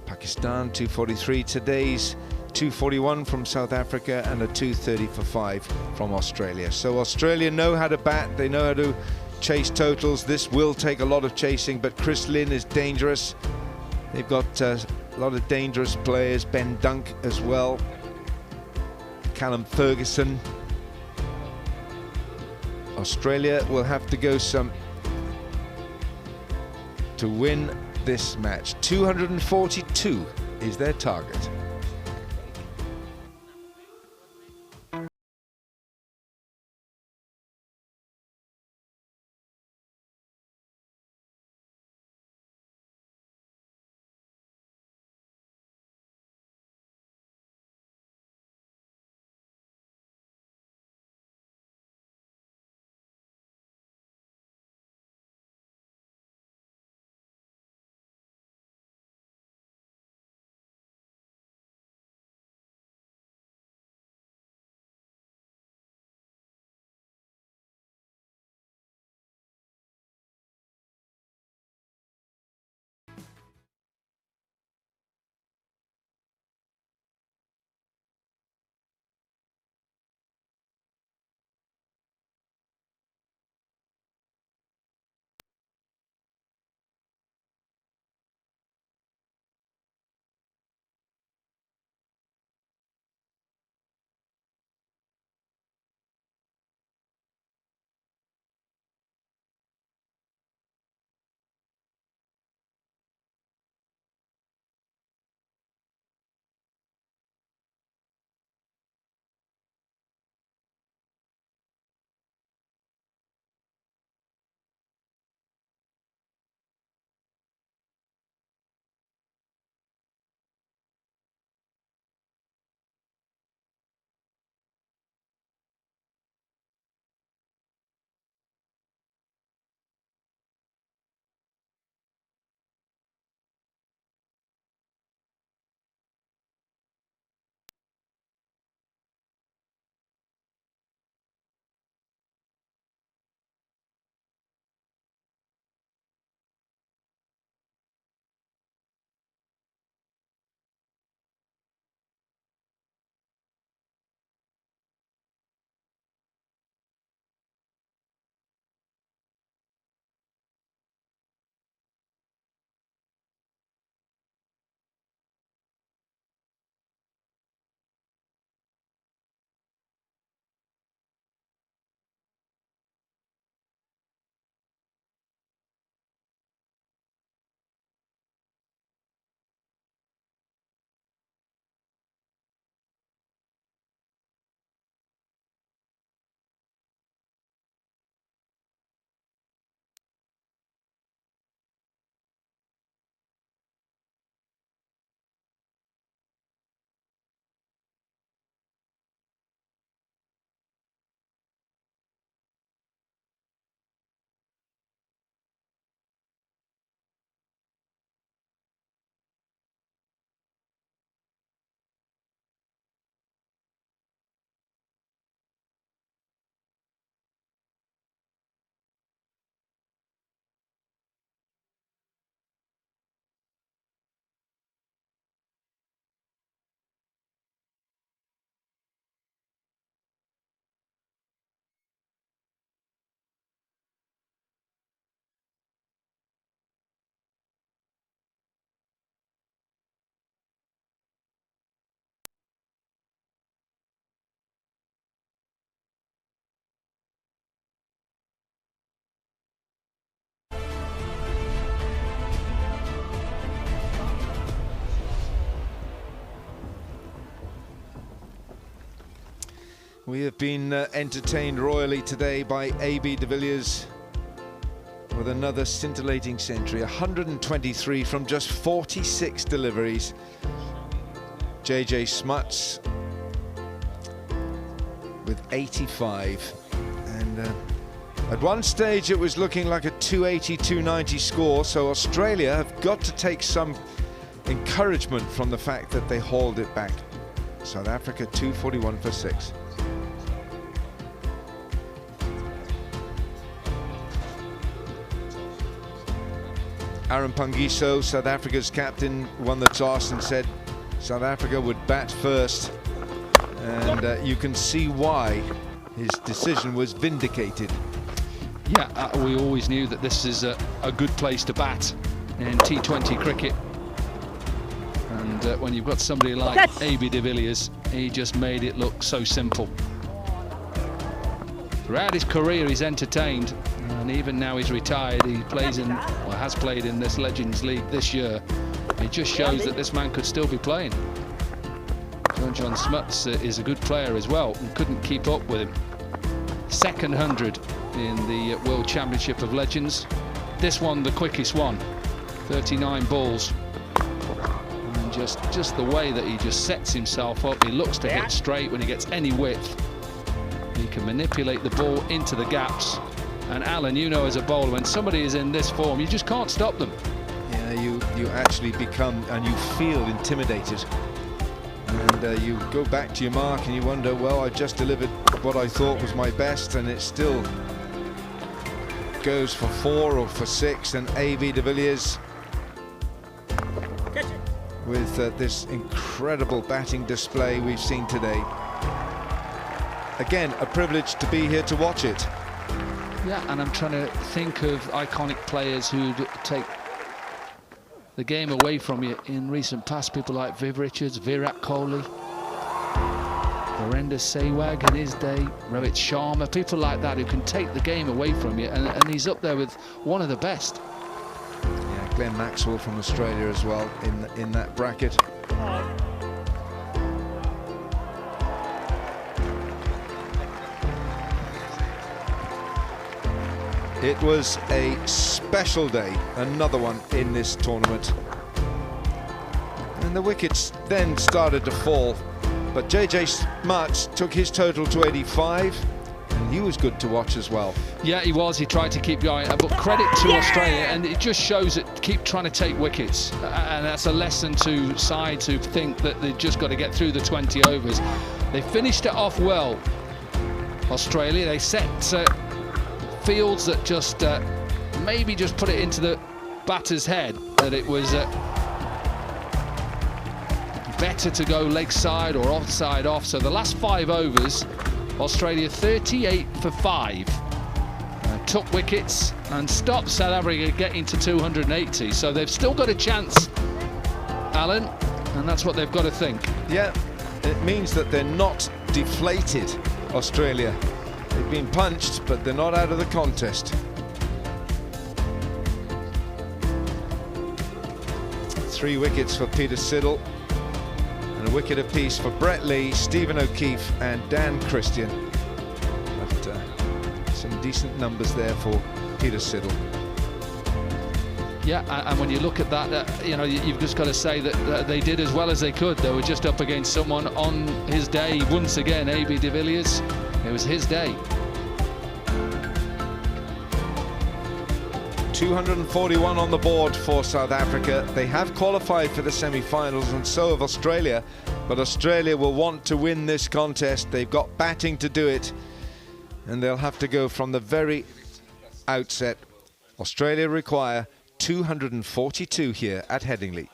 S2: Pakistan 243, today's 241 from South Africa, and a 230 for 5 from Australia. So Australia know how to bat, they know how to chase totals. This will take a lot of chasing, but Chris Lynn is dangerous. They've got a lot of dangerous players, Ben Dunk as well, Callum Ferguson. Australia will have to go some to win this match. 242 is their target. We have been entertained royally today by AB de Villiers with another scintillating century, 123 from just 46 deliveries. JJ Smuts with 85. And at one stage it was looking like a 280-290 score, so Australia have got to take some encouragement from the fact that they hauled it back. South Africa 241 for 6. Aaron Pangiso, South Africa's captain, won the toss and said South Africa would bat first. And you can see why his decision was vindicated.
S7: Yeah, we always knew that this is a good place to bat in T20 cricket. And when you've got somebody like AB de Villiers, he just made it look so simple. Throughout his career, he's entertained, and even now he's retired, he plays in, or has played in this Legends League this year. It just shows that this man could still be playing. John Smuts is a good player as well, and couldn't keep up with him. Second 100 in the World Championship of Legends. This one, the quickest one, 39 balls. And just the way that he just sets himself up, he looks to hit straight when he gets any width. He can manipulate the ball into the gaps. And Alan, you know as a bowler, when somebody is in this form, you just can't stop them.
S2: Yeah, you actually become, and you feel intimidated. And you go back to your mark and you wonder, well, I just delivered what I thought was my best, and it still goes for 4 or for 6. And AB de Villiers with this incredible batting display we've seen today. Again, a privilege to be here to watch it.
S7: Yeah, and I'm trying to think of iconic players who'd take the game away from you in recent past. People like Viv Richards, Virat Kohli, Virender Sehwag in his day, Rohit Sharma, people like that who can take the game away from you, and he's up there with one of the best.
S2: Yeah, Glenn Maxwell from Australia as well in that bracket. It was a special day, another one in this tournament. And the wickets then started to fall, but JJ Smuts took his total to 85, and he was good to watch as well.
S7: Yeah, he was. He tried to keep going, but credit to Australia, and it just shows that keep trying to take wickets, and that's a lesson to sides who think that they've just got to get through the 20 overs. They finished it off well, Australia. They set fields that just maybe just put it into the batter's head that it was better to go leg side or offside off. So the last 5 overs, Australia 38 for 5. Took wickets and stopped South Africa getting to 280. So they've still got a chance, Alan, and that's what they've got to think.
S2: Yeah, it means that they're not deflated, Australia. They've been punched, but they're not out of the contest. 3 wickets for Peter Siddle, and a wicket apiece for Brett Lee, Stephen O'Keefe and Dan Christian. But some decent numbers there for Peter Siddle.
S7: Yeah, and when you look at that, you know, you've just got to say that they did as well as they could. They were just up against someone on his day. Once again, AB de Villiers, it was his day.
S2: 241 on the board for South Africa. They have qualified for the semi-finals, and so have Australia. But Australia will want to win this contest. They've got batting to do it, and they'll have to go from the very outset. Australia require 242 here at Headingley.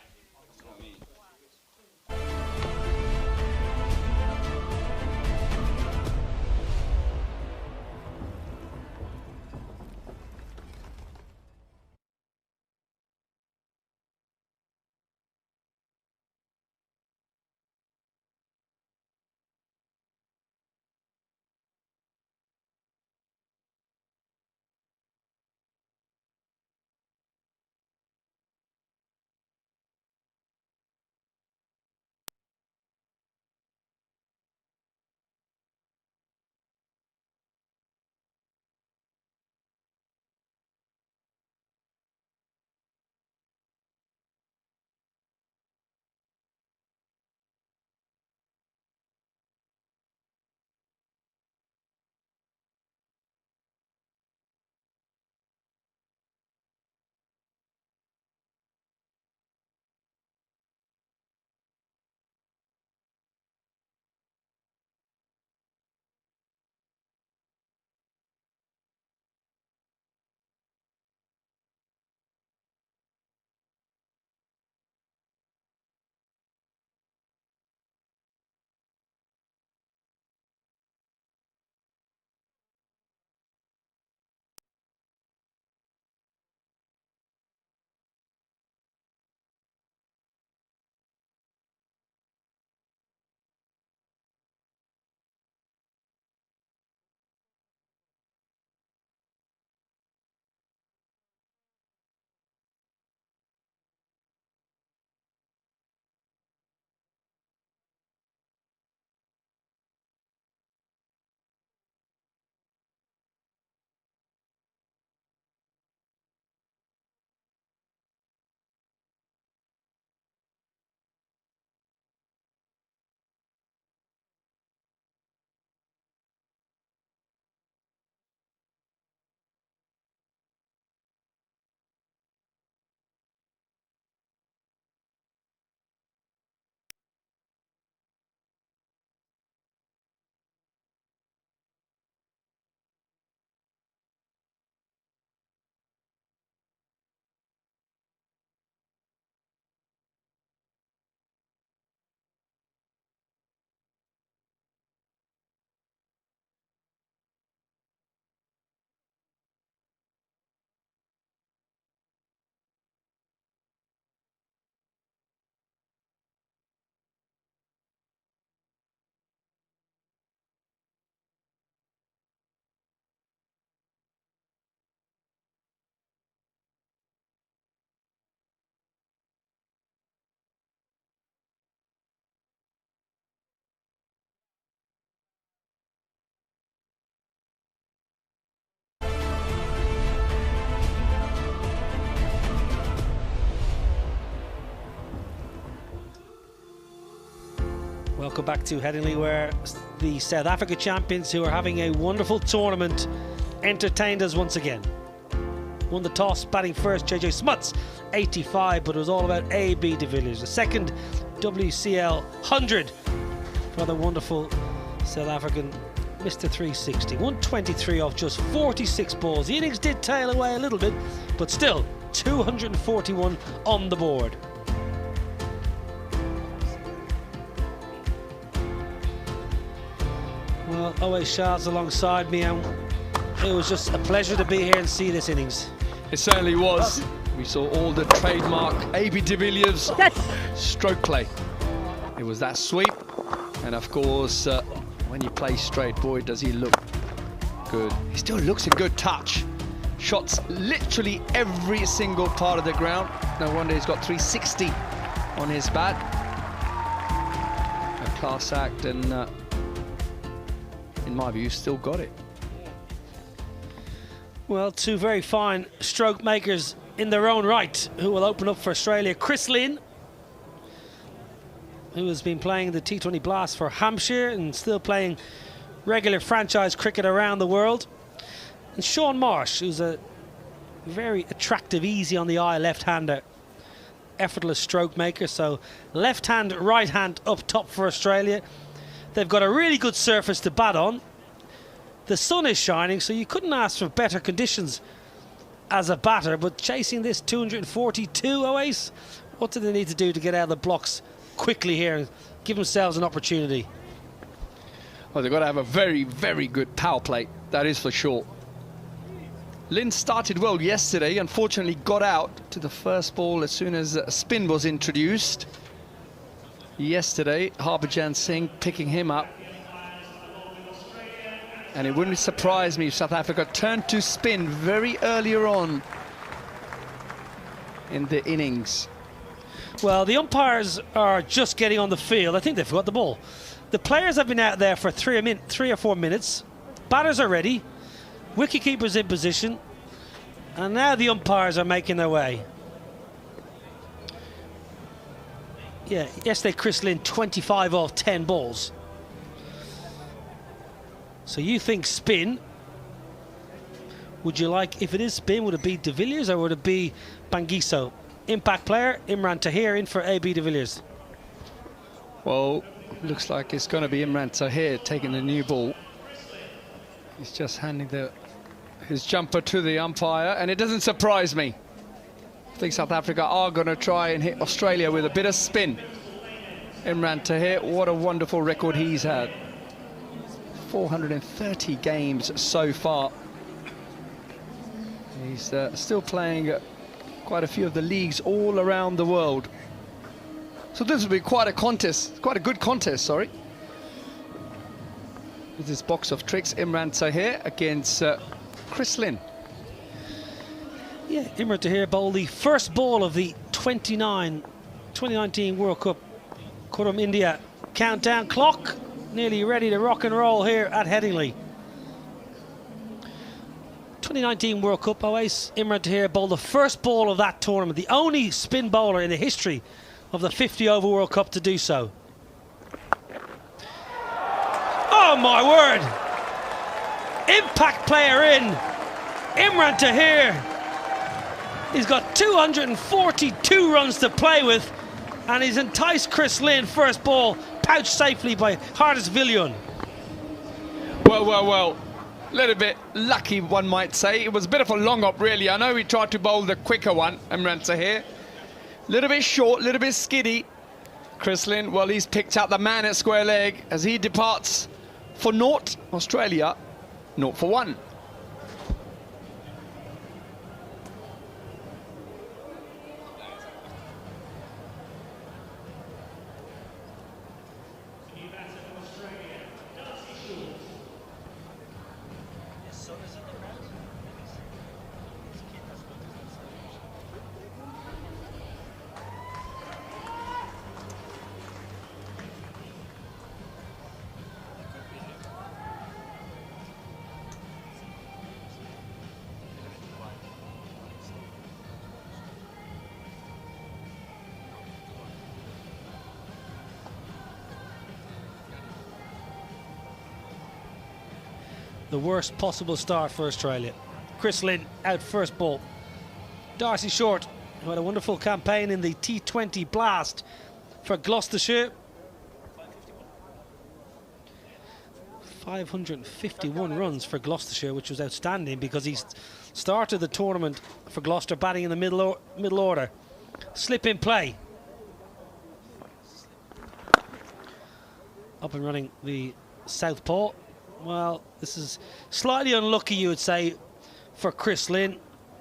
S4: Welcome back to Headingley, where the South Africa champions, who are having a wonderful tournament, entertained us once again. Won the toss, batting first, JJ Smuts, 85, but it was all about AB de Villiers. The second WCL 100 for the wonderful South African Mr. 360. 123 off just 46 balls. The innings did tail away a little bit, but still 241 on the board. Well, always Shah's alongside me, and it was just a pleasure to be here and see this innings.
S10: It certainly was. We saw all the trademark AB de Villiers stroke play. It was that sweep, and of course, when he plays straight, boy, does he look good. He still looks a good touch. Shots literally every single part of the ground. No wonder he's got 360 on his bat. A class act, and in my view, still got it.
S4: Well, two very fine stroke makers in their own right, who will open up for Australia. Chris Lynn, who has been playing the T20 Blast for Hampshire and still playing regular franchise cricket around the world. And Sean Marsh, who's a very attractive, easy on the eye left-hander, effortless stroke maker. So left hand, right hand up top for Australia. They've got a really good surface to bat on. The sun is shining, so you couldn't ask for better conditions as a batter. But chasing this 242 Oasis, what do they need to do to get out of the blocks quickly here and give themselves an opportunity?
S10: Well, they've got to have a very, very good power play, that is for sure. Lynn started well yesterday, unfortunately got out to the first ball as soon as spin was introduced. Yesterday, Harbhajan Singh picking him up. And it wouldn't surprise me if South Africa turned to spin very earlier on in the innings.
S4: Well, the umpires are just getting on the field. I think they forgot the ball. The players have been out there for 3 or 4 minutes. Batters are ready. Wicketkeepers in position. And now the umpires are making their way. Yeah, yesterday Chris Lynn 25 off 10 balls. So you think spin. Would you like, if it is spin, would it be de Villiers or would it be Bangiso? Impact player, Imran Tahir in for AB de Villiers.
S10: Well, looks like it's going to be Imran Tahir taking the new ball. He's just handing his jumper to the umpire, and it doesn't surprise me. I think South Africa are going to try and hit Australia with a bit of spin. Imran Tahir, what a wonderful record he's had. 430 games so far. He's still playing quite a few of the leagues all around the world. So this will be quite a contest, quite a good contest, sorry. With this box of tricks, Imran Tahir against Chris Lynn.
S4: Yeah, Imran Tahir bowled the first ball of the 2019 World Cup. Kurum India countdown clock, nearly ready to rock and roll here at Headingley. 2019 World Cup, Oasis, Imran Tahir bowled the first ball of that tournament, the only spin bowler in the history of the 50 over World Cup to do so. Oh my word! Impact player in, Imran Tahir. He's got 242 runs to play with, and he's enticed Chris Lynn, first ball, pouched safely by Hardis Villion.
S10: Well, a little bit lucky, one might say. It was a bit of a long up, really. I know he tried to bowl the quicker one, Imran Tahir. A little bit short, a little bit skiddy. Chris Lynn, well, he's picked out the man at square leg as he departs for naught. Australia, 0 for 1.
S4: the worst possible start for Australia. Chris Lynn out first ball. Darcy Short, who had a wonderful campaign in the T20 Blast for Gloucestershire. 551 runs for Gloucestershire, which was outstanding because he started the tournament for Gloucester batting in the middle order. Slip in play. Up and running the southpaw. Well, this is slightly unlucky, you would say, for Chris Lynn.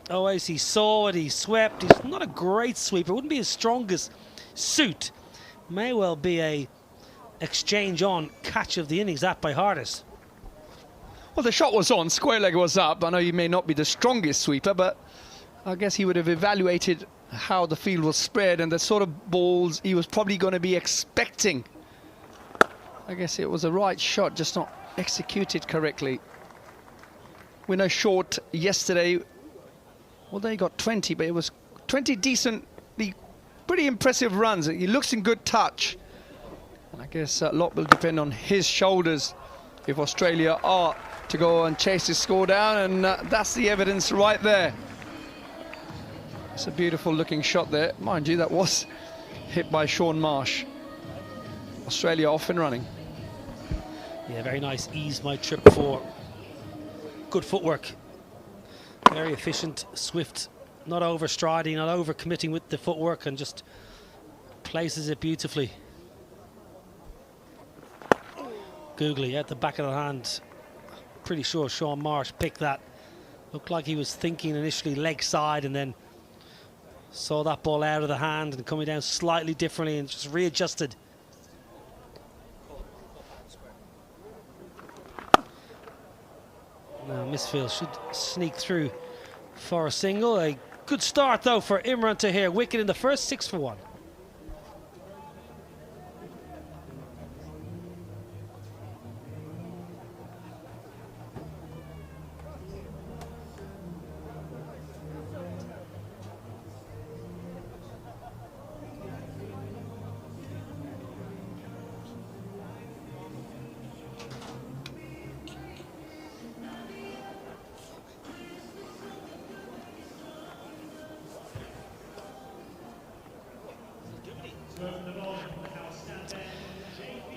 S4: Always he saw it, he swept. He's not a great sweeper, wouldn't be his strongest suit. May well be a exchange on catch of the innings, that by Hardis.
S10: Well, the shot was on, square leg was up. I know he may not be the strongest sweeper, but I guess he would have evaluated how the field was spread and the sort of balls he was probably going to be expecting. I guess it was a right shot, just not executed correctly. We know Short yesterday, well, they got 20, but it was 20 decently, pretty impressive runs. He looks in good touch. And I guess a lot will depend on his shoulders if Australia are to go and chase his score down, and that's the evidence right there. It's a beautiful looking shot there. Mind you, that was hit by Shaun Marsh. Australia off and running.
S4: Yeah, very nice. Ease my trip for. Good footwork. Very efficient, swift, not overstriding, not over committing with the footwork, and just places it beautifully. Googly at the back of the hand. Pretty sure Shaun Marsh picked that. Looked like he was thinking initially leg side and then saw that ball out of the hand and coming down slightly differently and just readjusted. Now Misfield should sneak through for a single. A good start though for Imran Tahir. Wicket in the first, 6 for 1.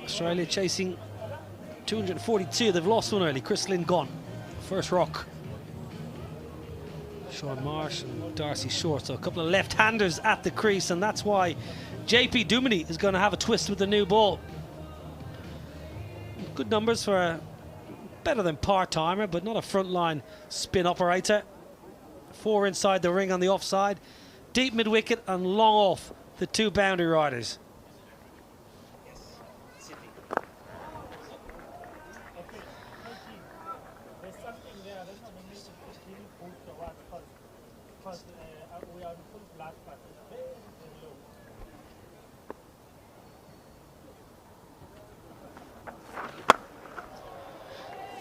S4: Australia chasing 242. They've lost one early. Chris Lynn gone. First rock. Shaun Marsh and Darcy Short. So a couple of left-handers at the crease, and that's why JP Duminy is going to have a twist with the new ball. Good numbers for a better than part-timer, but not a frontline spin operator. 4 inside the ring on the offside. Deep mid-wicket and long off the 2 boundary riders.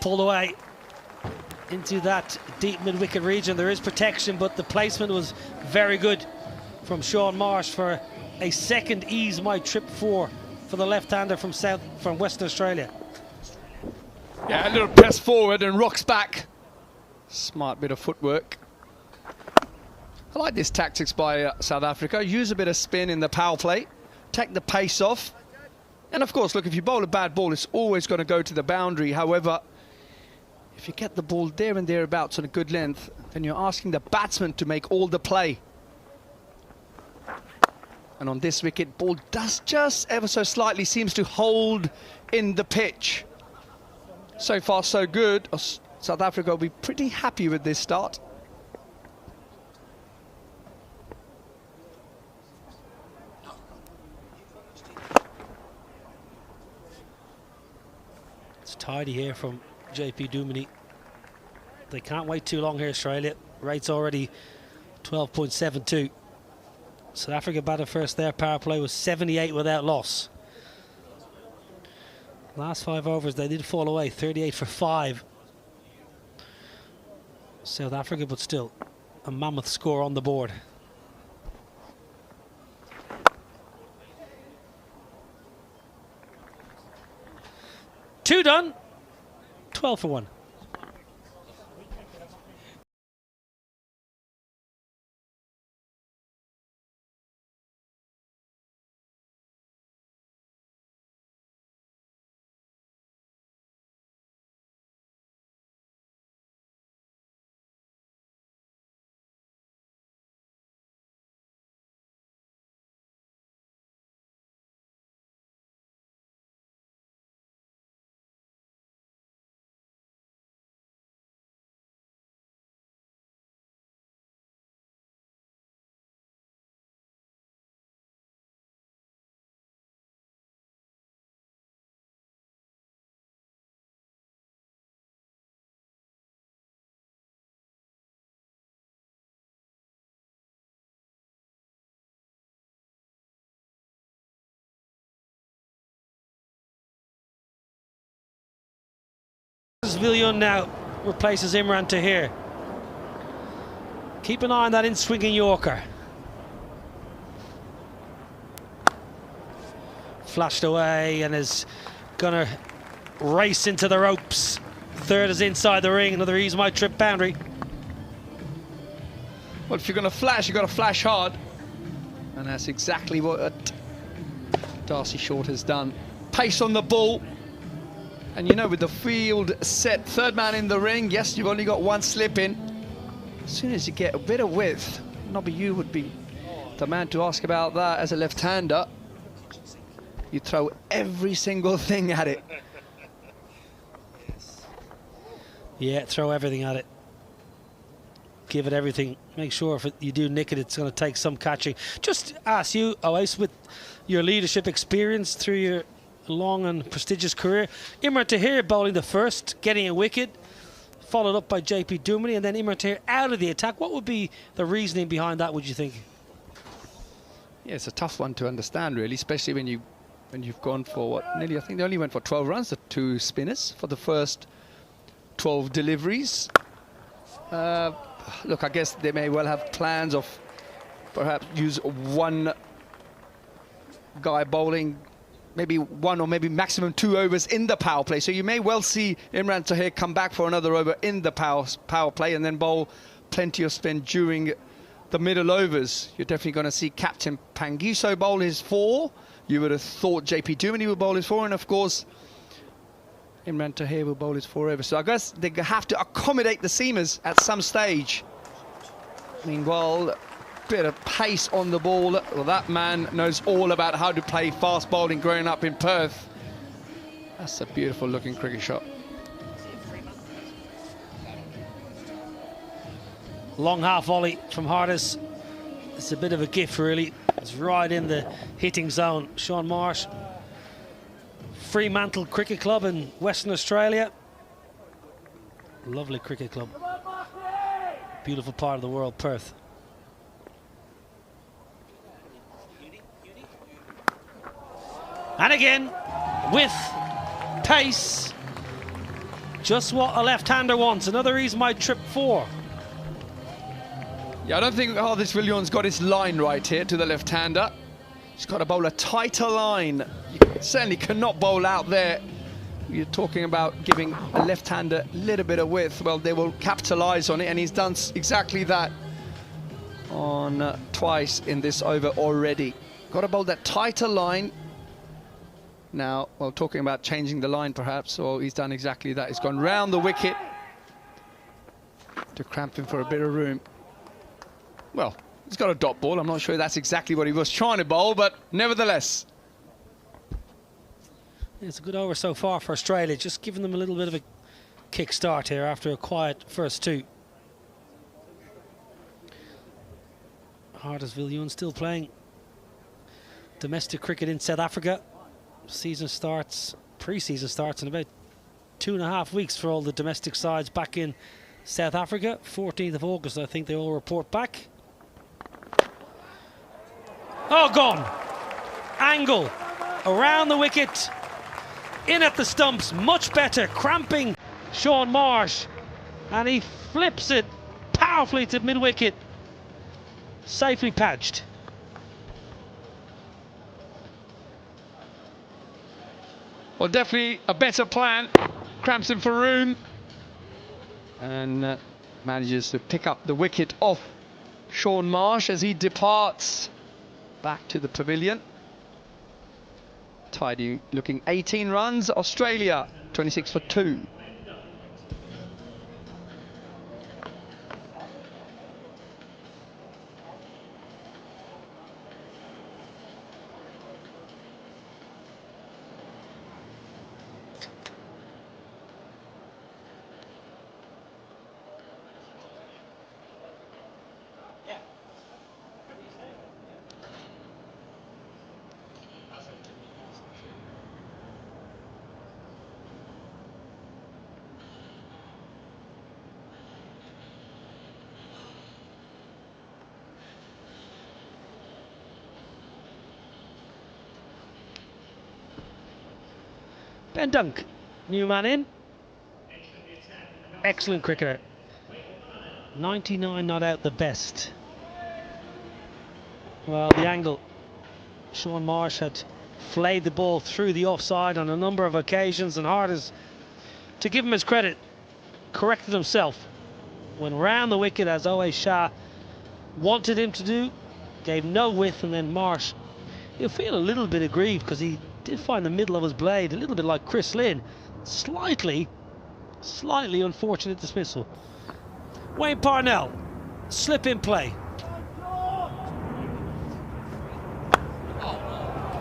S4: Pulled away into that deep mid-wicket region. There is protection, but the placement was very good from Shaun Marsh for a second ease my trip for the left-hander from Western Australia.
S10: Yeah, a little press forward and rocks back. Smart bit of footwork. I like this tactics by South Africa. Use a bit of spin in the power play, take the pace off, and of course, look, if you bowl a bad ball, it's always going to go to the boundary. However, if you get the ball there and thereabouts on a good length, then you're asking the batsman to make all the play. And on this wicket, ball does just ever so slightly seems to hold in the pitch. So far, so good. South Africa will be pretty happy with this start.
S4: It's tidy here from JP Duminy. They can't wait too long here, Australia. Rate's already 12.72. South Africa batted first. Their power play was 78 without loss. Last 5 overs, they did fall away, 38 for 5. South Africa, but still a mammoth score on the board. Two done, 12 for 1. Villion now replaces Imran Tahir. Keep an eye on that in-swinging Yorker. Flashed away and is gonna race into the ropes. Third is inside the ring, another ease my trip boundary.
S10: Well, if you're going to flash, you've got to flash hard. And that's exactly what Darcy Short has done. Pace on the ball. And you know, with the field set, third man in the ring, yes, you've only got one slip in. As soon as you get a bit of width, Nobby, you would be the man to ask about that as a left-hander. You throw every single thing at it.
S4: Yeah, throw everything at it. Give it everything. Make sure if you do nick it, it's going to take some catching. Just ask you, Oais, with your leadership experience through your long and prestigious career, Imran Tahir bowling the first, getting a wicket, followed up by JP Duminy, and then Imran Tahir out of the attack. What would be the reasoning behind that, would you think?
S10: Yeah, it's a tough one to understand, really, especially when you've gone for what, nearly, I think they only went for 12 runs, the two spinners, for the first 12 deliveries. Look, I guess they may well have plans of perhaps use one guy bowling, maybe one or maybe maximum 2 overs in the power play. So you may well see Imran Tahir come back for another over in the power play and then bowl plenty of spin during the middle overs. You're definitely going to see Captain Pangiso bowl his 4. You would have thought JP Duminy would bowl his 4, and of course Imran Tahir will bowl his 4 over. So I guess they have to accommodate the seamers at some stage. Meanwhile, bit of pace on the ball. Well, that man knows all about how to play fast bowling growing up in Perth. That's a beautiful looking cricket shot.
S4: Long half volley from Hardis. It's a bit of a gift, really. It's right in the hitting zone. Sean Marsh, Fremantle Cricket Club in Western Australia. Lovely cricket club. Beautiful part of the world, Perth. And again, with pace. Just what a left-hander wants. Another reason my trip 4.
S10: Yeah, I don't think Hardis Villion's got his line right here to the left-hander. He's got to bowl a tighter line. You certainly cannot bowl out there. You're talking about giving a left-hander a little bit of width. Well, they will capitalise on it, and he's done exactly that on twice in this over already. Got to bowl that tighter line. Now, well, talking about changing the line perhaps, or he's done exactly that. He's gone round the wicket to cramp him for a bit of room. Well, he's got a dot ball. I'm not sure that's exactly what he was trying to bowl, but nevertheless.
S4: It's a good over so far for Australia, just giving them a little bit of a kick start here after a quiet first 2. Hardis Villion still playing domestic cricket in South Africa. Season starts, pre-season starts in about 2.5 weeks for all the domestic sides back in South Africa. 14th of August, I think they all report back. Oh, gone. Angle around the wicket. In at the stumps, much better, cramping Sean Marsh, and he flips it powerfully to mid-wicket, safely patched.
S10: Well, definitely a better plan. Cramps him for room and manages to pick up the wicket off Sean Marsh as he departs back to the pavilion. Tidy looking 18 runs, Australia 26 for 2.
S4: Ben Dunk, new man in.
S8: excellent cricketer. 99 not out the best. Well, the angle. Sean Marsh had flayed the ball through the offside on a number of occasions, and Hart is, to give him his credit, corrected himself. Went round the wicket as Owe Shah wanted him to do, gave no width, and then Marsh, you'll feel a little bit aggrieved because he did find the middle of his blade a little bit like Chris Lynn. Slightly unfortunate dismissal. Wayne Parnell, slip in play.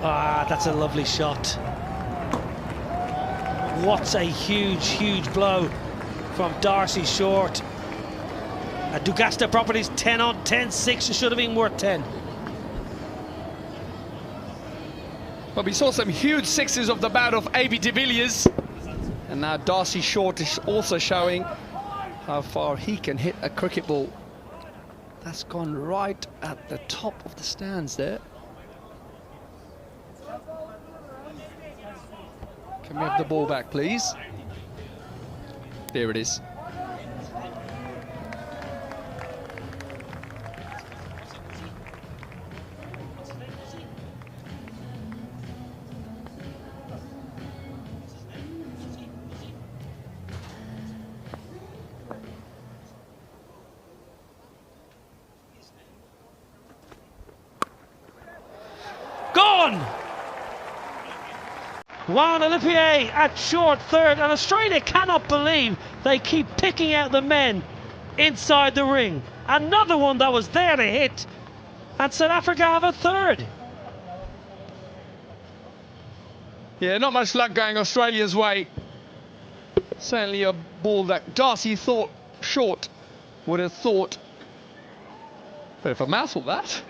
S8: Ah, that's a lovely shot. What a huge blow from Darcy Short. At Dugasta Properties, 10 on 10, 6. It should have been worth 10.
S10: Well, we saw some huge sixes of the bat of A.B. de Villiers. And now Darcy Short is also showing how far he can hit a cricket ball. That's gone right at the top of the stands there. Can we have the ball back, please? There it is.
S8: Gone! Juan Olivier at short third, and Australia cannot believe they keep picking out the men inside the ring. Another one that was there to hit, and South Africa have a third.
S10: Yeah, not much luck going Australia's way. Certainly a ball that Darcy thought Short would have thought. But if a mouthful that,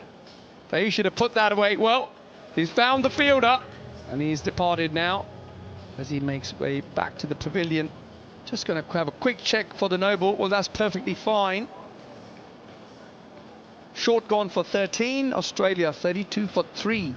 S10: they should have put that away. Well, he's found the fielder and he's departed now as he makes way back to the pavilion. Just going to have a quick check for the no ball. Well, that's perfectly fine. Short gone for 13, Australia 32 for 3.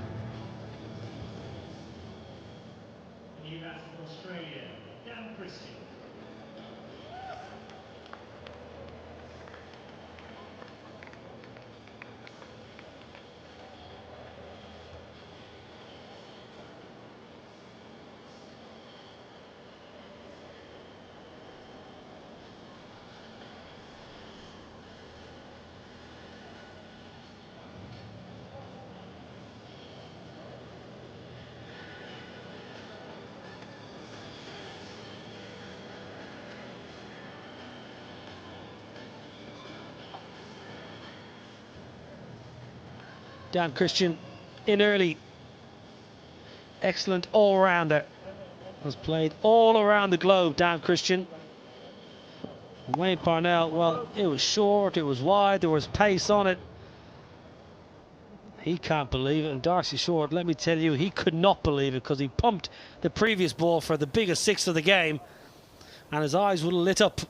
S8: Dan Christian in early. Excellent all-rounder. Has played all around the globe, Dan Christian. Wayne Parnell, well, it was short, it was wide, there was pace on it. He can't believe it, and Darcy Short, let me tell you, he could not believe it because he pumped the previous ball for the biggest six of the game, and his eyes would have lit up.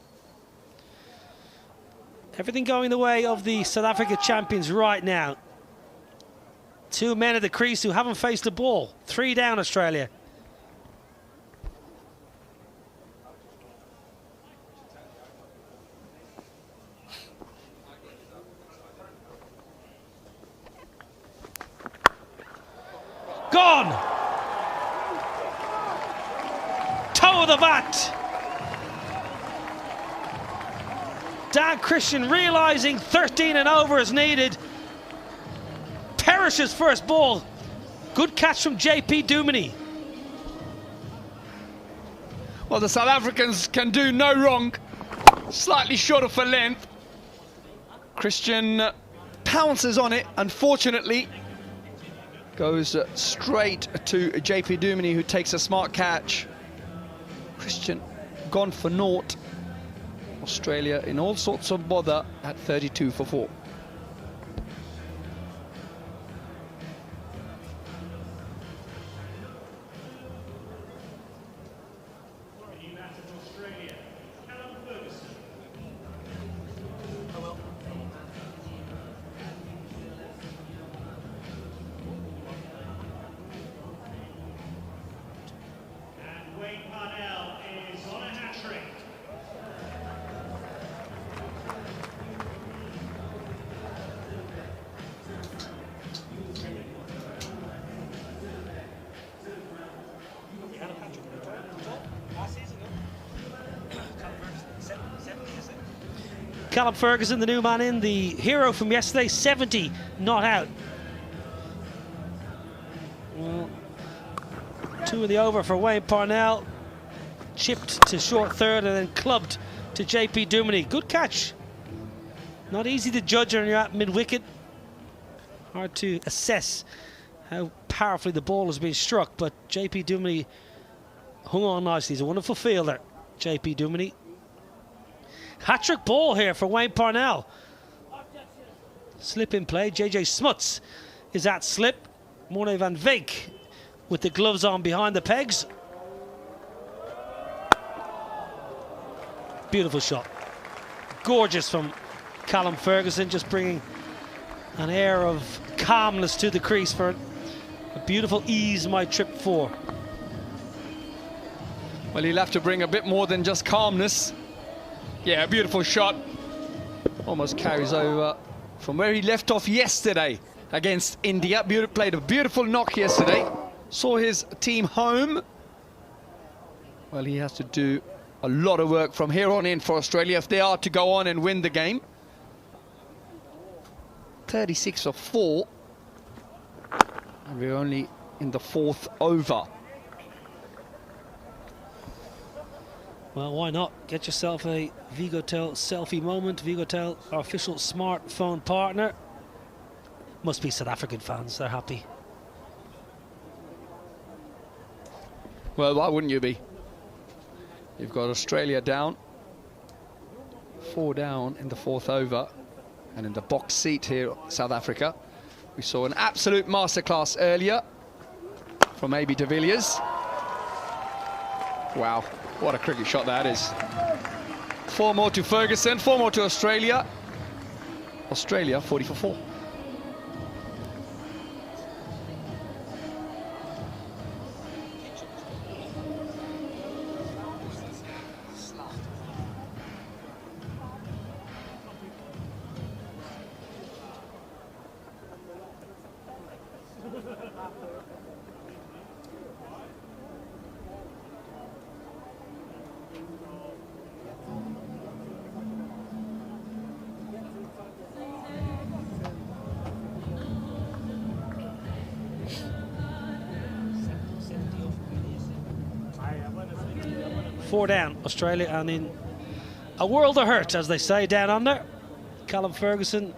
S8: Everything going the way of the South Africa champions right now. Two men at the crease who haven't faced the ball. 3 down, Australia. Gone! Toe of the bat! Dan Christian realising 13 and over is needed. Perishes first ball. Good catch from JP Duminy.
S10: Well, the South Africans can do no wrong. Slightly shorter for length. Christian pounces on it, unfortunately. Goes straight to JP Duminy, who takes a smart catch. Christian gone for naught. Australia in all sorts of bother at 32 for 4.
S4: Callum Ferguson, the new man in, the hero from yesterday, 70 not out. Well, 2 in the over for Wayne Parnell. Chipped to short third and then clubbed to JP Duminy. Good catch. Not easy to judge when you're at mid-wicket. Hard to assess how powerfully the ball has been struck, but JP Duminy hung on nicely. He's a wonderful fielder, JP Duminy. Hat-trick ball here for Wayne Parnell. Slip in play. JJ Smuts is at slip. Morne van Veek with the gloves on behind the pegs. Beautiful shot. Gorgeous from Callum Ferguson, just bringing an air of calmness to the crease for a beautiful ease my trip 4.
S10: Well, he'll have to bring a bit more than just calmness. Yeah, a beautiful shot. Almost carries over from where he left off yesterday against India. Played a beautiful knock yesterday. Saw his team home. Well, he has to do a lot of work from here on in for Australia if they are to go on and win the game. 36 for 4. And we're only in the 4th over.
S4: Well, why not? Get yourself a Vigotel selfie moment. Vigotel, our official smartphone partner. Must be South African fans, they're happy.
S10: Well, why wouldn't you be? You've got Australia down. 4 down in the 4th over. And in the box seat here, South Africa. We saw an absolute masterclass earlier from AB de Villiers. Wow, what a cricket shot that is. 4 more to Ferguson, 4 more to Australia. Australia 40 for 4.
S4: Four down, Australia, and in a world of hurt, as they say down under. Callum Ferguson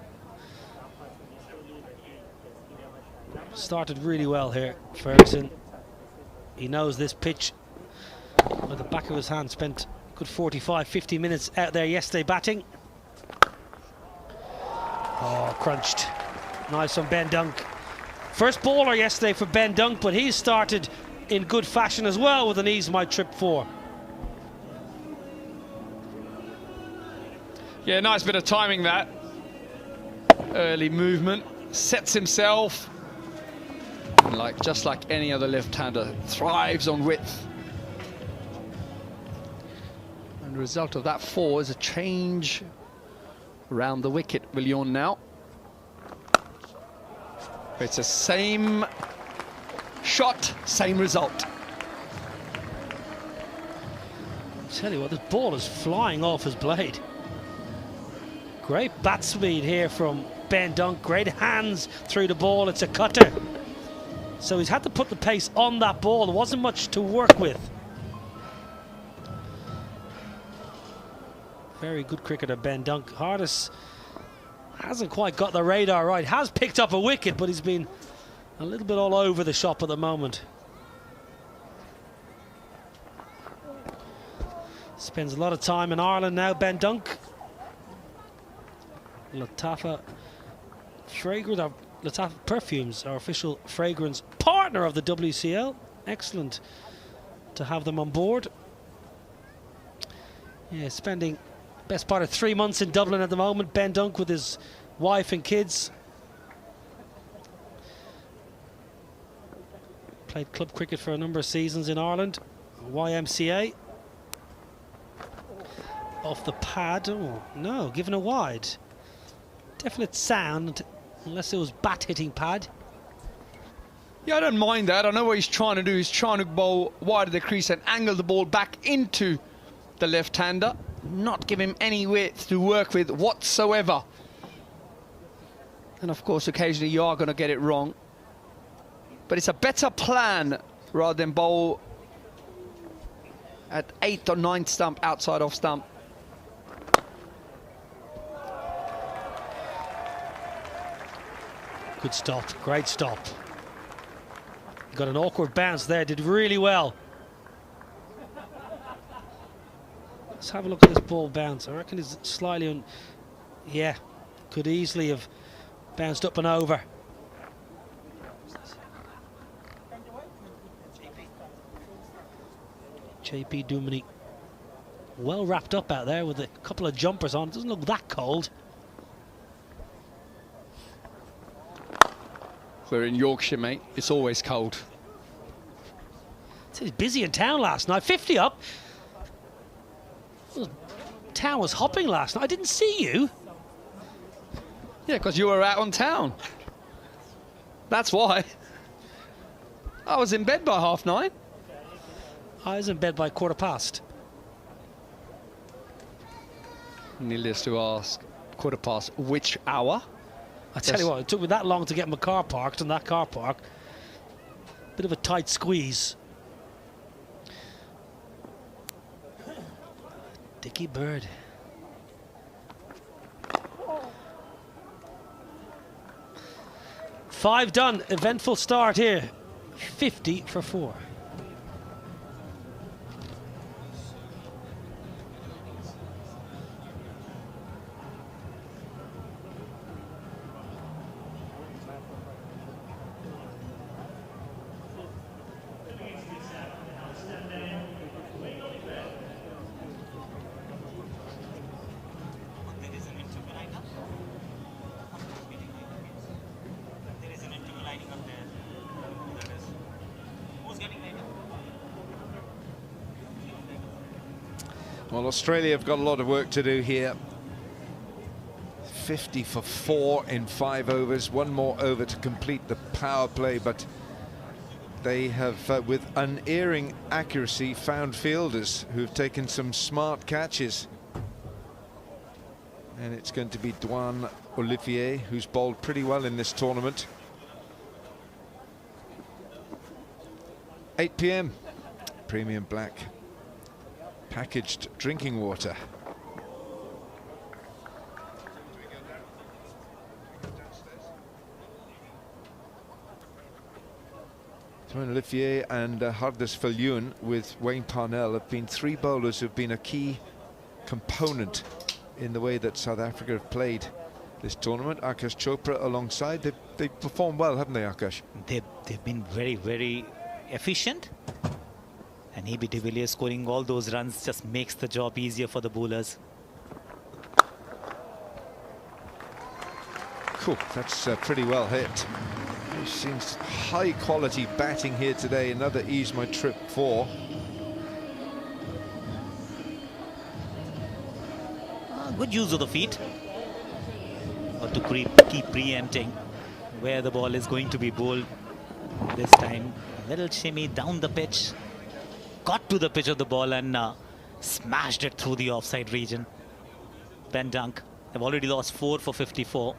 S4: started really well here. Ferguson, he knows this pitch with the back of his hand. Spent a good 45-50 minutes out there yesterday batting. Oh, crunched. Nice from Ben Dunk. First bowler yesterday for Ben Dunk, but he's started in good fashion as well with an ease my trip 4.
S10: Yeah, nice bit of timing that. Early movement, sets himself. And just like any other left-hander, thrives on width. And the result of that 4 is a change around the wicket, Willian now. It's the same shot, same result.
S4: Tell you what, this ball is flying off his blade. Great bat speed here from Ben Dunk. Great hands through the ball. It's a cutter. So he's had to put the pace on that ball. There wasn't much to work with. Very good cricketer, Ben Dunk. Hardis hasn't quite got the radar right. Has picked up a wicket, but he's been a little bit all over the shop at the moment. Spends a lot of time in Ireland now, Ben Dunk. Latafa Perfumes, our official fragrance partner of the WCL. Excellent to have them on board. Yeah, spending best part of 3 months in Dublin at the moment. Ben Dunk with his wife and kids. Played club cricket for a number of seasons in Ireland. YMCA. Off the pad. Oh, no, given a wide. Definite sound, unless it was bat hitting pad.
S10: Yeah, I don't mind that. I know what he's trying to do. He's trying to bowl wide of the crease and angle the ball back into the left-hander. not give him any width to work with whatsoever. And of course, occasionally you are going to get it wrong. But it's a better plan rather than bowl at 8th or 9th stump outside off stump.
S4: Good stop, great stop. Got an awkward bounce there, did really well. Let's have a look at this ball bounce. I reckon it's slightly yeah, could easily have bounced up and over. JP Duminy well wrapped up out there with a couple of jumpers on. It doesn't look that cold.
S10: We're in Yorkshire, mate. It's always cold.
S4: It was busy in town last night. 50 up. Town was hopping last night. I didn't see you.
S10: Yeah, because you were out on town. That's why. I was in bed by 9:30.
S4: I was in bed by past.
S10: Needless to ask, past which hour?
S4: I tell you what, it took me that long to get my car parked in that car park. Bit of a tight squeeze. Dickie Bird. Five done. Eventful start here. 50 for 4.
S2: Well, Australia have got a lot of work to do here. 50 for 4 in 5 overs. One more over to complete the power play, but they have, with unerring accuracy, found fielders who've taken some smart catches. And it's going to be Duan Olivier, who's bowled pretty well in this tournament. 8 p.m. Premium Black. Packaged drinking water. Duan Olivier and Hardus Falyun with Wayne Parnell have been 3 bowlers who've been a key component in the way that South Africa have played this tournament. Akash Chopra alongside. They've performed well, haven't they, Akash?
S16: They've been very, very efficient. And AB de Villiers scoring all those runs just makes the job easier for the bowlers.
S2: Cool, that's pretty well hit. We've seen high quality batting here today. Another Ease My Trip 4.
S16: Good use of the feet. Or to keep preempting where the ball is going to be bowled this time. A little shimmy down the pitch. Got to the pitch of the ball and smashed it through the offside region. Ben Dunk. They've already lost 4 for 54.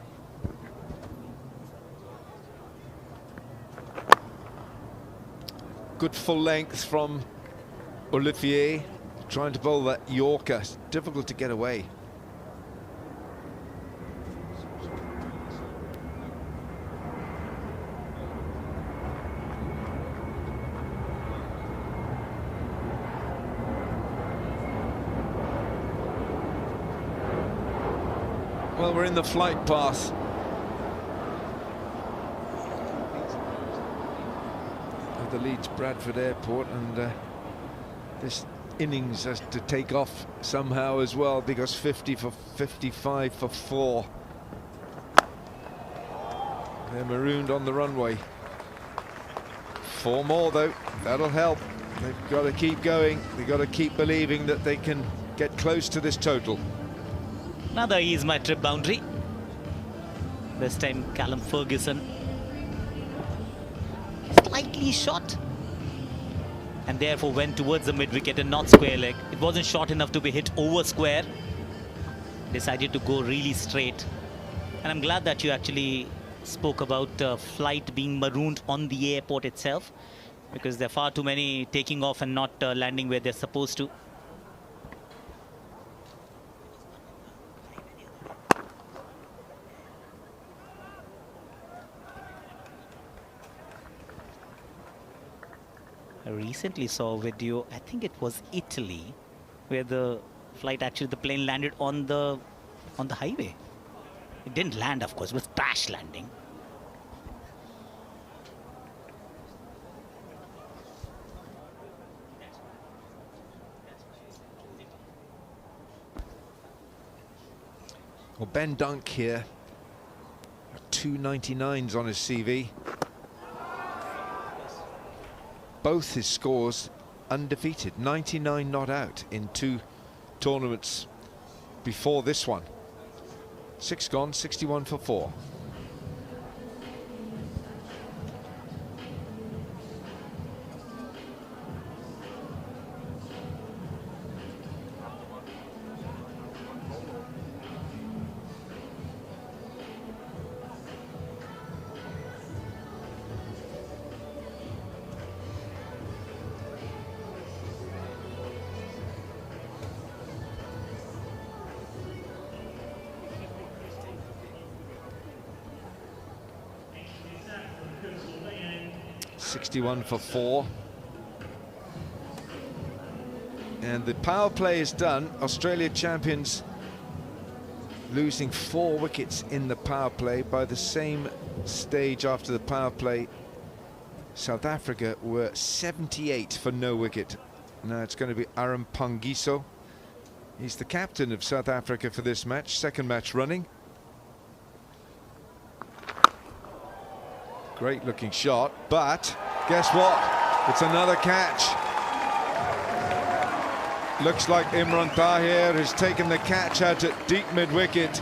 S2: Good full length from Olivier, trying to bowl that Yorker. Difficult to get away. Well, we're in the flight path. Of the Leeds Bradford Airport, and this innings has to take off somehow as well, because 50 for 55 for 4. They're marooned on the runway. 4 more though, that'll help. They've got to keep going. They've got to keep believing that they can get close to this total.
S16: Another Ease My Trip boundary. This time Callum Ferguson. Slightly short. and therefore went towards the mid-wicket and not square leg. It wasn't short enough to be hit over square. Decided to go really straight. And I'm glad that you actually spoke about flight being marooned on the airport itself, because there are far too many taking off and not landing where they're supposed to. I recently saw a video, I think it was Italy, where the plane landed on the highway. It didn't land, of course, it was crash landing.
S2: Well, Ben Dunk here, 299s on his CV. Both his scores undefeated, 99 not out in 2 tournaments before this one. 6 gone, 61 for 4. .61 for 4. And the power play is done. Australia champions losing 4 wickets in the power play. By the same stage after the power play, South Africa were 78 for no wicket. Now it's going to be Aaron Pangiso. He's the captain of South Africa for this match, second match running. Great looking shot, but guess what? It's another catch. Looks like Imran Tahir has taken the catch out at deep mid-wicket.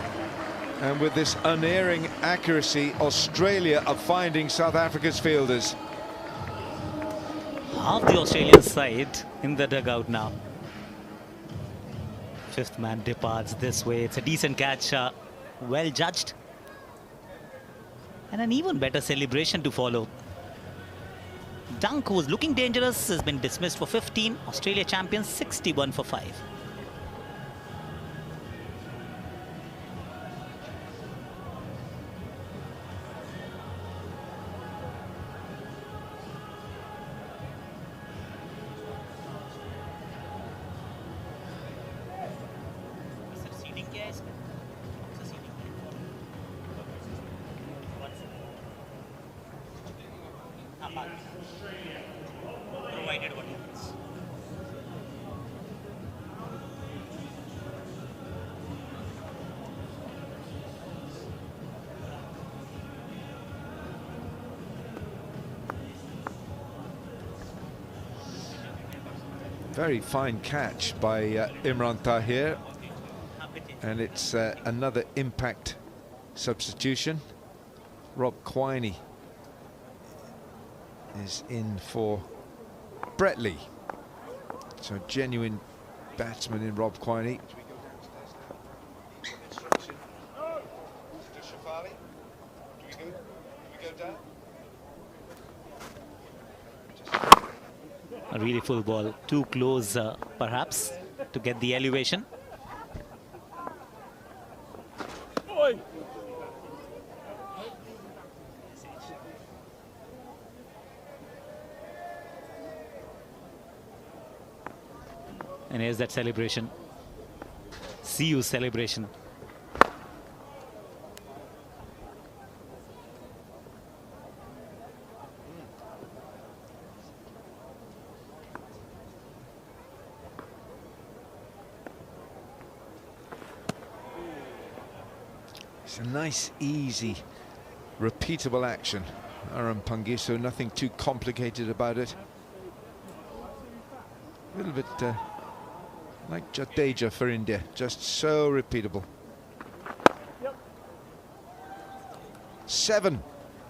S2: And with this unerring accuracy, Australia are finding South Africa's fielders.
S16: Half the Australian side in the dugout now. 5th man departs this way. It's a decent catch, well judged. And an even better celebration to follow. Dunk, who was looking dangerous, has been dismissed for 15. Australia champions 61 for 5.
S2: Very fine catch by Imran Tahir, and it's another impact substitution. Rob Quiney is in for Brett Lee, so genuine batsman in Rob Quiney.
S16: A really full ball, too close perhaps to get the elevation. And here's that celebration. See you celebration.
S2: It's a nice, easy, repeatable action. Aaron Pangiso, nothing too complicated about it. A little bit like Jadeja for India, just so repeatable. 7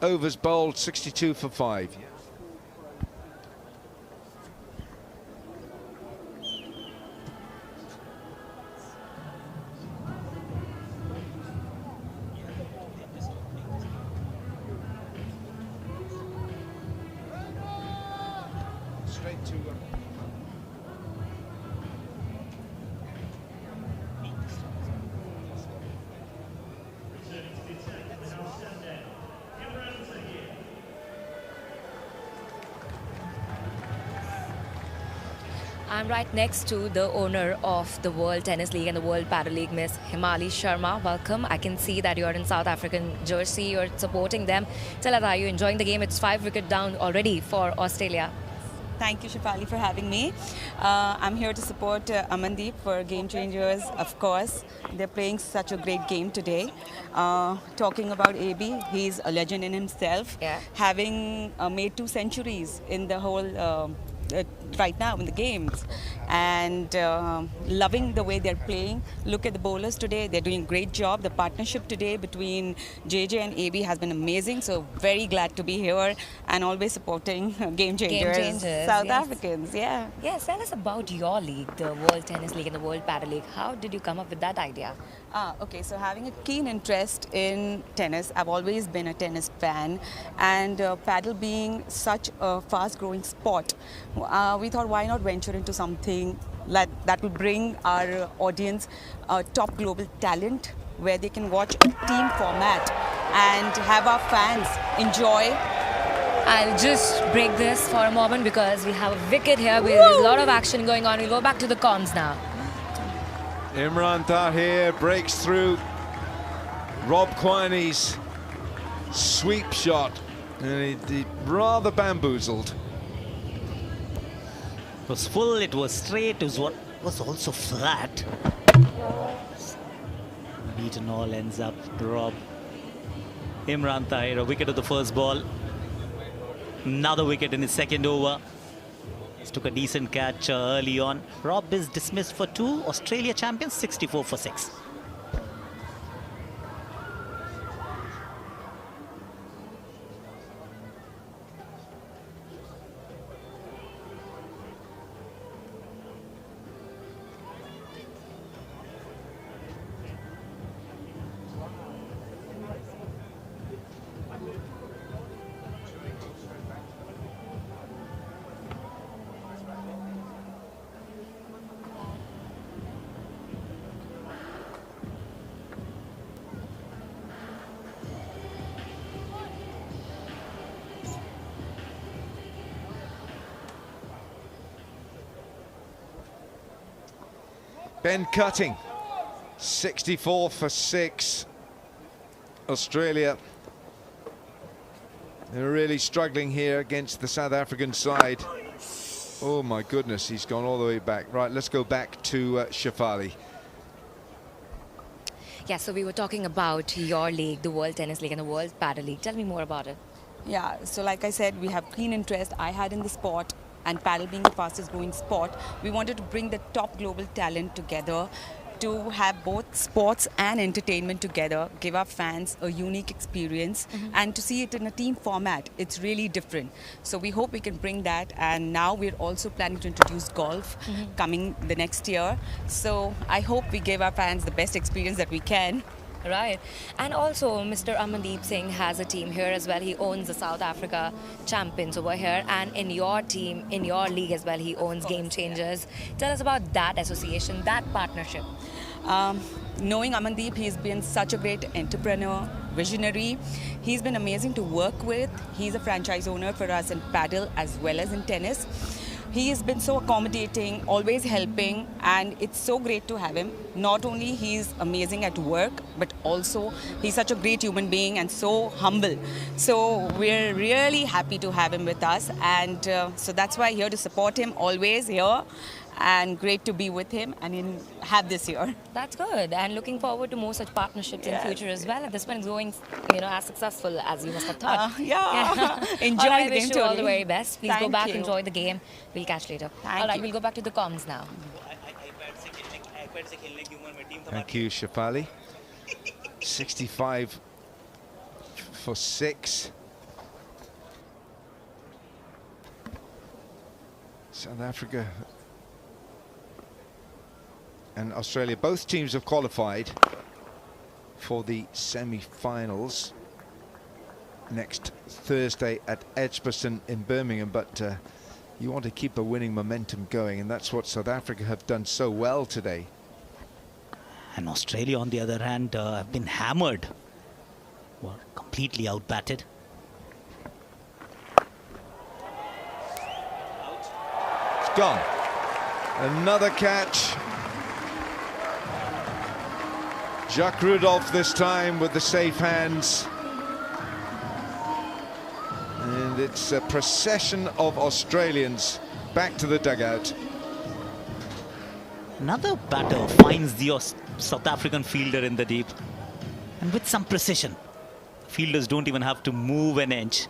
S2: overs bowled, 62 for 5.
S1: I'm right next to the owner of the World Tennis League and the World Paddle League, Miss Himali Sharma. Welcome. I can see that you're in South African jersey. You're supporting them. Tell us, are you enjoying the game? It's 5 wicket down already for Australia.
S17: Thank you, Shefali, for having me. I'm here to support Amandeep for Game Changers, of course. They're playing such a great game today. Talking about AB, he's a legend in himself, having made 2 centuries in the whole right now in the games, and loving the way they're playing. Look at the bowlers today, they're doing a great job. The partnership today between JJ and AB has been amazing, so very glad to be here and always supporting Game Changers, South Africans.
S1: Yes, tell us about your league, the World Tennis League and the World Paddle League. How did you come up with that idea?
S17: Okay, so having a keen interest in tennis, I've always been a tennis fan, and paddle being such a fast-growing sport, we thought why not venture into something that will bring our audience top global talent, where they can watch a team format and have our fans enjoy.
S1: I'll just break this for a moment because we have a wicket here. There's a lot of action going on. We'll go back to the comms now.
S2: Imran Tahir breaks through Rob Quiney's sweep shot, and he rather bamboozled.
S16: It was full, it was straight, it was also flat. Beaten all ends up Rob. Imran Tahir, a wicket of the first ball. Another wicket in his second over. Took a decent catch early on. Rob is dismissed for 2. Australia champions 64 for 6.
S2: Ben Cutting, 64 for 6. Australia, they're really struggling here against the South African side. Oh my goodness, he's gone all the way back. Right, let's go back to Shefali.
S1: Yeah, so we were talking about your league, the World Tennis League and the World Paddle League. Tell me more about it.
S17: Yeah, so like I said, we have keen interest I had in the sport, and paddle being the fastest growing sport, we wanted to bring the top global talent together to have both sports and entertainment together, give our fans a unique experience, and to see it in a team format, it's really different. So we hope we can bring that, and now we're also planning to introduce golf coming the next year. So I hope we give our fans the best experience that we can.
S1: Right. And also, Mr. Amandeep Singh has a team here as well. He owns the South Africa champions over here. And in your team, in your league as well, he owns Game Changers. Tell us about that association, that partnership.
S17: Knowing Amandeep, he's been such a great entrepreneur, visionary. He's been amazing to work with. He's a franchise owner for us in paddle as well as in tennis. He has been so accommodating, always helping, and it's so great to have him. Not only he's amazing at work, but also he's such a great human being and so humble. So we're really happy to have him with us, and so that's why here to support him, always here. And great to be with him and have this year.
S1: That's good, and looking forward to more such partnerships in future as well. This one is going, as successful as you must have thought.
S17: Enjoy
S1: all right,
S17: the
S1: wish
S17: game,
S1: you all
S17: Tony.
S1: the very best. Please go
S17: Thank
S1: back,
S17: you.
S1: enjoy the game. We'll catch later.
S17: Thank
S1: All right,
S17: you.
S1: we'll go back to the comms now.
S2: Thank you, Shefali. 65 for 6. South Africa and Australia, both teams have qualified for the semi-finals next Thursday at Edgbaston in Birmingham, but you want to keep the winning momentum going, and that's what South Africa have done so well today.
S16: And Australia, on the other hand, have been hammered. Were completely outbatted.
S2: It's gone. Another catch. Jacques Rudolph this time with the safe hands. And it's a procession of Australians back to the dugout.
S16: Another batter finds the South African fielder in the deep. And with some precision. Fielders don't even have to move an inch.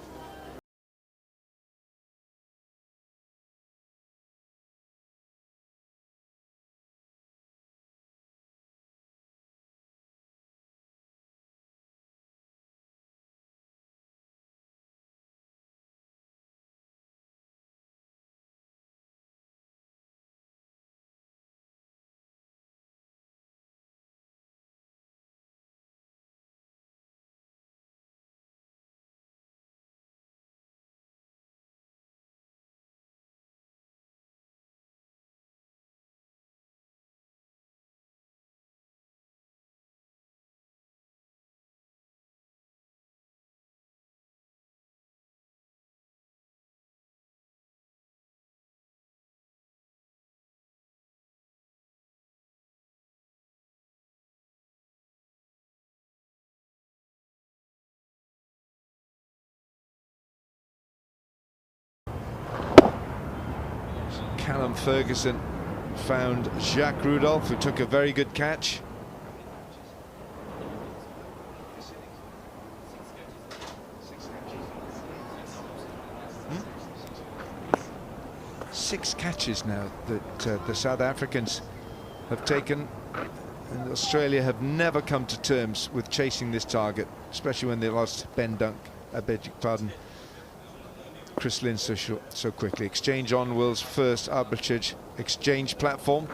S2: Callum Ferguson found Jacques Rudolph, who took a very good catch. Six catches now that the South Africans have taken, and Australia have never come to terms with chasing this target, especially when they lost Ben Dunk, I beg your pardon, Chris Lynn so quickly. Exchange on world's first arbitrage exchange platform.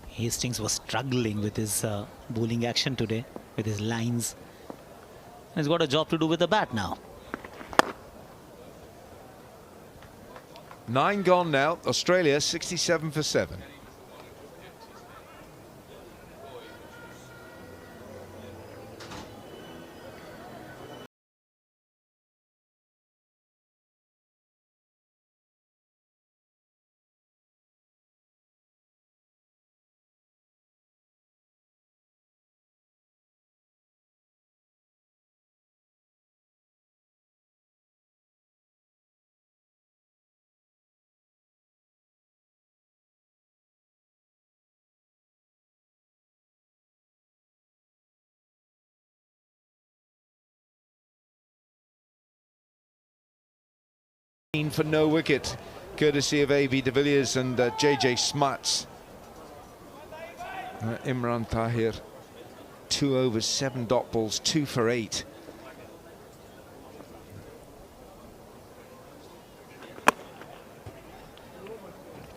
S16: Hastings was struggling with his bowling action today, with his lines. He's got a job to do with the bat now.
S2: 9 gone now. Australia 67 for 7. For no wicket, courtesy of A.B. de Villiers and J.J. Smuts. Imran Tahir, 2 overs, 7 dot balls, 2 for 8.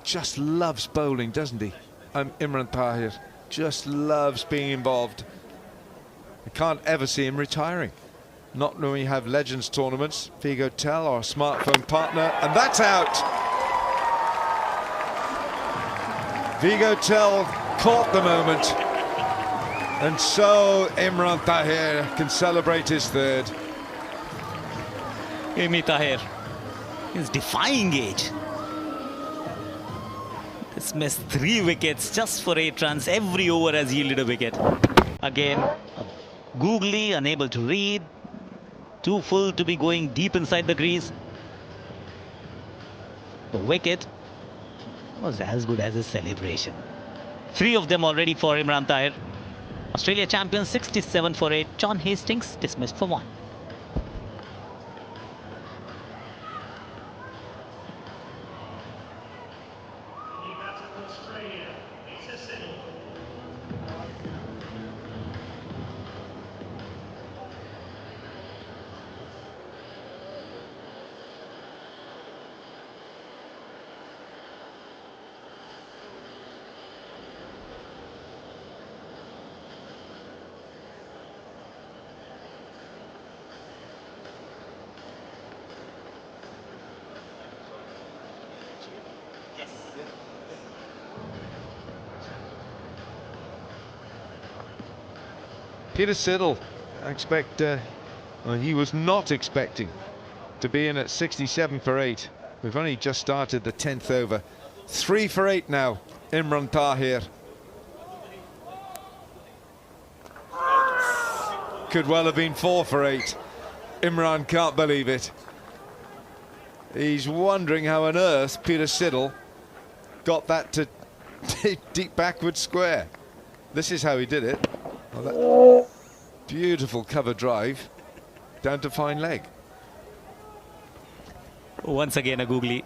S2: Just loves bowling, doesn't he? Imran Tahir just loves being involved. I can't ever see him retiring. Not when we have Legends tournaments. Vigo Tell, our smartphone partner, and that's out. Vigo Tell caught the moment, and so Imran Tahir can celebrate his third.
S16: Imran Tahir is defying age. This missed 3 wickets just for 8 runs. Every over has yielded a wicket. Again, googly, unable to read. Too full to be going deep inside the crease. The wicket was as good as his celebration. 3 of them already for Imran Tahir. Australia champions 67 for 8. John Hastings dismissed for 1.
S2: Peter Siddle, I expect And he was not expecting to be in at 67 for 8. We've only just started the 10th over. 3 for 8 now, Imran Tahir. Could well have been 4 for 8. Imran can't believe it. He's wondering how on earth Peter Siddle got that to deep backward square. This is how he did it. Oh, that beautiful cover drive down to fine leg.
S16: Once again a googly.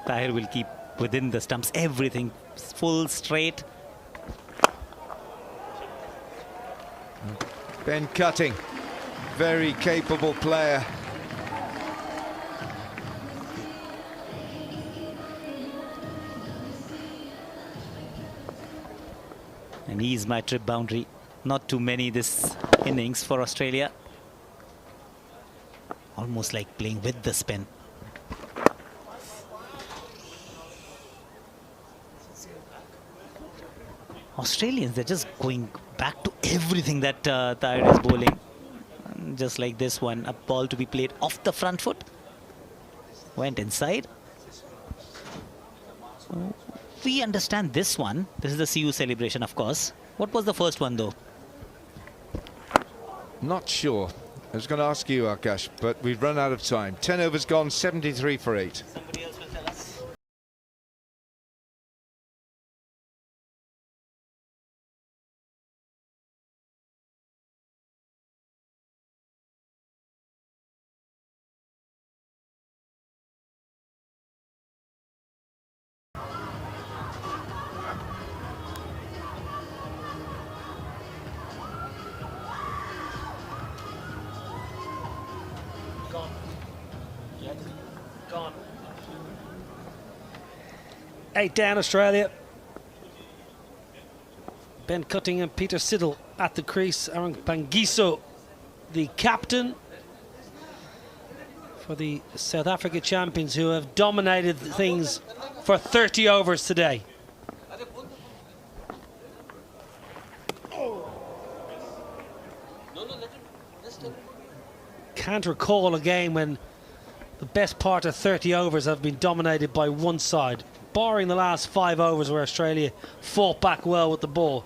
S16: Tahir will keep within the stumps, everything full straight.
S2: Ben Cutting, very capable player.
S16: And he's my trip boundary. Not too many this innings for Australia. Almost like playing with the spin. Australians, they're just going back to everything that Tahir is bowling. And just like this one, a ball to be played off the front foot. Went inside. We understand this one. This is the CU celebration, of course. What was the first one, though?
S2: Not sure. I was going to ask you, Akash, but we've run out of time. 10 overs gone, 73 for 8.
S16: Somebody else will tell us.
S4: Gone. 8 down Australia. Ben Cutting and Peter Siddle at the crease. Aaron Pangiso, the captain for the South Africa champions, who have dominated things for 30 overs today. Can't recall a game when the best part of 30 overs have been dominated by one side, barring the last 5 overs where Australia fought back well with the ball.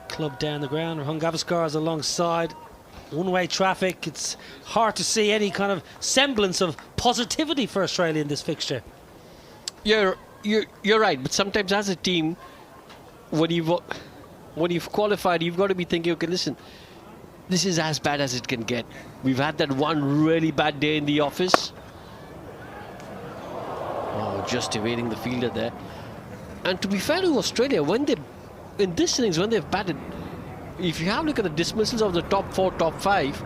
S4: Club down the ground, Rohan Gavaskar is alongside. One-way traffic. It's hard to see any kind of semblance of positivity for Australia in this fixture.
S8: You're right, but sometimes as a team, when you've qualified, you've got to be thinking, okay, listen, this is as bad as it can get. We've had that one really bad day in the office. Oh, just evading the fielder there. And to be fair to Australia, when they, in this innings, when they've batted, if you have a look at the dismissals of the top 4, top 5,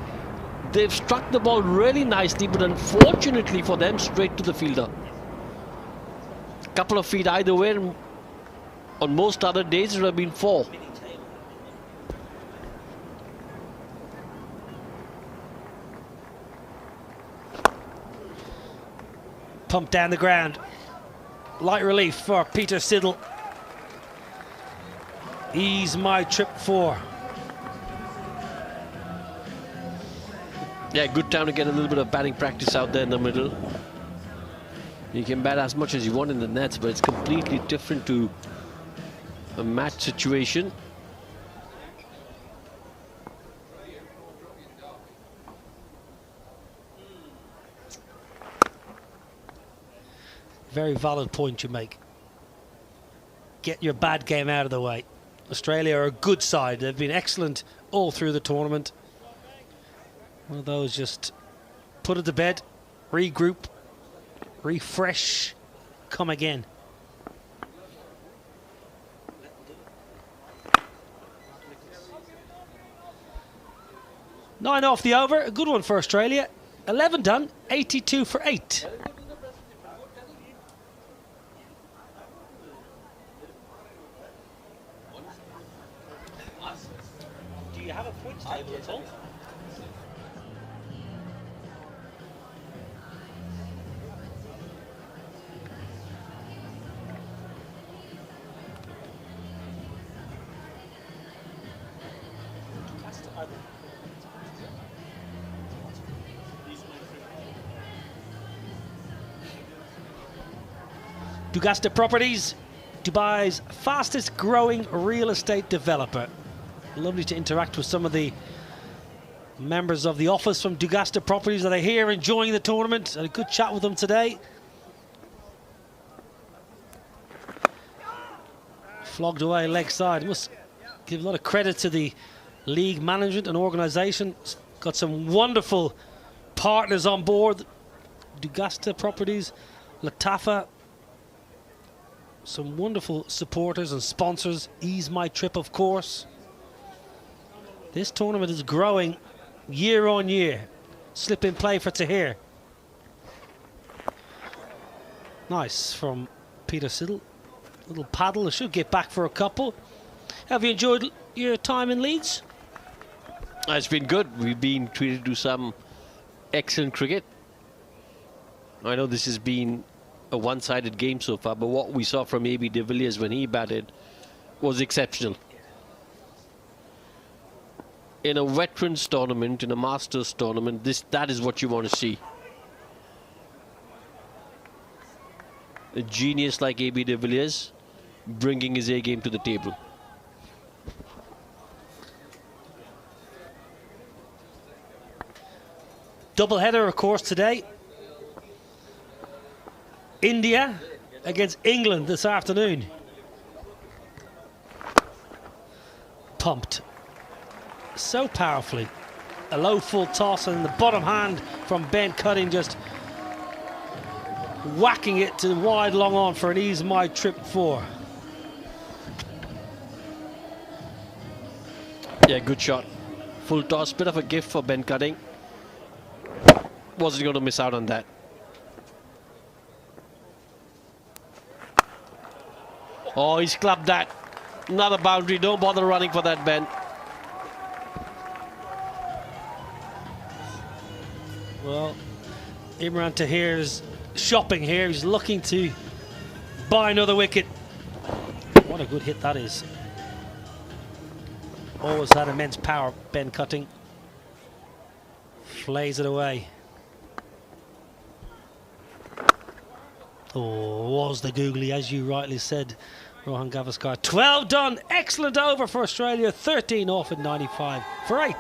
S8: they've struck the ball really nicely, but unfortunately for them, straight to the fielder. Couple of feet either way. On most other days, it would have been 4.
S4: Pumped down the ground. Light relief for Peter Siddle. He's my trip 4.
S8: Yeah, good time to get a little bit of batting practice out there in the middle. You can bat as much as you want in the nets, but it's completely different to a match situation.
S4: Very valid point you make. Get your bad game out of the way. Australia are a good side. They've been excellent all through the tournament. One of those, just put it to bed, regroup, refresh, come again. Nine off the over, a good one for Australia. 11 done, 82 for 8.
S16: Do you have a points table at all?
S4: Dugasta Properties, Dubai's fastest growing real estate developer. Lovely to interact with some of the members of the office from Dugasta Properties that are here enjoying the tournament. Had a good chat with them today. Flogged away leg side. Must give a lot of credit to the league management and organisation. Got some wonderful partners on board. Dugasta Properties, Latafa, some wonderful supporters and sponsors. Ease My Trip, of course. This tournament is growing year on year. Slip in play for Tahir. Nice from Peter Siddle. Little paddle. I should get back for a couple. Have you enjoyed your time in Leeds?
S8: It's been good. We've been treated to some excellent cricket. I know this has been a one-sided game so far, but what we saw from AB de Villiers when he batted was exceptional. In a veterans tournament, in a Masters tournament, that is what you want to see. A genius like AB de Villiers bringing his A game to the table.
S4: Double header, of course, today. India against England this afternoon. Pumped so powerfully. A low full toss and the bottom hand from Ben Cutting, just whacking it to wide long on for an Ease My Trip 4.
S8: Yeah, good shot. Full toss, bit of a gift for Ben Cutting. Wasn't going to miss out on that. Oh, he's clubbed that. Another boundary. Don't bother running for that, Ben.
S4: Well, Imran Tahir's shopping here. He's looking to buy another wicket. What a good hit that is. Always had immense power, Ben Cutting. Flays it away. Oh, was the googly, as you rightly said, Rohan Gavaskar. 12 done. Excellent over for Australia. 13 off at 95 for 8.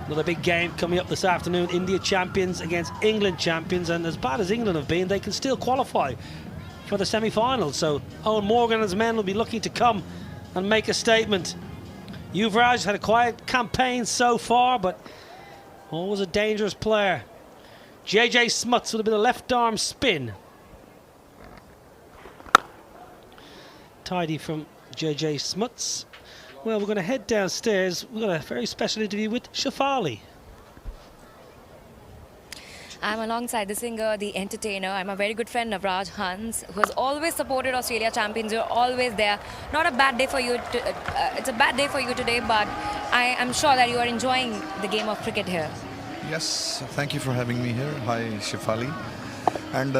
S4: Another big game coming up this afternoon. India champions against England champions, and as bad as England have been, they can still qualify for the semi-finals. So Owen Morgan and his men will be looking to come and make a statement. Yuvraj had a quiet campaign so far, but always a dangerous player. JJ Smuts with a bit of left arm spin. Tidy from JJ Smuts. Well, we're going to head downstairs. We've got a very special interview with Shafali.
S1: I'm alongside the singer, the entertainer. I'm a very good friend of Raj Hans, who has always supported Australia champions. You're always there. Not a bad day for you. It's a bad day for you today, but I am sure that you are enjoying the game of cricket here.
S18: Yes, thank you for having me here. Hi, Shafali. And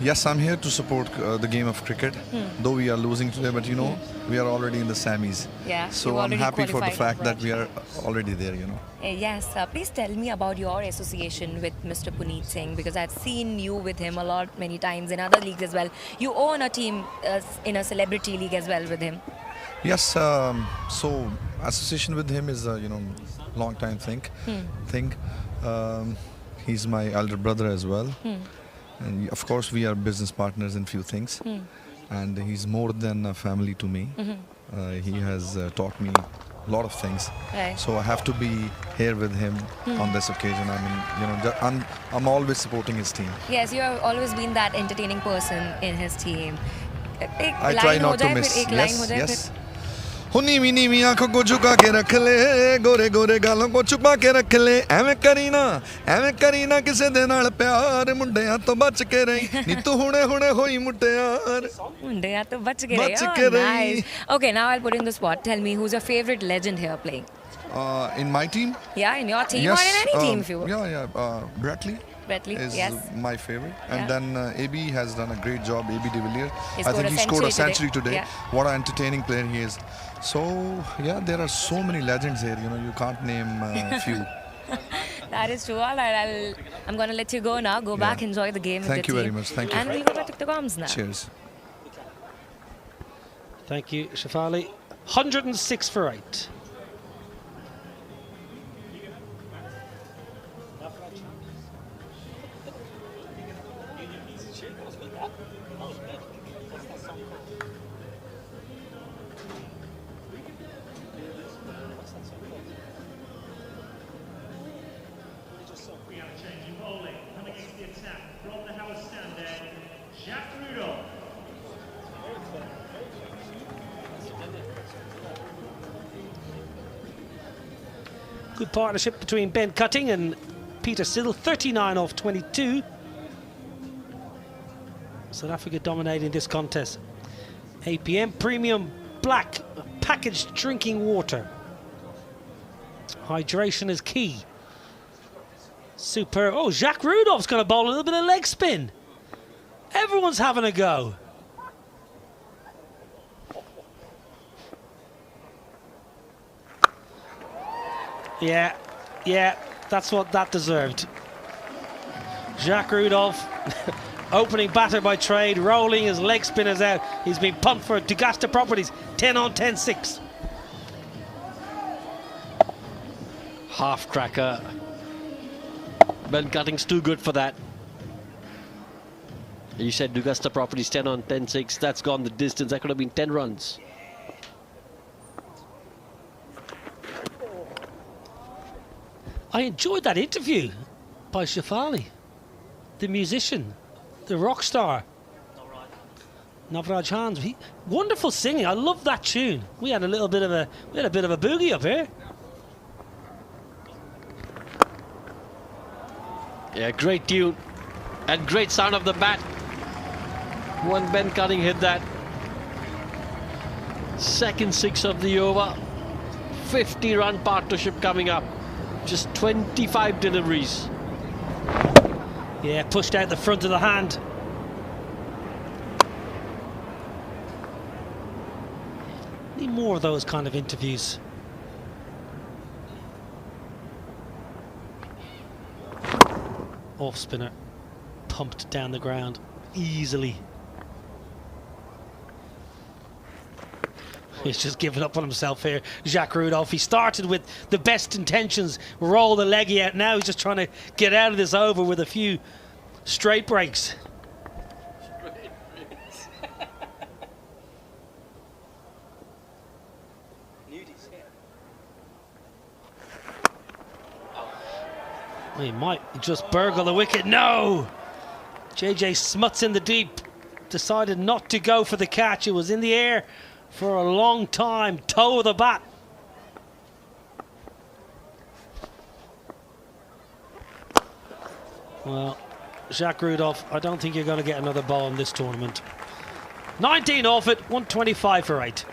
S18: yes, I'm here to support the game of cricket. Though we are losing today, but you know, we are already in the semis.
S1: Yeah.
S18: So I'm happy for the fact that we are already there, you know.
S1: Yes, please tell me about your association with Mr. Puneet Singh, because I've seen you with him many times in other leagues as well. You own a team in a celebrity league as well with him.
S18: Yes, so association with him is you know, long time thing. He's my elder brother as well. And of course we are business partners in few things, and he's more than a family to me. He has taught me a lot of things, so I have to be here with him on this occasion. I mean, you know, I'm always supporting his team.
S1: Yes, you have always been that entertaining person in his team.
S18: I try not to miss. Yes, yes. हो नीवी नीवी आंखों को झुका के रख ले गोरे गोरे गालों को छुपा के रख ले एवें करी ना किसे दे नाल प्यार मुंडियां तो बच के रही नी तू हुणे हुणे होई मुटियार
S1: मुंडियां तो बच के रही. Nice. Okay, now I'll put in the spot. Tell me, who's your favorite legend here playing?
S18: In my team?
S1: Yeah, in your team or in any team if you want.
S18: Yeah. Bretley
S1: is
S18: my favorite. And then AB has done a great job, AB de Villiers.
S1: I think he scored a century
S18: today.
S1: Yeah.
S18: What an entertaining player he is. So, yeah, there are so many legends here. You know, you can't name a few.
S1: That is true. All right, I'm going to let you go now. Go back, enjoy the game with the team.
S18: Thank you very much. Thank you.
S1: And we'll go back to the comms now.
S18: Cheers.
S4: Thank you, Shafali. 106 for 8. Good partnership between Ben Cutting and Peter Siddle, 39 off 22. South Africa dominating this contest. APM Premium Black, packaged drinking water. Hydration is key. Superb. Oh, Jacques Rudolph's going to bowl a little bit of leg spin. Everyone's having a go. Yeah, that's what that deserved. Jacques Rudolph, opening batter by trade, rolling his leg spinners out. He's been pumped for Dugasta Properties, 10 on 10-6.
S8: Half cracker. Ben Cutting's too good for that. You said Dugasta Properties 10 on 10-6. That's gone the distance. That could have been 10 runs.
S4: I enjoyed that interview by Shafali, the musician, the rock star, Navraj Hans. Wonderful singing. I love that tune. We had a bit of a boogie up here.
S8: Yeah, great tune and great sound of the bat when Ben Cutting hit that. Second 6 of the over. 50-run partnership coming up. Just 25 deliveries.
S4: Yeah, pushed out the front of the hand. Need more of those kind of interviews. Off spinner, pumped down the ground easily. He's just given up on himself here, Jacques Rudolph. He started with the best intentions, roll the leggy out. Now he's just trying to get out of this over with a few straight breaks. He might just burgle the wicket. No! JJ Smuts in the deep. Decided not to go for the catch. It was in the air for a long time. Toe of the bat. Well, Jacques Rudolph, I don't think you're going to get another ball in this tournament. 19 off it, 125 for 8.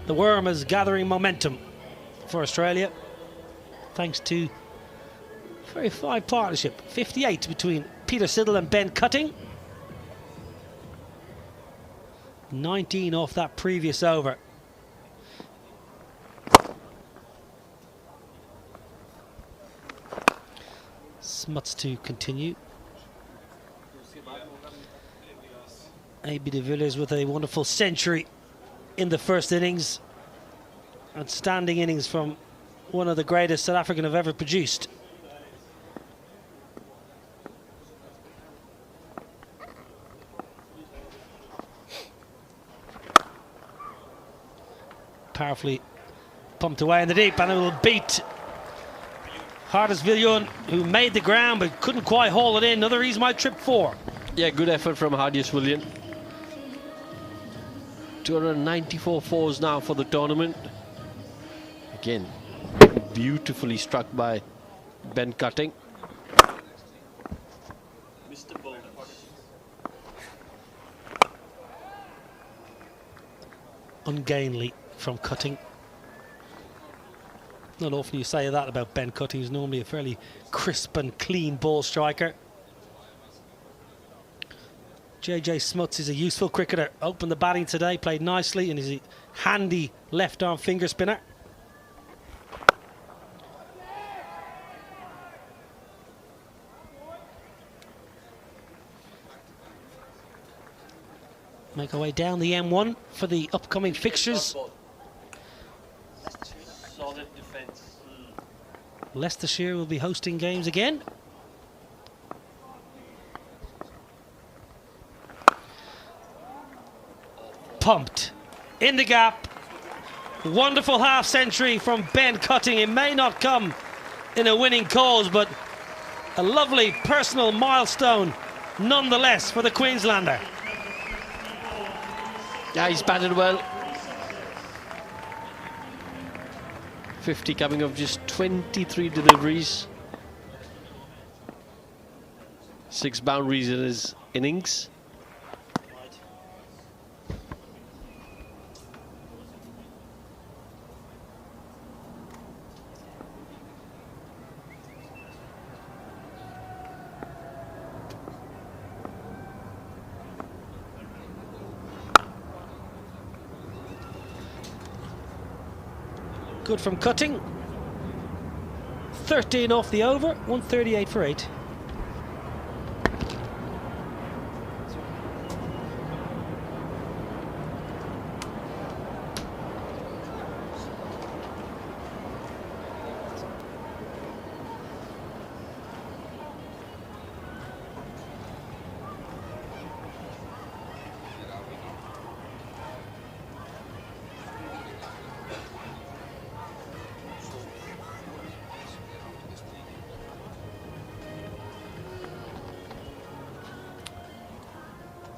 S4: The worm is gathering momentum for Australia, thanks to a very fine partnership. 58 between Peter Siddle and Ben Cutting. 19 off that previous over. Smuts to continue. AB de Villiers with a wonderful century. in the first innings. Outstanding innings from one of the greatest South African have ever produced. Powerfully pumped away in the deep, and it will beat Hardis Viljoen, who made the ground but couldn't quite haul it in. Another reason why trip 4.
S8: Yeah, good effort from Hardis Viljoen. 294 fours now for the tournament. Again, beautifully struck by Ben Cutting.
S4: Ungainly from Cutting. Not often you say that about Ben Cutting. He's normally a fairly crisp and clean ball striker. JJ Smuts is a useful cricketer. Opened the batting today, played nicely, and is a handy left-arm finger spinner. Make our way down the M1 for the upcoming fixtures.
S8: Solid defence.
S4: Leicestershire will be hosting games again. Pumped in the gap. Wonderful half century from Ben Cutting. It may not come in a winning cause, but a lovely personal milestone nonetheless for the Queenslander.
S8: Yeah, he's batted well. 50 coming off just 23 deliveries. 6 boundaries in his innings.
S4: Good from Cutting. 13 off the over, 138 for 8.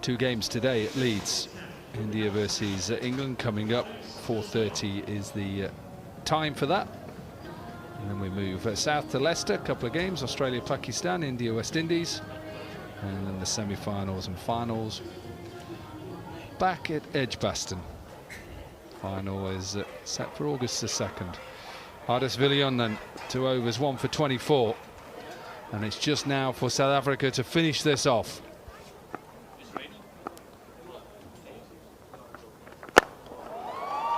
S7: Two games today at Leeds. India versus England coming up. 4:30 is the time for that. And then we move south to Leicester. A couple of games. Australia, Pakistan, India, West Indies. And then the semi-finals and finals back at Edgbaston. Final is set for August the 2nd. Hardis Viljoen then, 2 overs, 1 for 24. And it's just now for South Africa to finish this off.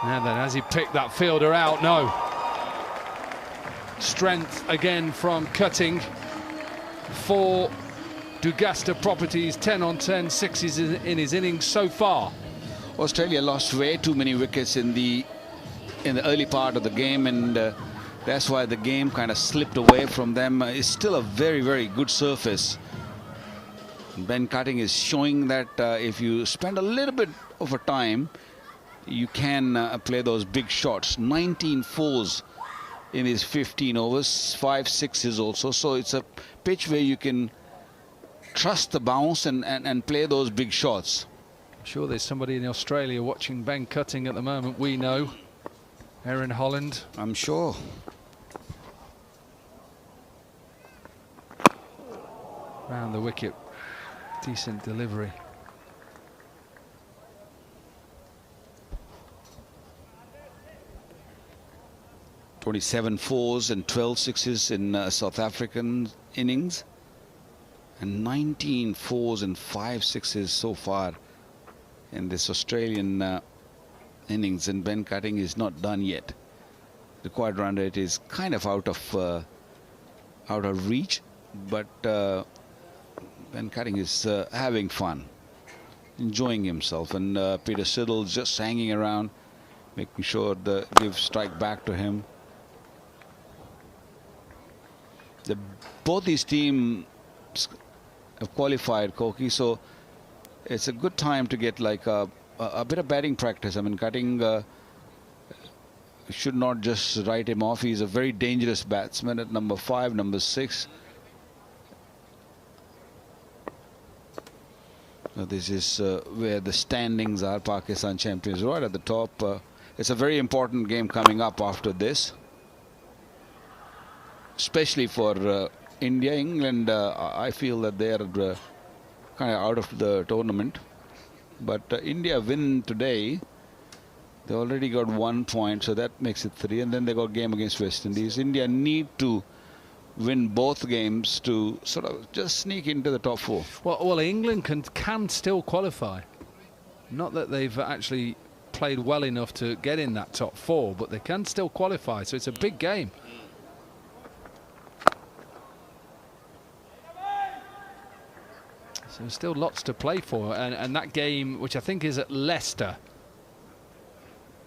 S7: And then as he picked that fielder out, no. Strength again from Cutting. 4 Dugasta Properties, 10 on 10, 6s in his innings so far.
S11: Australia lost way too many wickets in the early part of the game, and that's why the game kind of slipped away from them. It's still a very, very good surface. Ben Cutting is showing that if you spend a little bit of a time, you can play those big shots. 19 fours in his 15 overs, 5 6s also. So it's a pitch where you can trust the bounce and play those big shots.
S7: I'm sure there's somebody in Australia watching Ben Cutting at the moment. We know. Erin Holland.
S11: I'm sure.
S7: Round the wicket. Decent delivery.
S11: .27 fours and 12 sixes in South African innings, and 19 fours and 5 sixes so far in this Australian innings, and Ben Cutting is not done yet. The quad run rate is kind of out of reach, but Ben Cutting is having fun. enjoying himself. And Peter Siddle's just hanging around, making sure the give strike back to him. Both these teams have qualified, Koki, so it's a good time to get like a bit of batting practice. I mean, Cutting should not just write him off. He's a very dangerous batsman at number 5, number 6. Now this is where the standings are. Pakistan champions right at the top. It's a very important game coming up after this, especially for India. England, I feel that they are kind of out of the tournament. But India win today. They already got 1 point, so that makes it 3. And then they got a game against West Indies. India need to win both games to sort of just sneak into the top 4.
S7: Well, England can still qualify. Not that they've actually played well enough to get in that top 4, but they can still qualify. So it's a big game. So still lots to play for, and that game, which I think is at Leicester,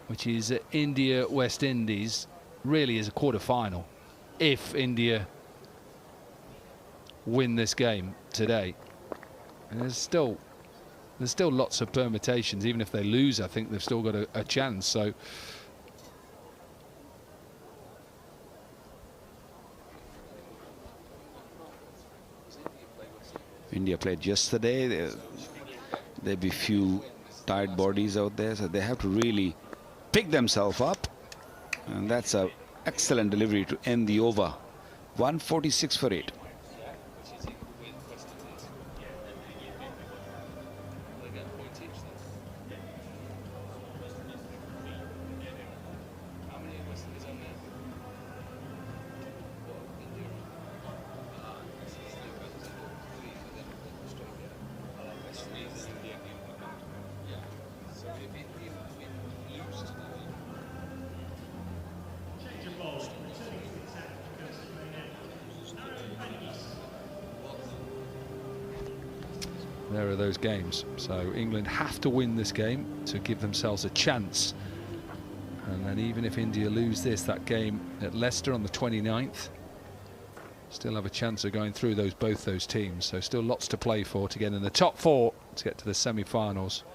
S7: which is India West Indies, really is a quarter-final if India win this game today. And there's still lots of permutations. Even if they lose, I think they've still got a chance. So
S11: India played yesterday. There'll be few tired bodies out there, so they have to really pick themselves up. And that's an excellent delivery to end the over. 146 for 8.
S7: There are those games. So England have to win this game to give themselves a chance. And then even if India lose this, that game at Leicester on the 29th, still have a chance of going through both those teams. So still lots to play for to get in the top 4 to get to the semi-finals.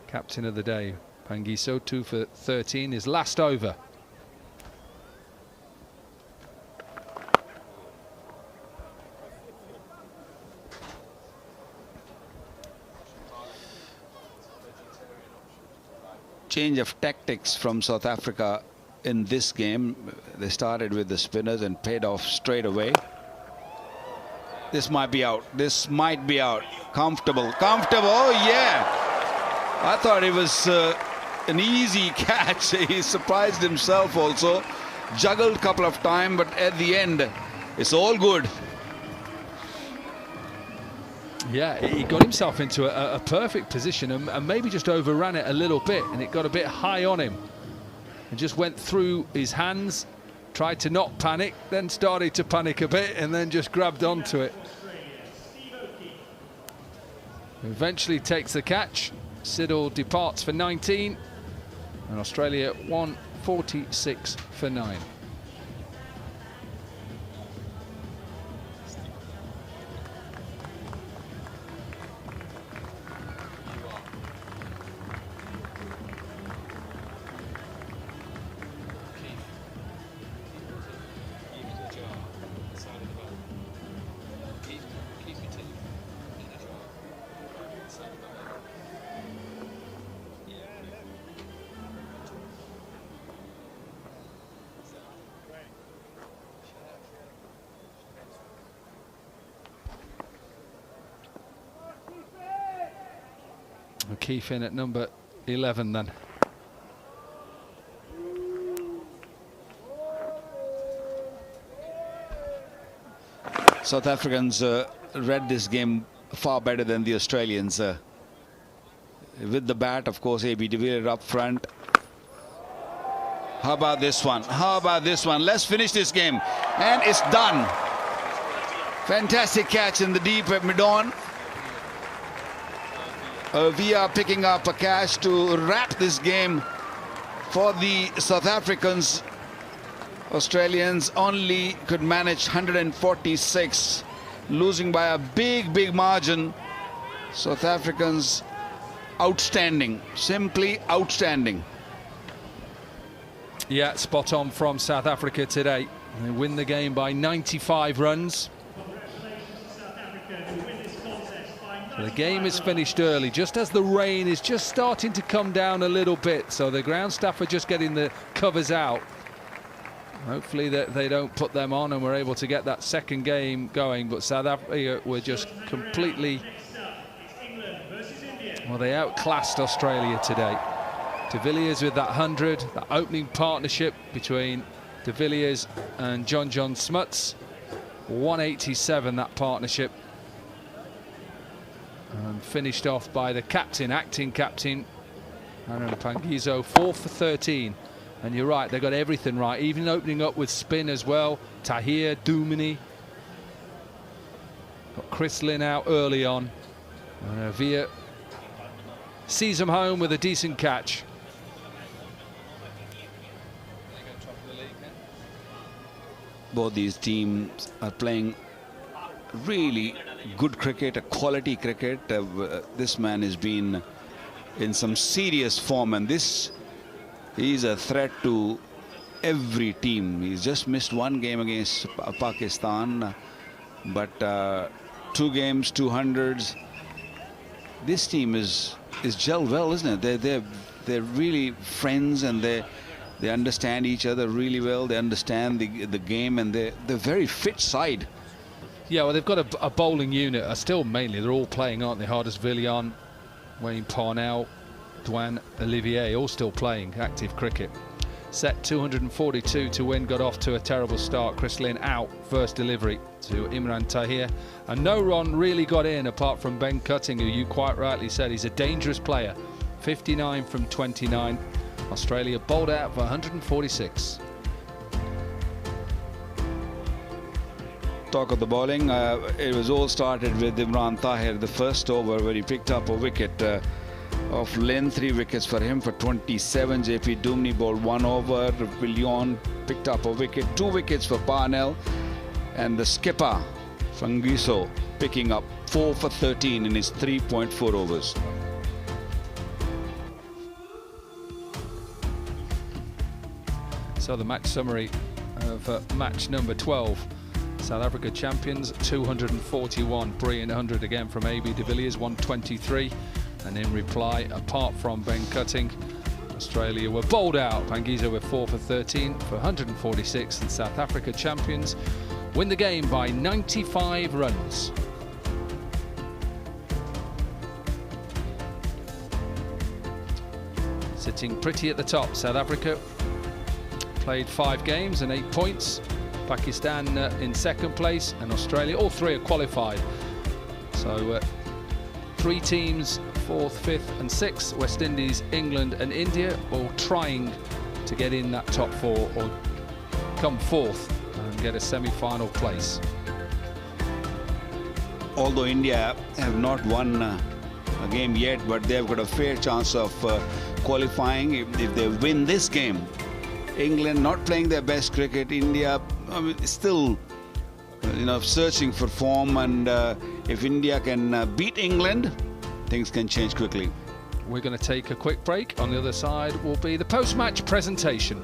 S7: Captain of the day, Pangiso, 2 for 13, his last over.
S11: Change of tactics from South Africa in this game. They started with the spinners and paid off straight away. This might be out. This might be out. Comfortable. Comfortable. Oh, yeah. I thought it was an easy catch. He surprised himself also. Juggled a couple of times, but at the end, it's all good.
S7: Yeah, he got himself into a perfect position and maybe just overran it a little bit, and it got a bit high on him and just went through his hands, tried to not panic, then started to panic a bit and then just grabbed onto it. Eventually takes the catch. Siddle departs for 19 and Australia 146 for 9. O'Keefe in at number 11 then.
S11: South Africans read this game far better than the Australians. With the bat, of course, AB de Villiers up front. How about this one? How about this one? Let's finish this game. And it's done. Fantastic catch in the deep at mid-on. We are picking up a catch to wrap this game for the South Africans. Australians only could manage 146, losing by a big margin. South Africans outstanding, simply outstanding.
S7: Yeah, spot on from South Africa today. They win the game by 95 runs. So the game is finished early, just as the rain is just starting to come down a little bit. So the ground staff are just getting the covers out. Hopefully they don't put them on and we're able to get that second game going. But South Africa were just completely... Well, they outclassed Australia today. De Villiers with that 100, that opening partnership between De Villiers and John Smuts. 187, that partnership. And finished off by the captain, acting captain, Aaron Pangizo, 4 for 13. And you're right, they got everything right, even opening up with spin as well. Tahir, Dumini. Got Chris Lynn out early on. And Via sees him home with a decent catch.
S11: Both these teams are playing really good cricket, a quality cricket. This man has been in some serious form, and he's a threat to every team. He's just missed one game against Pakistan, but 2 games, 200s. This team is gelled well, isn't it? They're really friends, and they understand each other really well. They understand the game, and they're very fit side.
S7: Yeah, well, they've got a bowling unit. Still mainly they're all playing, aren't they? Hardest Villian, Wayne Parnell, Dwan Olivier, all still playing active cricket. Set 242 to win, got off to a terrible start. Chris Lynn out, first delivery to Imran Tahir. And no run really got in apart from Ben Cutting, who you quite rightly said he's a dangerous player. 59 from 29. Australia bowled out for 146.
S11: Talk of the bowling, it was all started with Imran Tahir, the first over where he picked up a wicket of Lynn, 3 wickets for him for 27. JP Dumni bowled 1 over. Villian picked up a wicket, 2 wickets for Parnell, and the skipper Fangiso picking up 4 for 13 in his 3.4 overs.
S7: So the match summary of match number 12. South Africa champions, 241. Brilliant 100 again from AB de Villiers, 123. And in reply, apart from Ben Cutting, Australia were bowled out. Pangizo with 4 for 13 for 146. And South Africa champions win the game by 95 runs. Sitting pretty at the top, South Africa played 5 games and 8 points. Pakistan in second place, and Australia, all 3 are qualified. So 3 teams, 4th, 5th and 6th, West Indies, England and India, all trying to get in that top 4 or come 4th and get a semi-final place.
S11: Although India have not won a game yet, but they've got a fair chance of qualifying if they win this game. England not playing their best cricket. India still, searching for form, and if India can beat England, things can change quickly.
S7: We're going to take a quick break. On the other side will be the post-match presentation.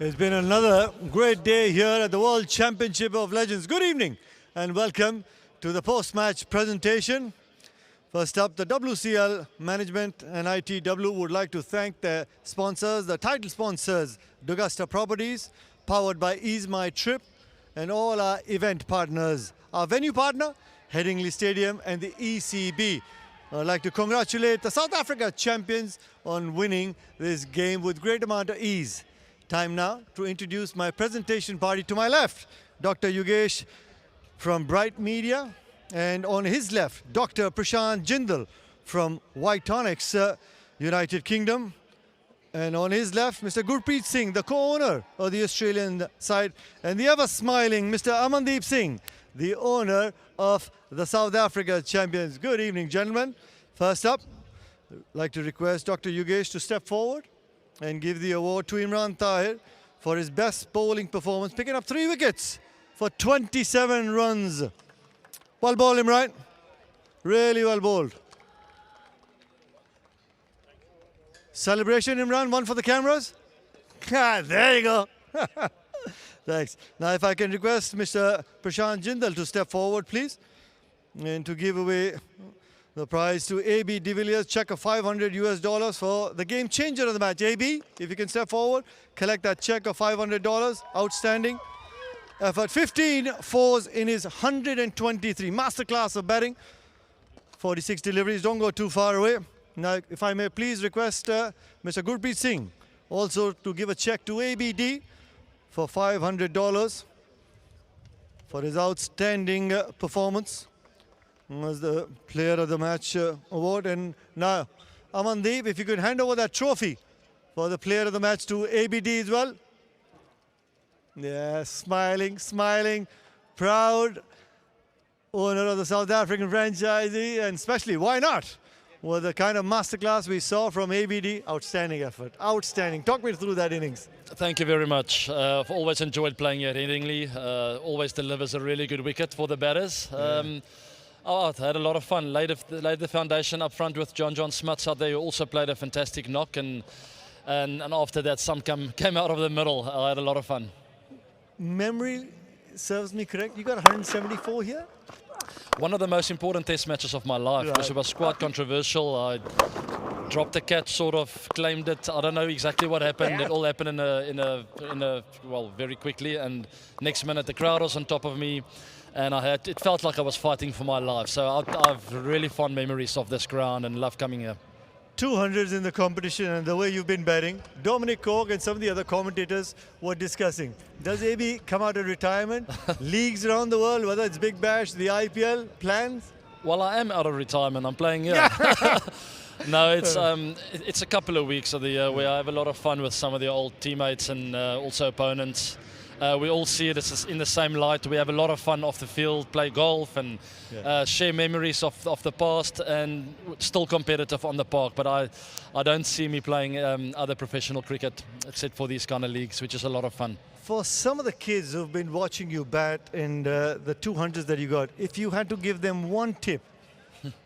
S3: It's been another great day here at the World Championship of Legends. Good evening and welcome to the post-match presentation. First up, the WCL management and ITW would like to thank their sponsors, the title sponsors, D'Augusta Properties, powered by Ease My Trip, and all our event partners. Our venue partner, Headingley Stadium and the ECB. I'd like to congratulate the South Africa champions on winning this game with great amount of ease. Time now to introduce my presentation party. To my left, Dr. Yogesh from Bright Media, and on his left, Dr. Prashant Jindal from White Onyx, United Kingdom. And on his left, Mr. Gurpreet Singh, the co-owner of the Australian side, and the ever-smiling Mr. Amandeep Singh, the owner of the South Africa champions. Good evening, gentlemen. First up, I'd like to request Dr. Yogesh to step forward and give the award to Imran Tahir for his best bowling performance, picking up 3 wickets for 27 runs. Well bowled, Imran. Really well bowled. Celebration, Imran. One for the cameras. There you go. Thanks. Now, if I can request Mr. Prashant Jindal to step forward, please, and to give away the prize to AB de Villiers, check of $500 for the game changer of the match. AB, if you can step forward, collect that check of $500. Outstanding effort. 15 fours in his 123. Masterclass of batting. 46 deliveries. Don't go too far away. Now, if I may please request Mr. Gurpreet Singh also to give a check to ABD for $500 for his outstanding performance as the player of the match award. And now, Amandeep, if you could hand over that trophy for the player of the match to ABD as well. Yeah, smiling, smiling, proud owner of the South African franchisee, and especially, why not? With the kind of masterclass we saw from ABD, outstanding effort, outstanding. Talk me through that innings.
S15: Thank you very much. I've always enjoyed playing here at Headingley. Always delivers a really good wicket for the batters. I had a lot of fun. Laid the foundation up front with John Smuts out there, who also played a fantastic knock, and after that some came out of the middle. I had a lot of fun.
S3: Memory serves me correct, you got 174 here?
S15: One of the most important test matches of my life,
S3: Right.
S15: which was quite controversial. I dropped the catch, sort of claimed it. I don't know exactly what happened. It all happened very quickly, and next minute the crowd was on top of me, and it felt like I was fighting for my life. So I've really fond memories of this ground and love coming here.
S3: 200s in the competition, and the way you've been batting, Dominic Cork and some of the other commentators were discussing, does AB come out of retirement? Leagues around the world, whether it's Big Bash, the IPL, plans?
S15: Well, I am out of retirement. I'm playing here. No, it's a couple of weeks of the year where I have a lot of fun with some of the old teammates and also opponents. We all see it as in the same light. We have a lot of fun off the field, play golf and share memories of the past, and still competitive on the park. But I don't see me playing other professional cricket except for these kind of leagues, which is a lot of fun.
S3: For some of the kids who've been watching you bat in the 200s that you got, if you had to give them one tip,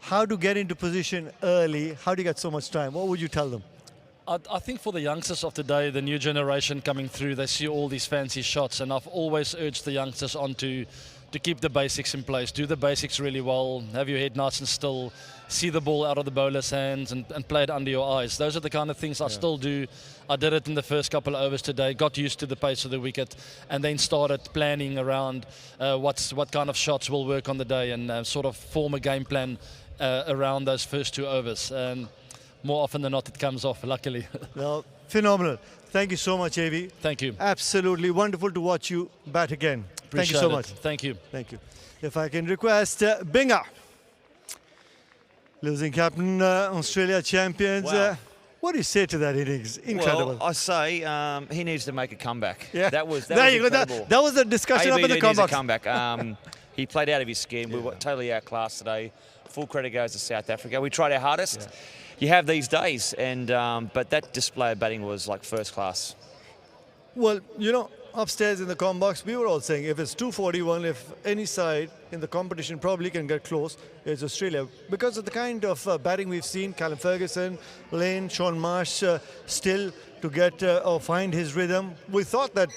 S3: how to get into position early, how do you get so much time, what would you tell them?
S15: I think for the youngsters of today, the new generation coming through, they see all these fancy shots, and I've always urged the youngsters on to keep the basics in place, do the basics really well, have your head nice and still, see the ball out of the bowler's hands and play it under your eyes. Those are the kind of things I still do. I did it in the first couple of overs today, got used to the pace of the wicket, and then started planning around what kind of shots will work on the day, and sort of form a game plan around those first 2 overs. And more often than not, it comes off, luckily.
S3: Well, phenomenal. Thank you so much, AV.
S15: Thank you.
S3: Absolutely wonderful to watch you bat again. Thank you so much.
S15: Thank you.
S3: Thank you. If I can request Binga, losing captain, Australia champions.
S19: Wow.
S3: What do you say to that innings? Incredible.
S5: Well, I say he needs to make a comeback.
S3: Yeah.
S5: That was
S3: There you go.
S5: incredible.
S3: That was the discussion up in the
S5: AB needs a
S3: comeback.
S5: comeback. He played out of his skin. We were totally outclassed today. Full credit goes to South Africa. We tried our hardest. You have these days, and but that display of batting was like first class.
S3: Well, you know, upstairs in the com box, we were all saying if it's 241, if any side in the competition probably can get close, it's Australia. Because of the kind of batting we've seen, Callum Ferguson, Lane, Sean Marsh, still to get or find his rhythm. We thought that,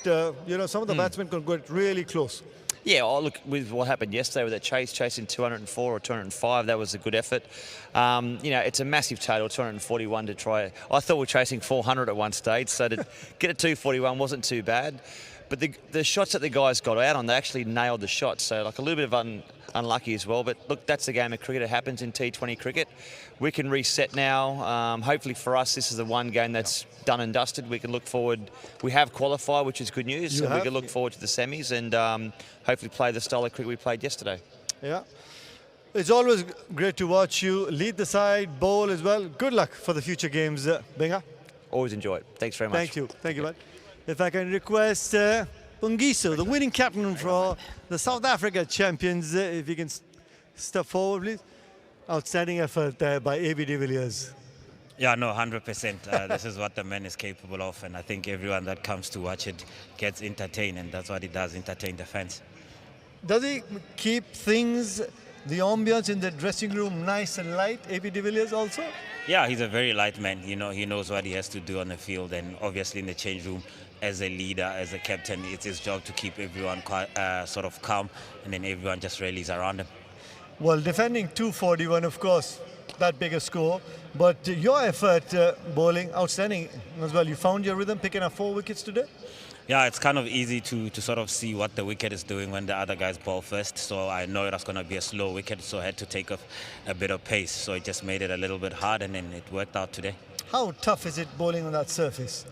S3: you know, some of the batsmen could get really close.
S5: Yeah, look, with what happened yesterday with that chasing 204 or 205, that was a good effort. You know, it's a massive total, 241 to try. I thought we were chasing 400 at one stage, so to get a 241 wasn't too bad. But the shots that the guys got out on, they actually nailed the shots. So like a little bit of unlucky as well. But look, that's the game of cricket. It happens in T20 cricket. We can reset now. Hopefully for us, this is the one game that's done and dusted. We can look forward. We have qualified, which is good news. So we can look forward to the semis and hopefully play the style of cricket we played yesterday.
S3: Yeah. It's always great to watch you lead the side, bowl as well. Good luck for the future games, Benga.
S5: Always enjoy it. Thanks very much.
S3: Thank you. Thank you, bud. If I can request Pungiso, the winning captain for the South Africa champions, if you can step forward, please. Outstanding effort there by AB de Villiers.
S6: Yeah, no, 100%. This is what the man is capable of, and I think everyone that comes to watch it gets entertained, and that's what he does, entertain the fans.
S3: Does he keep things, the ambience in the dressing room nice and light, AB de Villiers also?
S6: Yeah, he's a very light man. You know, he knows what he has to do on the field, and obviously in the change room, as a leader, as a captain, it's his job to keep everyone sort of calm, and then everyone just rallies around him.
S3: Well, defending 241, of course, that big a score, but your effort bowling, outstanding as well. You found your rhythm, picking up 4 wickets today?
S6: Yeah, it's kind of easy to sort of see what the wicket is doing when the other guys bowl first. So I know it was going to be a slow wicket, so I had to take off a bit of pace. So it just made it a little bit hard, and then it worked out today.
S3: How tough is it bowling on that surface?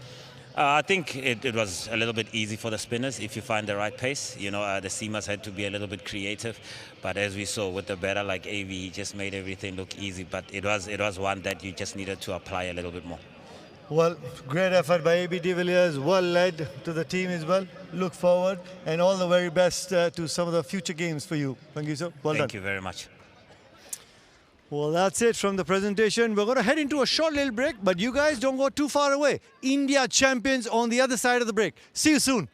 S6: I think it was a little bit easy for the spinners if you find the right pace. You know, the seamers had to be a little bit creative. But as we saw with the batter like AV, he just made everything look easy. But it was one that you just needed to apply a little bit more.
S3: Well, great effort by AB de Villiers, well led to the team as well. Look forward and all the very best to some of the future games for you. Thank you, sir. Well done.
S6: Thank you very much.
S3: Well, that's it from the presentation. We're going to head into a short little break, but you guys don't go too far away. India champions on the other side of the break. See you soon.